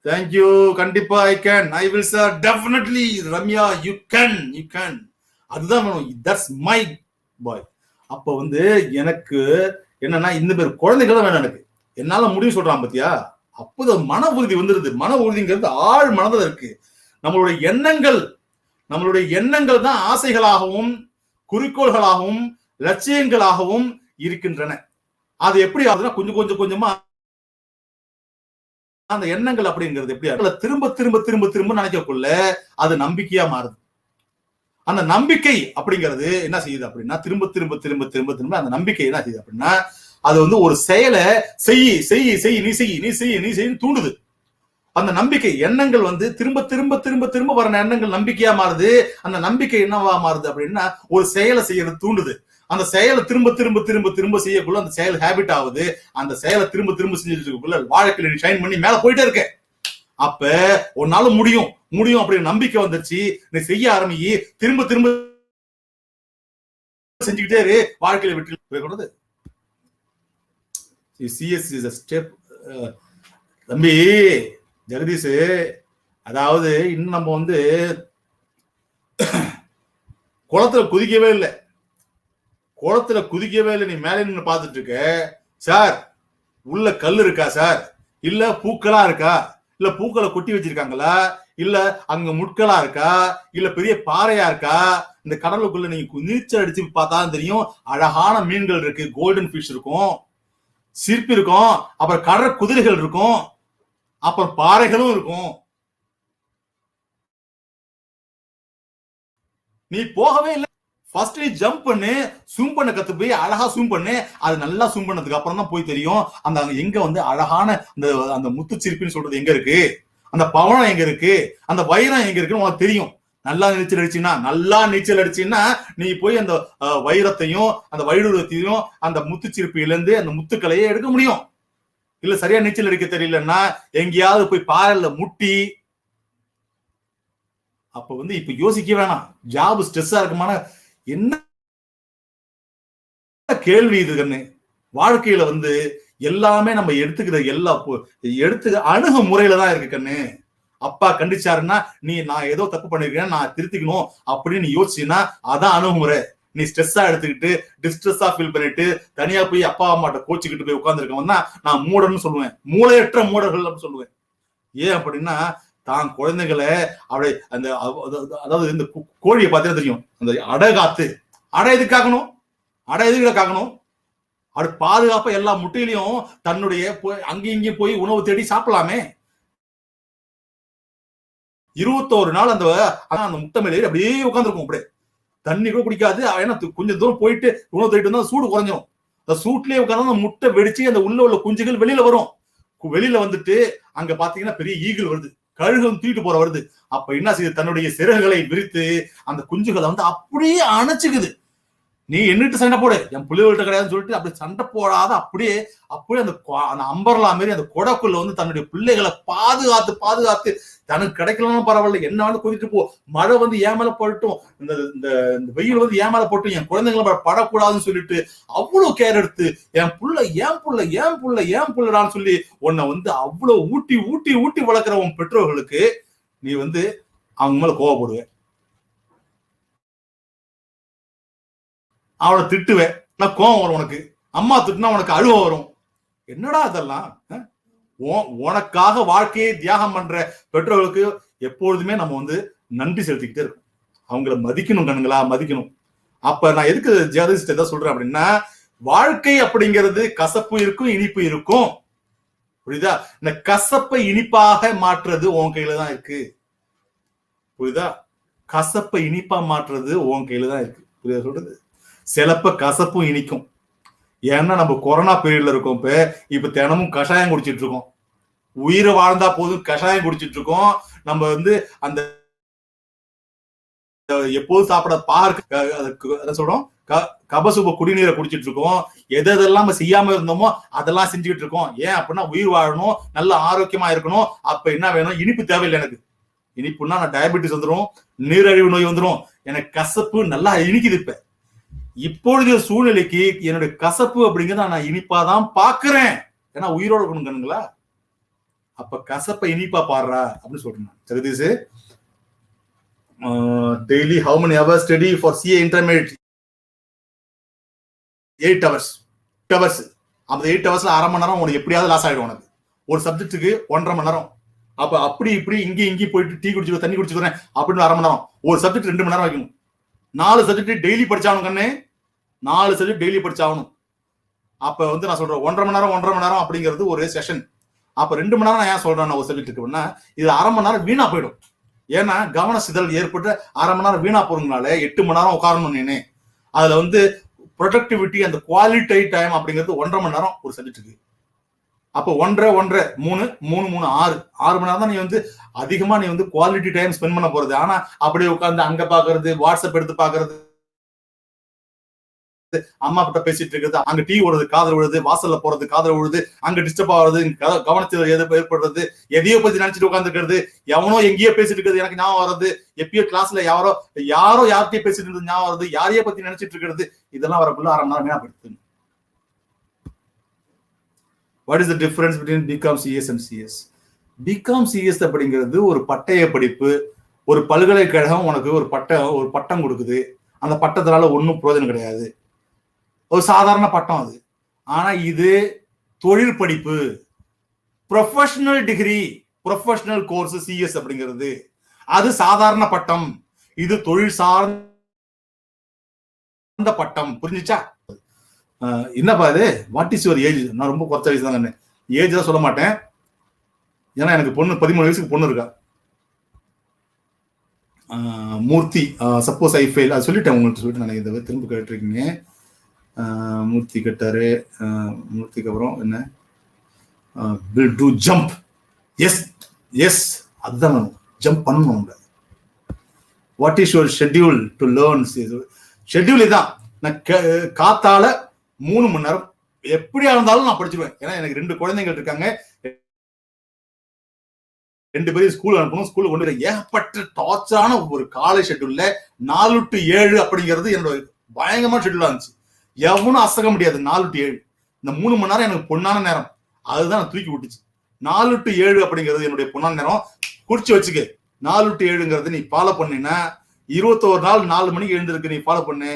தேங்க்யூ. கண்டிப்பா I will sir, definitely Ramya, you can. அதுதான் வேணும், தட்ஸ் மை பாய். அப்ப வந்து எனக்கு என்னன்னா இந்த பேர் குழந்தைகள் வேணும் எனக்கு, என்னால முடிவு சொல்றான் பத்தியா, அப்போது மன உறுதி வந்துருது. மன உறுதிங்கிறது ஆழ் மனதில் இருக்கு. நம்மளுடைய எண்ணங்கள் தான் ஆசைகளாகவும் குறிக்கோள்களாகவும் லட்சியங்களாகவும் இருக்கின்றன. அது எப்படி ஆகுதுன்னா கொஞ்சம் கொஞ்சமா அந்த எண்ணங்கள் அப்படிங்கிறது எப்படி திரும்ப திரும்ப திரும்ப திரும்ப நினைக்கக்குள்ள அது நம்பிக்கையா மாறுது. அந்த நம்பிக்கை அப்படிங்கிறது என்ன செய்யுது அப்படின்னா திரும்ப திரும்ப திரும்ப திரும்ப திரும்ப அந்த நம்பிக்கை என்ன செய்யுது அப்படின்னா அது வந்து ஒரு செயலை நீ தூண்டுது. அந்த நம்பிக்கை எண்ணங்கள் வந்து திரும்ப திரும்ப திரும்ப திரும்ப வர எண்ணங்கள் நம்பிக்கையா மாறுது. அந்த நம்பிக்கை என்னவா மாறுது அப்படின்னா ஒரு செயலை செய்யறது தூண்டுது. அந்த செயலை திரும்ப திரும்ப திரும்ப திரும்ப செய்யக்குள்ள அந்த செயல் ஹேபிட் ஆகுது. அந்த செயலை திரும்ப திரும்ப செஞ்சுட்டு வாழ்க்கையில நீ ஷைன் பண்ணி மேல போயிட்டே இருக்க. அப்ப உன்னால முடியும் அப்படின்னு நம்பிக்கை வந்துருச்சு. நீ செய்ய ஆரம்பி, திரும்ப திரும்ப செஞ்சுக்கிட்டே இரு, வாழ்க்கையில வெற்றி கொடுது. CS is a step. தம்பி ஜெகதீஷ், அதாவது இன்னும் நம்ம வந்து குளத்துல குதிக்கவே இல்லை. நீ மேலே நின்று பார்த்துட்டு இருக்க சார். உள்ள கல் இருக்கா சார்? இல்ல பூக்களா இருக்கா? இல்ல பூக்களை கொட்டி வச்சிருக்காங்களா? இல்ல அங்க முட்களா இருக்கா? இல்ல பெரிய பாறையா இருக்கா? இந்த கடலுக்குள்ள நீங்க நீச்சல் அடிச்சு பார்த்தா தெரியும். அழகான மீன்கள் இருக்கு, கோல்டன் ஃபிஷ் இருக்கும், சிற்பி இருக்கும், அப்புறம் கடல் குதிரைகள் இருக்கும், அப்புறம் பாறைகளும் இருக்கும். நீ போகவே இல்லை. ஃபர்ஸ்ட் நீ ஜம்ப் பண்ணு, ஸ்விம் பண்ண கத்து போய் அழகா ஸ்விம் பண்ணு. அது நல்லா ஸ்விம் பண்ணதுக்கு அப்புறம் தான் போய் தெரியும் அந்த எங்க வந்து அழகான அந்த முத்து சிரிப்புன்னு சொல்றது எங்க இருக்கு, அந்த பவனம் எங்க இருக்கு, அந்த வைரம் எங்க இருக்குன்னு உனக்கு தெரியும். நல்லா நீச்சல் அடிச்சுன்னா நீ போய் அந்த வைரத்தையும் அந்த வைடூரத்தையும் அந்த முத்துச்சிருப்பில இருந்து அந்த முத்துக்களையே எடுக்க முடியும். இல்ல சரியா நீச்சல் அடிக்க தெரியலன்னா எங்கேயாவது போய் பாறையில முட்டி. அப்ப வந்து இப்ப யோசிக்க வேணாம், ஜாப் ஸ்ட்ரெஸ்ஸா இருக்குமான என்ன கேள்வி இது கண்ணு. வாழ்க்கையில வந்து எல்லாமே நம்ம எடுத்துக்கிற அணுகு முறையில தான் இருக்கு கண்ணு. அப்பா கண்டிச்சாருன்னா நான் ஏதோ தப்பு பண்ணிருக்கேன், நான் திருத்திக்கணும் அப்படின்னு யோசிச்சுன்னா அதான் அணுகுமுறை. நீ ஸ்ட்ரெஸ்ஸா எடுத்துக்கிட்டு டிஸ்ட்ரெஸ்ஸா ஃபீல் பண்ணிட்டு தனியா போய் அப்பா அம்மாட்ட கோச்சுக்கிட்டு போய் உட்காந்துருக்கவன் தான் நான் மூடன்னு சொல்லுவேன், மூளையற்ற மூடர்கள் சொல்லுவேன். ஏன் அப்படின்னா தான் குழந்தைகளை அப்படி அந்த அதாவது இந்த கோழியை பார்த்தீங்கன்னா தெரியும், அந்த அடை எதுக்காகணும், அப்படி பாதுகாப்பா எல்லா முட்டையிலையும் தன்னுடைய அங்கேயும் இங்கேயும் போய் உணவு தேடி சாப்பிடலாமே. 21 நாள் அந்த முட்டை மேலே அப்படியே உட்காந்துருக்கும், அப்படியே தண்ணி கூட குடிக்காது. ஏன்னா கொஞ்சம் தூரம் போயிட்டு உணவு தேடிட்டு வந்தா சூடு குறைஞ்சிரும். அந்த சூட்லயே உட்காந்து அந்த முட்டை வெடிச்சு அந்த உள்ள குஞ்சுகள் வெளியில வரும். வெளியில வந்துட்டு அங்க பாத்தீங்கன்னா பெரிய ஈகிள் வருது, கழுகு தூக்கிட்டு போற வருது. அப்ப என்ன செய்யுது, தன்னுடைய சிறகுகளை விரித்து அந்த குஞ்சுகளை வந்து அப்படியே அணைச்சுக்குது. நீ என்னட்டு சண்டை போடு, என் புள்ளிகள்கிட்ட கிடையாதுன்னு சொல்லிட்டு அப்படி சண்டை போடாத அப்படியே அந்த அம்பர்லா மாரி அந்த கொடைக்குள்ள வந்து தன்னுடைய பிள்ளைகளை பாதுகாத்து தனக்கு கிடைக்கலன்னு பரவாயில்ல, என்ன வந்து கொதிட்டு போ, மழை வந்து ஏன் மேல போட்டும், இந்த வெயில் வந்து ஏன் மேல போட்டும், என் குழந்தைங்களை படக்கூடாதுன்னு சொல்லிட்டு அவ்வளவு கேர் எடுத்து என் புள்ளடான்னு சொல்லி உன்னை வந்து அவ்வளவு ஊட்டி வளர்க்கிற உன் பெற்றோர்களுக்கு நீ வந்து அவங்க மேல கோவப்படுவேன், அவனை திட்டுவேன், நான் கோவம் வரும் உனக்கு. அம்மா திட்டுனா உனக்கு அழுவ வரும். என்னடா அதெல்லாம்? உனக்காக வாழ்க்கையை தியாகம் பண்ற பெற்றோர்களுக்கு எப்பொழுதுமே நம்ம வந்து நன்றி செலுத்திக்கிட்டே இருக்கும். அவங்கள மதிக்கணும் கண்ணுங்களா, மதிக்கணும். அப்ப நான் எதுக்கு ஜெகதீஷ் எதாவது சொல்றேன் அப்படின்னா, வாழ்க்கை அப்படிங்கிறது கசப்பு இருக்கும், இனிப்பு இருக்கும். புரியுதா? இந்த கசப்பை இனிப்பாக மாற்றுறது உன் கையில தான் இருக்கு. புரியுதா? கசப்பை இனிப்பா மாற்றுறது உன் கையில தான் இருக்கு. புரியுதா சொல்றது? சிலப்ப கசப்பும் இனிக்கும். ஏன்னா நம்ம கொரோனா பீரியட்ல இருக்கோம். இப்ப தினமும் கஷாயம் குடிச்சிட்டு இருக்கோம். உயிரை வாழ்ந்தா போதும் கஷாயம் குடிச்சிட்டு இருக்கோம். நம்ம வந்து அந்த எப்போதும் சாப்பிட சொல்றோம் கபசுப குடிநீரை குடிச்சிட்டு இருக்கோம். எதெல்லாம் நம்ம செய்யாம இருந்தோமோ அதெல்லாம் செஞ்சுக்கிட்டு இருக்கோம். ஏன் அப்படின்னா உயிர் வாழணும், நல்ல ஆரோக்கியமா இருக்கணும். அப்ப என்ன வேணும்? இனிப்பு தேவையில்லை எனக்கு. இனிப்புன்னா நான் டயபெட்டிஸ் வந்துடும், நீரிழிவு நோய் வந்துடும். எனக்கு கசப்பு நல்லா இனிக்குது. இப்பொழுது சூழ்நிலைக்கு என்னுடைய கசப்பு அப்படிங்கிறத நான் இனிப்பாதான் பாக்குறேன். ஏன்னா உயிரோட இருக்கணும் கண்ணுங்களா. அப்ப கசப்பை இனிப்பா பாடுறா அப்படின்னு சொல்றேன். Jagadish, daily how many hours study for CA intermediate? 8 hours. அந்த 8 hours அரை மணி நேரம் உனக்கு எப்படியாவது லாஸ் ஆயிடும். உனக்கு ஒரு சப்ஜெக்ட்டுக்கு 1.5 மணி நேரம். அப்ப அப்படி இப்படி இங்கே போயிட்டு டீ குடிச்சு தண்ணி குடிச்சுக்கிறேன் அப்படின்னு அரை மணி நேரம். ஒரு சப்ஜெக்ட் 2 மணி நேரம் வைக்கணும். 4 சப்ஜெக்ட் டெய்லி படிச்சாகணும் கண்ணே. 4 சப்ஜெக்ட் டெய்லி படிச்சாகணும். அப்ப வந்து நான் சொல்றேன் 1.5 மணி நேரம் அப்படிங்கிறது ஒரு செஷன். அப்ப 2 மணி நேரம் நான் ஏன் சொல்றேன் ஒரு சப்ஜெக்ட்டுக்குன்னா, இது அரை மணி நேரம் வீணா போயிடும். ஏன்னா கவன சிதறல் ஏற்பட்டு அரை மணி நேரம் வீணா போறதுனால 8 மணி நேரம் உட்காரணும். நீனே அதுல வந்து ப்ரொடக்டிவிட்டி அந்த குவாலிட்டி டைம் அப்படிங்கிறது 1.5 மணி நேரம் ஒரு சப்ஜெக்ட்டுக்கு. அப்போ 1.5 3 6 மணி நேரம் தான் நீ வந்து அதிகமா நீ வந்து குவாலிட்டி டைம் ஸ்பெண்ட் பண்ண போறது. ஆனா அப்படியே உட்காந்து அங்க பாக்குறது, வாட்ஸ்அப் எடுத்து பாக்குறது, அம்மா கிட்ட பேசிட்டு இருக்கிறது, அங்க டீ ஓடுறது காதல் விழுது, வாசல்ல போறது காதல் விழுது, அங்க டிஸ்டர்ப் ஆகுறது, கவனத்தில் ஏற்படுறது, எதையோ பத்தி நினைச்சிட்டு உட்கார்ந்து இருக்கிறது, எவனோ எங்கேயோ பேசிட்டு இருக்கிறது எனக்கு ஞாபகம் வர்றது, எப்பயோ கிளாஸ்ல யாரோ யார்கிட்டயும் பேசிட்டு இருந்தது ஞாபகம் வருது, யாரையோ பத்தி நினைச்சிட்டு இருக்கிறது, இதெல்லாம் வரக்குள்ள அரை மணி நேரம் ஞாபகப்படுத்து. What is the difference between BCom CS and CS? BCom CS அப்படிங்கிறது ஒரு பட்டய படிப்பு. ஒரு பல்கலைக்கழகம் உனக்கு ஒரு பட்டம் கொடுக்குது. அந்த பட்டத்தினால ஒன்றும் பிரயோஜனம் கிடையாது. ஒரு சாதாரண பட்டம் அது. ஆனா இது தொழில் படிப்பு, professional degree, professional course CS அப்படிங்கிறது. அது சாதாரண பட்டம், இது தொழில் சார்ந்த பட்டம். புரிஞ்சுச்சா? என்னப்பா இது? What is your age? நான் ரொம்ப குறைச்ச வயசு தான். ஏஜ் தான் சொல்ல மாட்டேன், ஏன்னா எனக்கு பொண்ணு 13 வயசுக்கு பொண்ணு இருக்கா. மூர்த்தி, சப்போஸ் ஐ ஃபெயில், அது சொல்லிட்டேன் உங்கள்கிட்ட, சொல்லிட்டு நான் இதை திரும்ப கேட்டிருக்கீங்க. மூர்த்தி கேட்டாரு. மூர்த்திக்கு அப்புறம் என்ன? Will do jump. எஸ் அதுதான் ஜம்ப் பண்ணணும். What is your schedule to learn? Schedule இதான். நான் காத்தால 3 மணி நேரம் எப்படியா இருந்தாலும் நான் படிச்சிருவேன். ஏன்னா எனக்கு 2 குழந்தைகள் இருக்காங்க. 2 பேரும் ஸ்கூல் அனுப்பணும். ஸ்கூலுக்கு கொண்டு வர ஏகப்பட்ட டார்ச்சரான ஒரு காலை ஷெட்யூல்ல 4 to 7 அப்படிங்கிறது என்னோட பயங்கரமான ஷெட்யூலா இருந்துச்சு. எவனும் அசக முடியாது. 4 to 7 இந்த 3 மணி நேரம் எனக்கு பொண்ணான நேரம். அதுதான் நான் தூக்கி விட்டுச்சு. 4 to 7 அப்படிங்கிறது என்னுடைய பொண்ணான நேரம். குறிச்சு வச்சுக்க. 4 to 7ங்கிறது நீ ஃபாலோ பண்ணினா 21 நாள் 4 மணிக்கு எழுந்திருக்கு. நீ ஃபாலோ பண்ணு,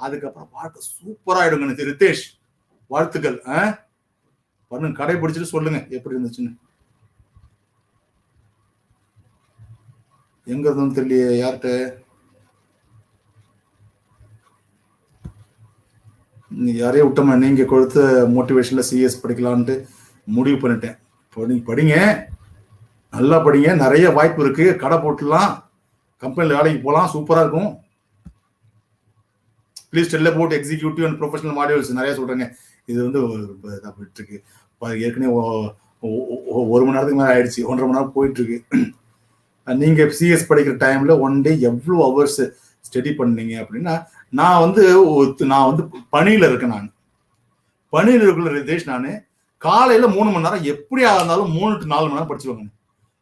அதுக்கப்புறம் வாழ்க்கை சூப்பரா ஆயிடுங்க. ரித்தேஷ், வாழ்த்துக்கள். பண்ணுங்க, கடைபிடிச்சிட்டு சொல்லுங்க எப்படி இருந்துச்சுன்னு. எங்க இருந்தோம் தெரியலையே யார்கிட்ட. யாரையும் விட்டோமா? நீங்க கொடுத்த மோட்டிவேஷன்ல சிஎஸ் படிக்கலான்ட்டு முடிவு பண்ணிட்டேன். படிங்க, நல்லா படிங்க. நிறைய வாய்ப்பு இருக்கு. கடை போட்டுலாம், கம்பெனில வேலைக்கு போகலாம், சூப்பரா இருக்கும். Please tell about executive and professional modules. நிறைய சொல்றேங்க. இது வந்து போயிட்டு இருக்கு. ஏற்கனவே 1 மணி நேரத்துக்கு மேலே ஆயிடுச்சு. 1.5 மணி நேரம் போயிட்டு இருக்கு. நீங்க சிஎஸ் படிக்கிற டைம்ல ஒன் டே எவ்வளவு ஹவர்ஸ் ஸ்டடி பண்ணீங்க அப்படின்னா, நான் வந்து பணியில இருக்கேன். நான் பணியில இருக்கிற ரிதேஷ், நான் காலையில 3 மணி நேரம் எப்படியா இருந்தாலும் 3 to 4 மணி நேரம் படிச்சுவாங்க.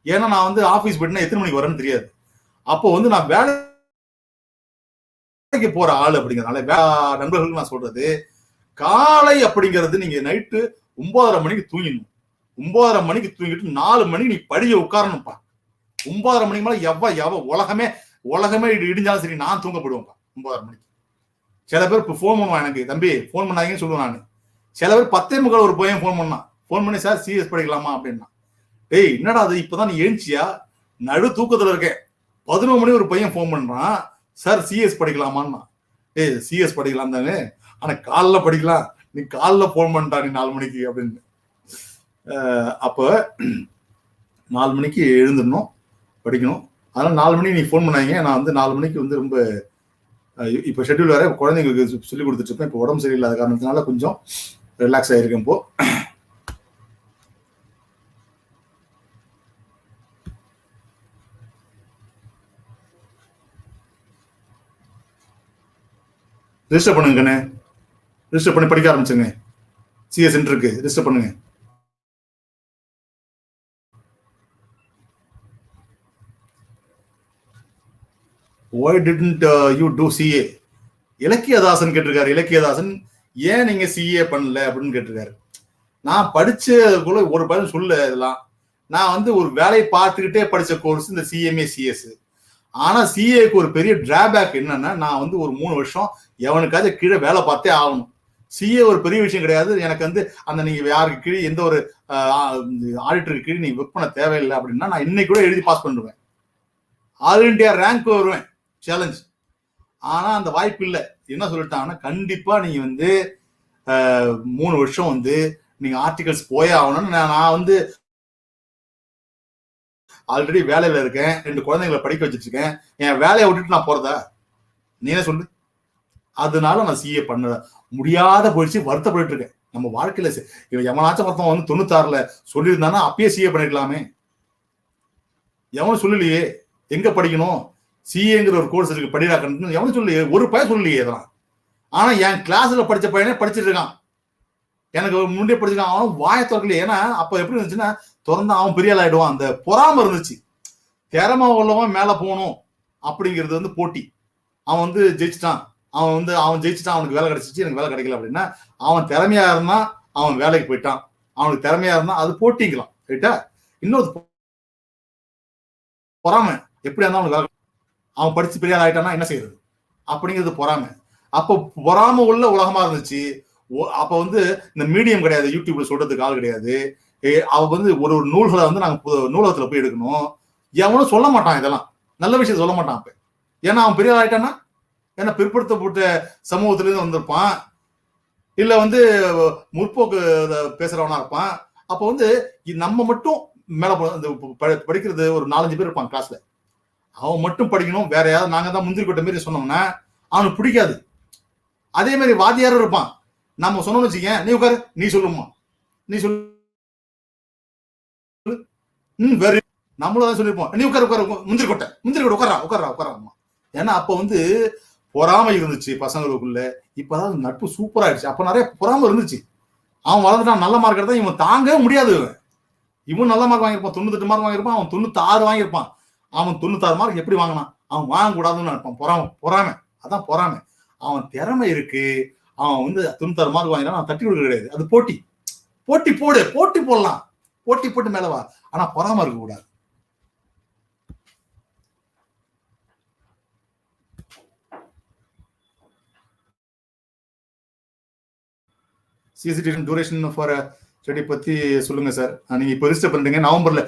ஏன்னா நான் வந்து ஆபீஸ் போயிட்டுனா எத்தனை மணிக்கு வரேன்னு தெரியாது. அப்போ வந்து நான் வேலைக்கு போற ஆள் அப்படிங்கிறதுனால நண்பர்களுக்கு நான் சொல்றது, காலை அப்படிங்கிறது நீங்க நைட்டு 9:30 மணிக்கு தூங்கிடணும். 9:30 மணிக்கு தூங்கிட்டு 4 மணிக்கு நீ படிக்க உட்காரணும்ப்பா. 9:30 மணிக்கு மேல எவ உலகமே இடிஞ்சாலும் சரி நான் தூங்கப்படுவேன்ப்பா 9:30 மணிக்கு. சில பேர் இப்போ ஃபோன் பண்ணுவான் எனக்கு, தம்பி ஃபோன் பண்ணாதீங்கன்னு சொல்லுவேன் நான். சில பேர் 10:45 ஒரு பையன் ஃபோன் பண்ணி சார் சிஎஸ் படிக்கலாமா அப்படின்னா, டேய் என்னடா அது இப்பதான் நீ எழுந்தியா? நடு தூக்கத்துல இருக்கேன். 11 மணி ஒரு பையன் ஃபோன் பண்றான், சார் சிஎஸ் படிக்கலாமான்னா. டேய் சிஎஸ் படிக்கலாம் தானே, ஆனா காலைல படிக்கலாம். நீ காலைல ஃபோன் பண்ணிட்டா நீ 4 மணிக்கு அப்படின்னு. அப்ப 4 மணிக்கு எழுந்துடணும், படிக்கணும். அதனால 4 மணிக்கு நீ ஃபோன் பண்ணாங்க. நான் வந்து 4 மணிக்கு வந்து ரொம்ப இப்போ ஷெட்யூல் வேற குழந்தைங்களுக்கு சொல்லி கொடுத்துட்டு இருப்பேன். இப்போ உடம்பு சரியில்லாத காரணத்தினால கொஞ்சம் ரிலாக்ஸ் ஆயிருக்கேன். இப்போ ரிஜிஸ்டர் பண்ணுங்க கண்ணே, ரிஜிஸ்டர் பண்ணி படிக்க ஆரம்பிச்சுங்க. சிஎஸ் சென்டருக்கு ரிஜிஸ்டர் பண்ணுங்க. Why didn't you do CA? இலக்கியதாசன் கேட்டிருக்காரு. இலக்கியதாசன் ஏன் நீங்க சிஏ பண்ணல அப்படின்னு கேட்டிருக்காரு. நான் படிச்சதுக்குள்ள ஒரு பதில் சொல்ல. இதெல்லாம் நான் வந்து ஒரு வேலையை பார்த்துக்கிட்டே படிச்ச கோர்ஸ் இந்த சிஎம்ஏ சிஎஸ். ஆனா சிஏக்கு ஒரு பெரிய டிராபேக் என்னன்னா, நான் வந்து ஒரு 3 வருஷம் எவனுக்காவது கீழே வேலை பார்த்தே ஆகணும். சிஏ ஒரு பெரிய விஷயம் கிடையாது. எனக்கு வந்து அந்த நீங்க யாருக்கு கீழே எந்த ஒரு ஆடிட்டருக்கு கீழே நீங்க ஒர்க் பண்ண தேவையில்லை அப்படின்னா நான் இன்னைக்கு கூட எழுதி பாஸ் பண்ணுவேன். ஆல் இண்டியா ரேங்க் வருவேன், சேலஞ்ச். ஆனா அந்த வாய்ப்பு இல்லை. என்ன சொல்லிட்டாங்கன்னா, கண்டிப்பா நீங்க வந்து 3 வருஷம் வந்து நீங்க ஆர்டிகல்ஸ் போயே ஆகணும்னு. நான் வந்து ஆல்ரெடி வேலையில இருக்கேன், 2 குழந்தைங்களை படிக்க வச்சுட்டு இருக்கேன். என் வேலையை விட்டுட்டு நான் போறதா? நீனே சொல்லு. அதனால நான் சிஏ பண்ண முடியாத போயிடுச்சு, வருத்தப்பட்டு இருக்கேன். நம்ம வாழ்க்கையில எவனாச்சும் ஒருத்தன் வந்து 96ல சொல்லியிருந்தானா அப்பயே சிஏ பண்ணிருக்கலாமே. எவனும் சொல்லலையே. எங்க படிக்கணும், சிஏங்கிற ஒரு கோர்ஸ் இருக்கு படிராக்கணும், எவனும் சொல்லலையே. ஒரு பையன் சொல்லலையே இதெல்லாம். ஆனா என் கிளாஸ்ல படிச்ச பையனே படிச்சுட்டு இருக்கான். எனக்கு முன்னே படிச்சிருக்கான். அவன் வாய திறக்கலையே. ஏன்னா அப்ப எப்படி இருந்துச்சுன்னா, திறந்தா அவன் பெரிய ஆள் ஆயிடுவான். அந்த பொறாம இருந்துச்சு. திறமை உள்ளவன் மேல போகணும் அப்படிங்கிறது வந்து போட்டி. அவன் வந்து ஜெயிச்சுட்டான், அவன் ஜெயிச்சுட்டான், அவனுக்கு வேலை கிடைச்சிச்சு, எனக்கு வேலை கிடைக்கல அப்படின்னா, அவன் திறமையா இருந்தா அவன் வேலைக்கு போயிட்டான். அவனுக்கு திறமையா இருந்தா அது போட்டிக்கலாம், ரைட்டா? இன்னொரு பொறாமை. எப்படி இருந்தா அவனுக்கு வேலை, அவன் படிச்சு பெரிய ஆள் ஆயிட்டான்னா என்ன செய்யறது அப்படிங்கிறது பொறாமை. அப்போ பொறாம உள்ள உலகமா இருந்துச்சு. அப்ப வந்து இந்த மீடியம் கிடையாது, யூடியூப்ல சொல்றதுக்கு ஆள் கிடையாது. அவ வந்து ஒரு நூல்களை வந்து நாங்க நூலகத்துல போய் எடுக்கணும். எவனும் சொல்ல மாட்டான், இதெல்லாம் நல்ல விஷயம் சொல்ல மாட்டான். அப்ப ஏன்னா அவன் பெரிய ஆள் ஆயிட்டான்னா, ஏன்னா பிற்படுத்தப்பட்ட சமூகத்துல இருந்து வந்திருப்பான், இல்ல வந்து முற்போக்கு பேசுறவனா இருப்பான். அப்ப வந்து நம்ம மட்டும் மேல படிக்கிறது ஒரு 4-5 பேர் இருப்பான் கிளாஸ்ல. அவன் மட்டும் படிக்கணும், வேற யாராவது நாங்க தான் முந்திரி கொட்ட மாரி சொன்னோம்னா அவனுக்கு பிடிக்காது. அதே மாதிரி வாத்தியாரும் இருப்பான். நம்ம சொன்னோம்னு வச்சுக்க, நீ உட்காரு, நீ சொல்லுமா, நீ சொல்லு, வேற நம்மளும் தான் சொல்லிருப்போம், நீ உட்காரு உட்காரு, முந்திரி கொட்டை உட்காரா. ஏன்னா அப்ப வந்து பொறாமை இருந்துச்சு பசங்களுக்குள்ள. இப்பதான் நட்பு சூப்பரா ஆயிடுச்சு. அப்ப நிறைய பொறாமை இருந்துச்சு. அவன் வளர்ந்துட்டான், நல்ல மார்க் எடுத்தா இவன் தாங்கவே முடியாது. இவன் நல்ல மார்க் வாங்கியிருப்பான், 98 மார்க் வாங்கியிருப்பான், அவன் 96 வாங்கியிருப்பான். அவன் 96 மார்க் எப்படி வாங்கினான், அவன் வாங்க கூடாதுன்னு நினைப்பான். பொறாமை, அதான் பொறாமை. அவன் திறமை இருக்கு, அவன் வந்து 96 மார்க் வாங்கினா அவன் தட்டி கொடுக்க கிடையாது. அது போட்டி. போட்டி போடலாம், போட்டு மேலவா. ஆனா பொறாமை இருக்க கூடாது. சிசிடி டியூரேஷன் ஃபார் ஸ்டடி பத்தி சொல்லுங்க சார். நீங்க இப்போ ரிஜிஸ்டர் பண்றீங்க நவம்பர்ல.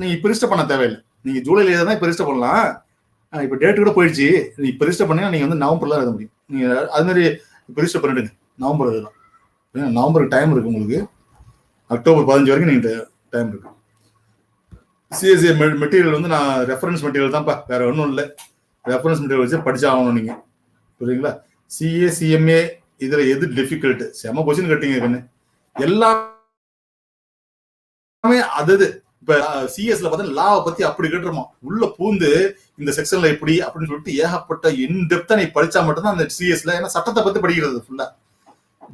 நீங்க இப்போ ரிஜிஸ்டர் பண்ண தேவையில்லை. நீங்க ஜூலைல தான் இப்போ ரிஜிஸ்டர் பண்ணலாம். இப்போ டேட் கூட போயிடுச்சு. இப்போ ரிஜிஸ்டர் பண்ணீங்கன்னா நீங்க வந்து நவம்பர்ல எழுத முடியும். நீங்க அது மாதிரி இப்போ ரிஜிஸ்டர் பண்ணிடுங்க, நவம்பர் எழுதலாம். நவம்பருக்கு டைம் இருக்கு உங்களுக்கு. அக்டோபர் 15 வரைக்கும் நீங்க டைம் இருக்கு. சிஎஸ்சி மெட்டீரியல் வந்து நான் ரெஃபரன்ஸ் மெட்டீரியல் தான்ப்பா, வேற ஒன்றும் இல்லை. ரெஃபரன்ஸ் மெட்டீரியல் வச்சு படிச்சாகணும் நீங்க, புரியுங்களா? சிஏ சிஎம்ஏ இதுல எது டிஃபிகல்ட்? செம கொஸ்டின் கேட்டீங்க கண்ணு. எல்லாமே அது இப்ப சிஎஸ்ல பார்த்தா லாவை பத்தி அப்படி கேட்டுருமா, உள்ள பூந்து இந்த செக்ஷன்ல எப்படி அப்படின்னு சொல்லிட்டு ஏகப்பட்ட இன்டெப்தா நீ படிச்சா மட்டும்தான் அந்த சிஎஸ்ல. ஏன்னா சட்டத்தை பத்தி படிக்கிறது ஃபுல்லா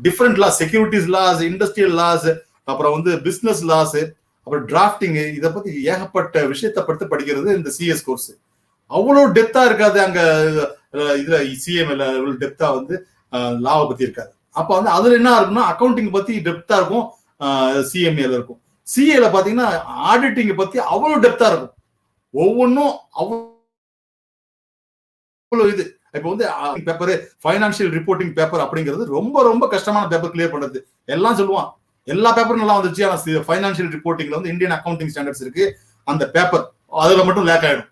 different laws, securities laws, industrial laws, அப்புறம் வந்து பிசினஸ் லாஸ், அப்புறம் டிராஃப்டிங், இதை பத்தி ஏகப்பட்ட விஷயத்தை படுத்து படிக்கிறது இந்த சிஎஸ் கோர்ஸ். அவ்வளவு டெப்தா இருக்காது அங்க இதுல சிஎம்ல டெப்தா வந்து லாவை பத்தி இருக்காது. அப்ப வந்து அதுல என்ன இருக்குன்னா அக்கௌண்டிங் பத்தி டெப்தா இருக்கும், சிஎம்ஏல இருக்கும். சிஏல பாத்தீங்கன்னா ஆடிட்டிங் பத்தி அவ்வளவு டெப்தா இருக்கும். ஒவ்வொன்றும் அவ்வளவு இது. இப்ப வந்து பேப்பர் ஃபைனான்சியல் ரிப்போர்ட்டிங் பேப்பர் அப்படிங்கிறது ரொம்ப ரொம்ப கஷ்டமான பேப்பர் கிளியர் பண்றது. எல்லாம் சொல்லுவான் எல்லா பேப்பரும் நல்லா வந்துச்சு, ஆனா ஃபைனான்சியல் ரிப்போர்ட்டிங்ல வந்து இந்தியன் அக்கௌண்டிங் ஸ்டாண்டர்ட்ஸ் இருக்கு, அந்த பேப்பர் அதுல மட்டும் லேக் ஆயிடும்.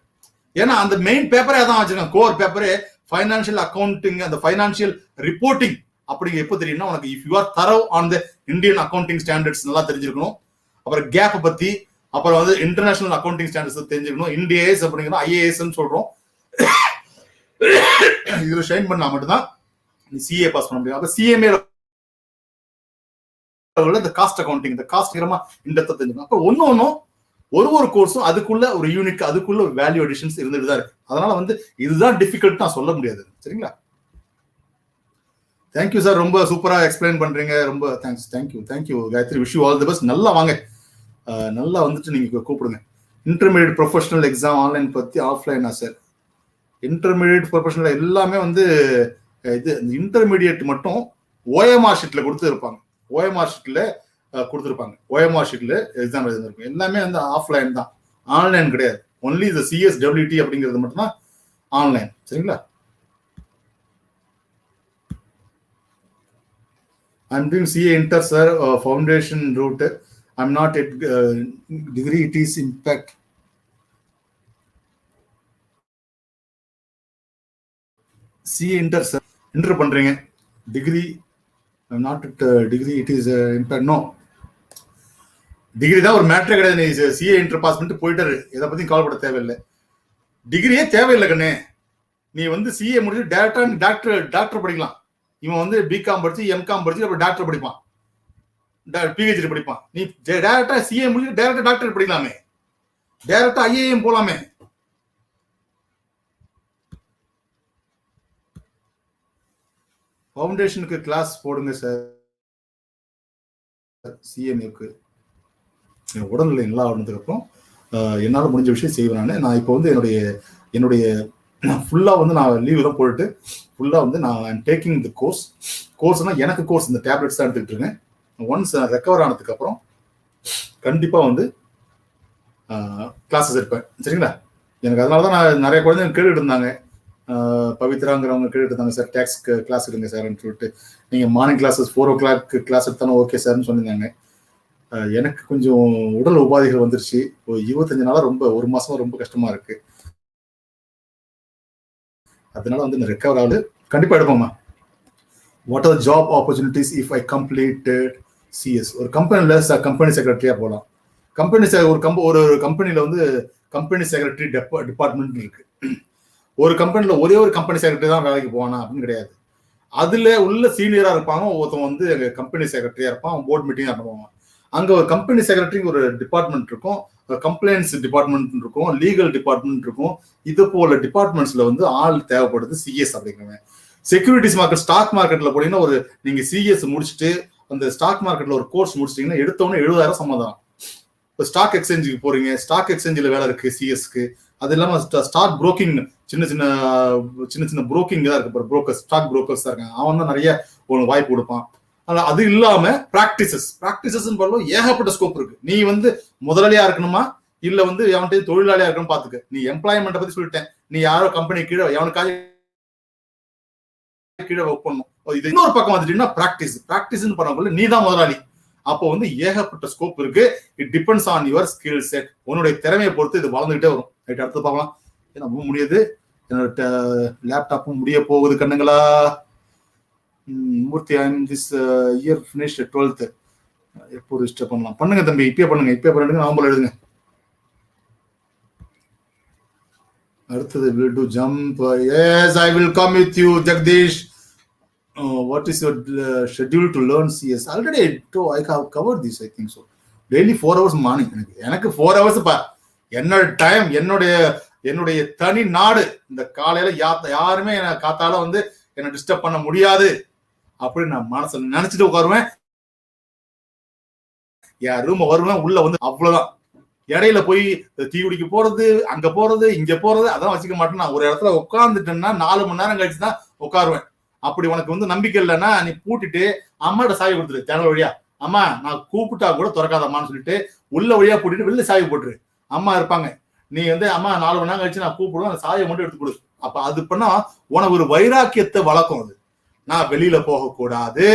ஏன்னா அந்த மெயின் பேப்பரே அதான் வச்சிருக்காங்க, கோர் பேப்பரே ஃபைனான்சியல் அக்கௌண்டிங், அந்த ஃபைனான்சியல் ரிப்போர்ட்டிங் அப்படிங்க. எப்போ தெரியும்னா உனக்கு if you are thorough on the Indian accounting standards நல்லா தெரிஞ்சிருக்கணும். அப்புறம் கேப் பத்தி, அப்புறம் வந்து இன்டர்நேஷனல் அக்கௌண்டிங் ஸ்டாண்டர்ட்ஸ் தெரிஞ்சுக்கணும். இந்தியேஸ் அப்படிங்கிறோம், ஐஏஎஸ் சொல்றோம். இதுல ஷைன் பண்ணா மட்டும்தான் நீ சிஏ பாஸ் பண்ண முடியும். அப்ப சிஎம்ஏ இந்த காஸ்ட் அக்கௌண்டிங், இந்த காஸ்ட் இந்த தெரிஞ்சுக்கணும். அப்ப ஒன்னும் ஒரு கோர்ஸும் அதுக்குள்ள ஒரு யூனிக், அதுக்குள்ள ஒரு வேல்யூ அடிஷன்ஸ் இருந்துட்டு தான் இருக்கு. அதனால வந்து இதுதான் டிஃபிகல்ட் நான் சொல்ல முடியாது. சரிங்களா? தேங்க்யூ சார், ரொம்ப சூப்பரா எக்ஸ்பிளைன் பண்றீங்க. ரொம்ப thanks. Thank you Gayathri. Wish you all the best. நல்லா வாங்க, நல்லா வந்துட்டு நீங்க கூப்பிடுங்க. இன்டர்மீடியட் ப்ரொஃபஷனல் எக்ஸாம் ஆன்லைன் பத்தி ஆஃப்லைனா சார்? இன்டர்மீடியட் ப்ரொஃபஷனல் எல்லாமே வந்து இது இன்டர்மீடியட் மட்டும் ஓஎம்ஆர் ஷீட்ல கொடுத்து இருப்பாங்க. ஓஎம்ஆர் ஷீட்ல கொடுத்துருப்பாங்க. ஓஎம்ஆர் ஷீட்ல எக்ஸாம் எழுதிருக்கும். எல்லாமே வந்து ஆஃப்லைன் தான், ஆன்லைன் கிடையாது. ஒன்லி இந்த சிஎஸ்டபிள்யூடி அப்படிங்கிறது மட்டும் தான் ஆன்லைன். சரிங்களா? I'm doing CA Inter, sir, foundation route. I'm not at degree. It is impact. CA Inter, sir. Inter பண்றீங்க. Degree. I'm not at degree. It is impact. No. Degree தான் ஒரு மேட்ரே கிடையாது. நீ சிஏ இன்டர் பாஸ் பண்ணிட்டு போயிட்டாரு, இதை பத்தி கவலைப்பட தேவையில்லை. டிகிரியே தேவையில்லை கண்ணே. நீ வந்து சிஏ முடிச்சு டேரக்டா டாக்டர் படிக்கலாம். இவன் வந்து பிகாம் படிச்சு எம்காம் படிச்சு அப்புறம் டாக்டர் படிப்பான், பிஹெச்டி படிப்பான். நீ டேரக்டா சிஏ முடிச்சு டேரக்டா டாக்டர் படிக்கலாமே, டேரக்டா ஐஏஎம் போலாமே. ஃபவுண்டேஷனுக்கு கிளாஸ் போடுங்க சார். சிஎம்ஏக்கு உடல்நிலை நல்லா ஆனதுக்கு அப்புறம் என்னால் முடிஞ்ச விஷயம் செய்வேன். நான் இப்போ வந்து என்னுடைய ஃபுல்லாக வந்து நான் லீவ் தான் போட்டுட்டு ஃபுல்லாக வந்து நான் ஐம் டேக்கிங் தி கோர்ஸ்னா எனக்கு கோர்ஸ் இந்த டேப்லெட்ஸ் தான் எடுத்துக்கிட்டு இருக்கேன். ஒன்ஸ் ரெக்கவர் ஆனதுக்கு அப்புறம் கண்டிப்பாக வந்து கிளாஸஸ் இருப்பேன். சரிங்களா? எனக்கு அதனால தான் நான் நிறைய குழந்தைங்க கேட்டுட்டு இருந்தாங்க, பவித்ராங்கிறவங்க கேட்டுட்டு இருந்தாங்க, சார் டேக்ஸ் கிளாஸ் எடுங்க சார்ன்னு சொல்லிட்டு. நீங்கள் மார்னிங் கிளாஸஸ் 4 o'clock கிளாஸ் எடுத்தாலும் ஓகே சார்ன்னு சொல்லியிருந்தாங்க. எனக்கு கொஞ்சம் உடல் உபாதைகள் வந்துருச்சு. 25 நாளா ரொம்ப, ஒரு மாசமா ரொம்ப கஷ்டமா இருக்கு. அதனால வந்து இந்த ரெக்கவர் ஆகுது. கண்டிப்பா எடுப்போம்மா. What are job opportunities if I completed CS? ஒரு கம்பெனில கம்பெனி செக்ரட்டரியா போகலாம். ஒரு கம்பெனில வந்து கம்பெனி செக்ரட்டரி டிபார்ட்மெண்ட் இருக்கு. ஒரு கம்பெனில ஒரே ஒரு கம்பெனி செக்ரட்டரி தான் வேலைக்கு போவானா அப்படின்னு கிடையாது. அதுல உள்ள சீனியரா இருப்பாங்க. ஒருத்தன் வந்து கம்பெனி செக்ரட்டரியா இருப்பான், போர்ட் மீட்டிங் அனுப்புவாங்க. அங்க ஒரு கம்பெனி செக்ரட்டரி ஒரு டிபார்ட்மெண்ட் இருக்கும், கம்ப்ளைண்ட்ஸ் டிபார்ட்மெண்ட் இருக்கும், லீகல் டிபார்ட்மெண்ட் இருக்கும். இது போல டிபார்ட்மெண்ட்ஸ்ல வந்து ஆள் தேவைப்படுது சிஎஸ் அப்படிங்கிறவங்க. செக்யூரிட்டிஸ் மார்க்கெட், ஸ்டாக் மார்க்கெட்ல போனீங்கன்னா ஒரு நீங்க சிஎஸ் முடிச்சுட்டு அந்த ஸ்டாக் மார்க்கெட்ல ஒரு கோர்ஸ் முடிச்சிட்டீங்கன்னா எடுத்தவொன்னே 70,000 சம்பளம். இப்போ ஸ்டாக் எக்ஸ்சேஞ்சுக்கு போறீங்க, ஸ்டாக் எக்ஸ்சேஞ்சில் வேலை இருக்கு சிஎஸ்க்கு. அது இல்லாம ஸ்டாக் புரோக்கிங், சின்ன சின்ன புரோக்கிங் தான் இருக்கு, புரோக்கர்ஸ், ஸ்டாக் புரோக்கர்ஸ் தான் இருக்காங்க. அவன் தான் நிறைய வாய்ப்பு கொடுப்பான். அது இல்லாம பிராக்டிசஸ் ஏகப்பட்ட ஸ்கோப் இருக்கு. நீ வந்து முதலாளியா இருக்கணுமா இல்ல வந்து எவன்கிட்ட தொழிலாளியா இருக்கணும் பாத்துக்க. நீ எம்ப்ளாய்மெண்ட் பத்தி சொல்லிட்டேன். நீ யாரோ கம்பெனி கீழே எவனுக்காக கீழே ஒர்க் பண்ணணும். இது இன்னொரு பக்கம் வந்துட்டீங்கன்னா பிராக்டிஸ் பண்ணக்குள்ள நீ தான் முதலாளி. அப்போ வந்து ஏகப்பட்ட ஸ்கோப் இருக்கு. It depends on your skill set. உன்னுடைய திறமையை பொறுத்து இது வளர்ந்துகிட்டே வரும். ரைட், அடுத்து பார்க்கலாம். ஏன்னா முடியாது, என்னோட லேப்டாப்பும் முடிய போகுது கண்ணுங்களா. Murthy, I'm this year finish 12th. எப்போ ரிஜிஸ்டர் பண்ணலாம்? பண்ணுங்க தம்பி, இப்பயே பண்ணுங்க, நவம்பர் எழுதுங்க. அடுத்தது will do jump. Yes, I will come with you, Jagdish. What is your schedule to learn CS? Already I have covered this, I think so. Daily 4 hours morning. எனக்கு 4 hours பா. என்னோட டைம், என்னுடைய தனி நாடு. இந்த காலையில யாருமே என்ன காத்தால வந்து என்ன டிஸ்டர்ப் பண்ண முடியாது அப்படின்னு நான் மனசுல நினைச்சிட்டு உட்காருவேன். என் ரூம் வருவேன், உள்ள வந்து அவ்வளவுதான். இடையில போய் டீ குடிக்க போறது, அங்க போறது, இங்க போறது அதெல்லாம் வச்சுக்க மாட்டேன். நான் ஒரு இடத்துல உட்காந்துட்டேன்னா 4 மணி நேரம் கழிச்சு தான் உட்காருவேன். அப்படி உனக்கு வந்து நம்பிக்கை இல்லைன்னா நீ பூட்டிட்டு அம்மாட்ட சாவி கொடுத்துரு, ஜன்னல் வழியா. அம்மா நான் கூப்பிட்டா கூட திறக்காதம்மான்னு சொல்லிட்டு உள்ள வழியா பூட்டிட்டு வெளில சாவி போட்டுரு. அம்மா இருப்பாங்க. நீ வந்து அம்மா 4 மணி நேரம் கழிச்சு நான் கூப்பிடுவேன், அந்த சாவியை மட்டும் எடுத்து கொடு. அப்ப அது பண்ணா உனக்கு ஒரு வைராக்கியத்தை வளர்க்கும். அது நான் வெளியில போகக்கூடாது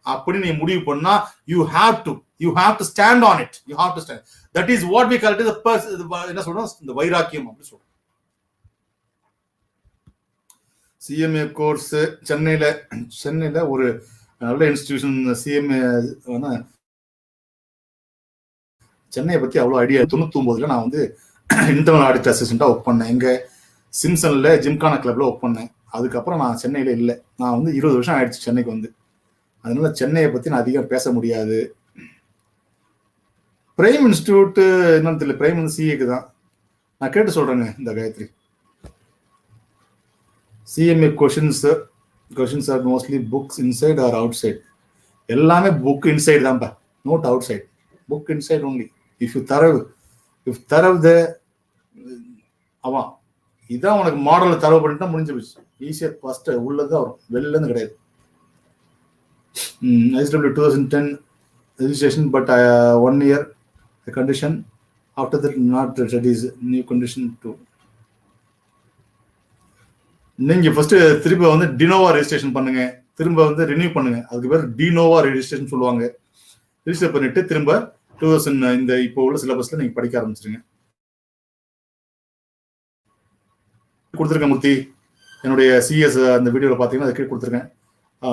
அப்படி நீ முடிவு பண்ணா you have to stand on it. You have to stand. That is what we call it என்ன சொல்றோம், இந்த வைராக்கியம் அப்படி சொல்றோம். சிஎம்ஏ கோர்ஸ் சென்னையில ஒரு நல்ல இன்ஸ்டிடியூஷன் சிஎம்ஏ சென்னையை பத்தி அவ்வளவு ஐடியா. 99 நான் வந்து இன்டர்னல் ஆடிட் அசிஸ்டண்டா ஒர்க் பண்ணேன். எங்க சிம்சன்ல ஜிம்கானா கிளப்ல ஒர்க் பண்ணேன். அதுக்கப்புறம் நான் சென்னையில இல்லை. நான் வந்து 20 வருஷம் ஆயிடுச்சு சென்னைக்கு வந்து. அதனால சென்னையை பத்தி நான் அதிகம் பேச முடியாது. பிரைம் இன்ஸ்டிடியூட் என்னன்னு தெரியல. பிரைம் வந்து சிஏக்கு தான். நான் கேட்டு சொல்றேங்க இந்த Gayathri. CMA questions are mostly books inside or outside. எல்லாமே புக் இன்சைட் தான்ப்பா, not outside. Book inside only. If தரவு த அவன் இதான் உனக்கு மாடலில் தரவு பண்ணிட்டா முடிஞ்சு போச்சு. ஈஸியாக ஃபர்ஸ்ட் உள்ளதான் வரும், வெளிலேருந்து கிடையாது. ISW 2010 registration, but 1 year the condition. After that, not that is new condition too. நீங்க ஃபர்ஸ்ட் திரும்ப வந்து டினோவா ரெஜிஸ்ட்ரேஷன் பண்ணுங்க, திரும்ப வந்து ரினியூ பண்ணுங்க. அதுக்கு பேர் டினோவா ரெஜிஸ்ட்ரேஷன் சொல்லுவாங்க. ரிஜிஸ்டர் பண்ணிட்டு திரும்ப 2000 இந்த இப்போ உள்ள சிலபஸ்ல நீங்க படிக்க ஆரம்பிச்சிருங்க. கொடுத்துருக்கேன் மூர்த்தி, என்னுடைய சிஎஸ் அந்த வீடியோவில் பார்த்தீங்கன்னா அதுக்கு கொடுத்துருக்கேன்.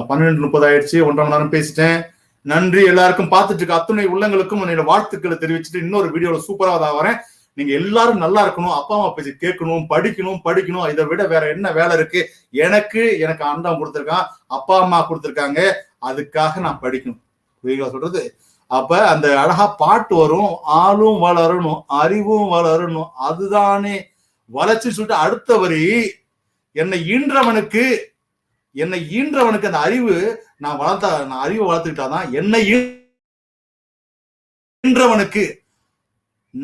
12:30 ஆயிடுச்சு, 1.5 மணி நேரம் பேசிட்டேன். நன்றி எல்லாருக்கும். பார்த்துட்டு இருக்க அத்துணை உள்ளங்களுக்கும் என்னோட வாழ்த்துக்களை தெரிவிச்சுட்டு இன்னொரு வீடியோவில் சூப்பராக தான் வரேன். நீங்க எல்லாரும் நல்லா இருக்கணும், அப்பா அம்மா பேசி கேட்கணும், படிக்கணும். இதை விட வேற என்ன வேலை இருக்கு? எனக்கு அண்ணன் கொடுத்துருக்கான், அப்பா அம்மா கொடுத்துருக்காங்க, அதுக்காக நான் படிக்கணும் சொல்றது. அப்ப அந்த அழகா பாட்டு வரும், ஆளும் வளரணும், அறிவும் வளரணும், அதுதானே வளர்ச்சி சொல்லிட்டு அடுத்த வரி, என்னை ஈன்றவனுக்கு அந்த அறிவு நான் அறிவை வளர்த்துக்கிட்டாதான் என்னை ஈன்றவனுக்கு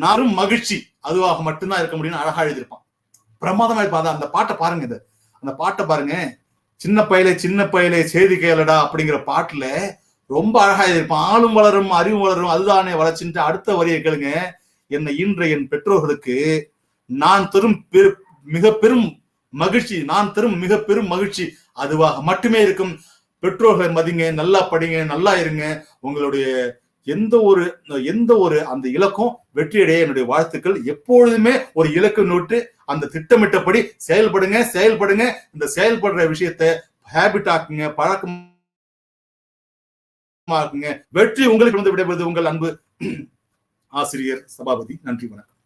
நாரும் மகிழ்ச்சி அதுவாக மட்டும்தான் இருக்க முடியும்னு அழகா எழுதியிருப்பான். பிரமாதமா இருப்பான். அந்த பாட்டை பாருங்க, அந்த பாட்டை பாருங்க. சின்ன பையலே செய்தி கேளடா அப்படிங்கிற பாட்டுல ரொம்ப அழகா எழுதியிருப்பான். ஆளும் வளரும், அறிவும் வளரும், அதுதானே வளர்ச்சின்ட்டு அடுத்த வரியை கேளுங்க. என்னை ஈன்ற என் பெற்றோர்களுக்கு நான் தரும் மிக பெரும் மகிழ்ச்சி அதுவாக மட்டுமே இருக்கும். பெற்றோர்களை மதிங்க, நல்லா படிங்க, நல்லா இருங்க. உங்களுடைய எந்த ஒரு அந்த இலக்கும் வெற்றியடைய என்னுடைய வாழ்த்துக்கள். எப்பொழுதுமே ஒரு இலக்கு நோட்டு அந்த திட்டமிட்டபடி செயல்படுங்க. இந்த செயல்படுற விஷயத்தை ஹேபிட் ஆக்குங்க, பழக்கமாக்குங்க. வெற்றி உங்களுக்கு வந்து விடைபெறுவது உங்கள் அன்பு ஆசிரியர் சபாபதி. நன்றி, வணக்கம்.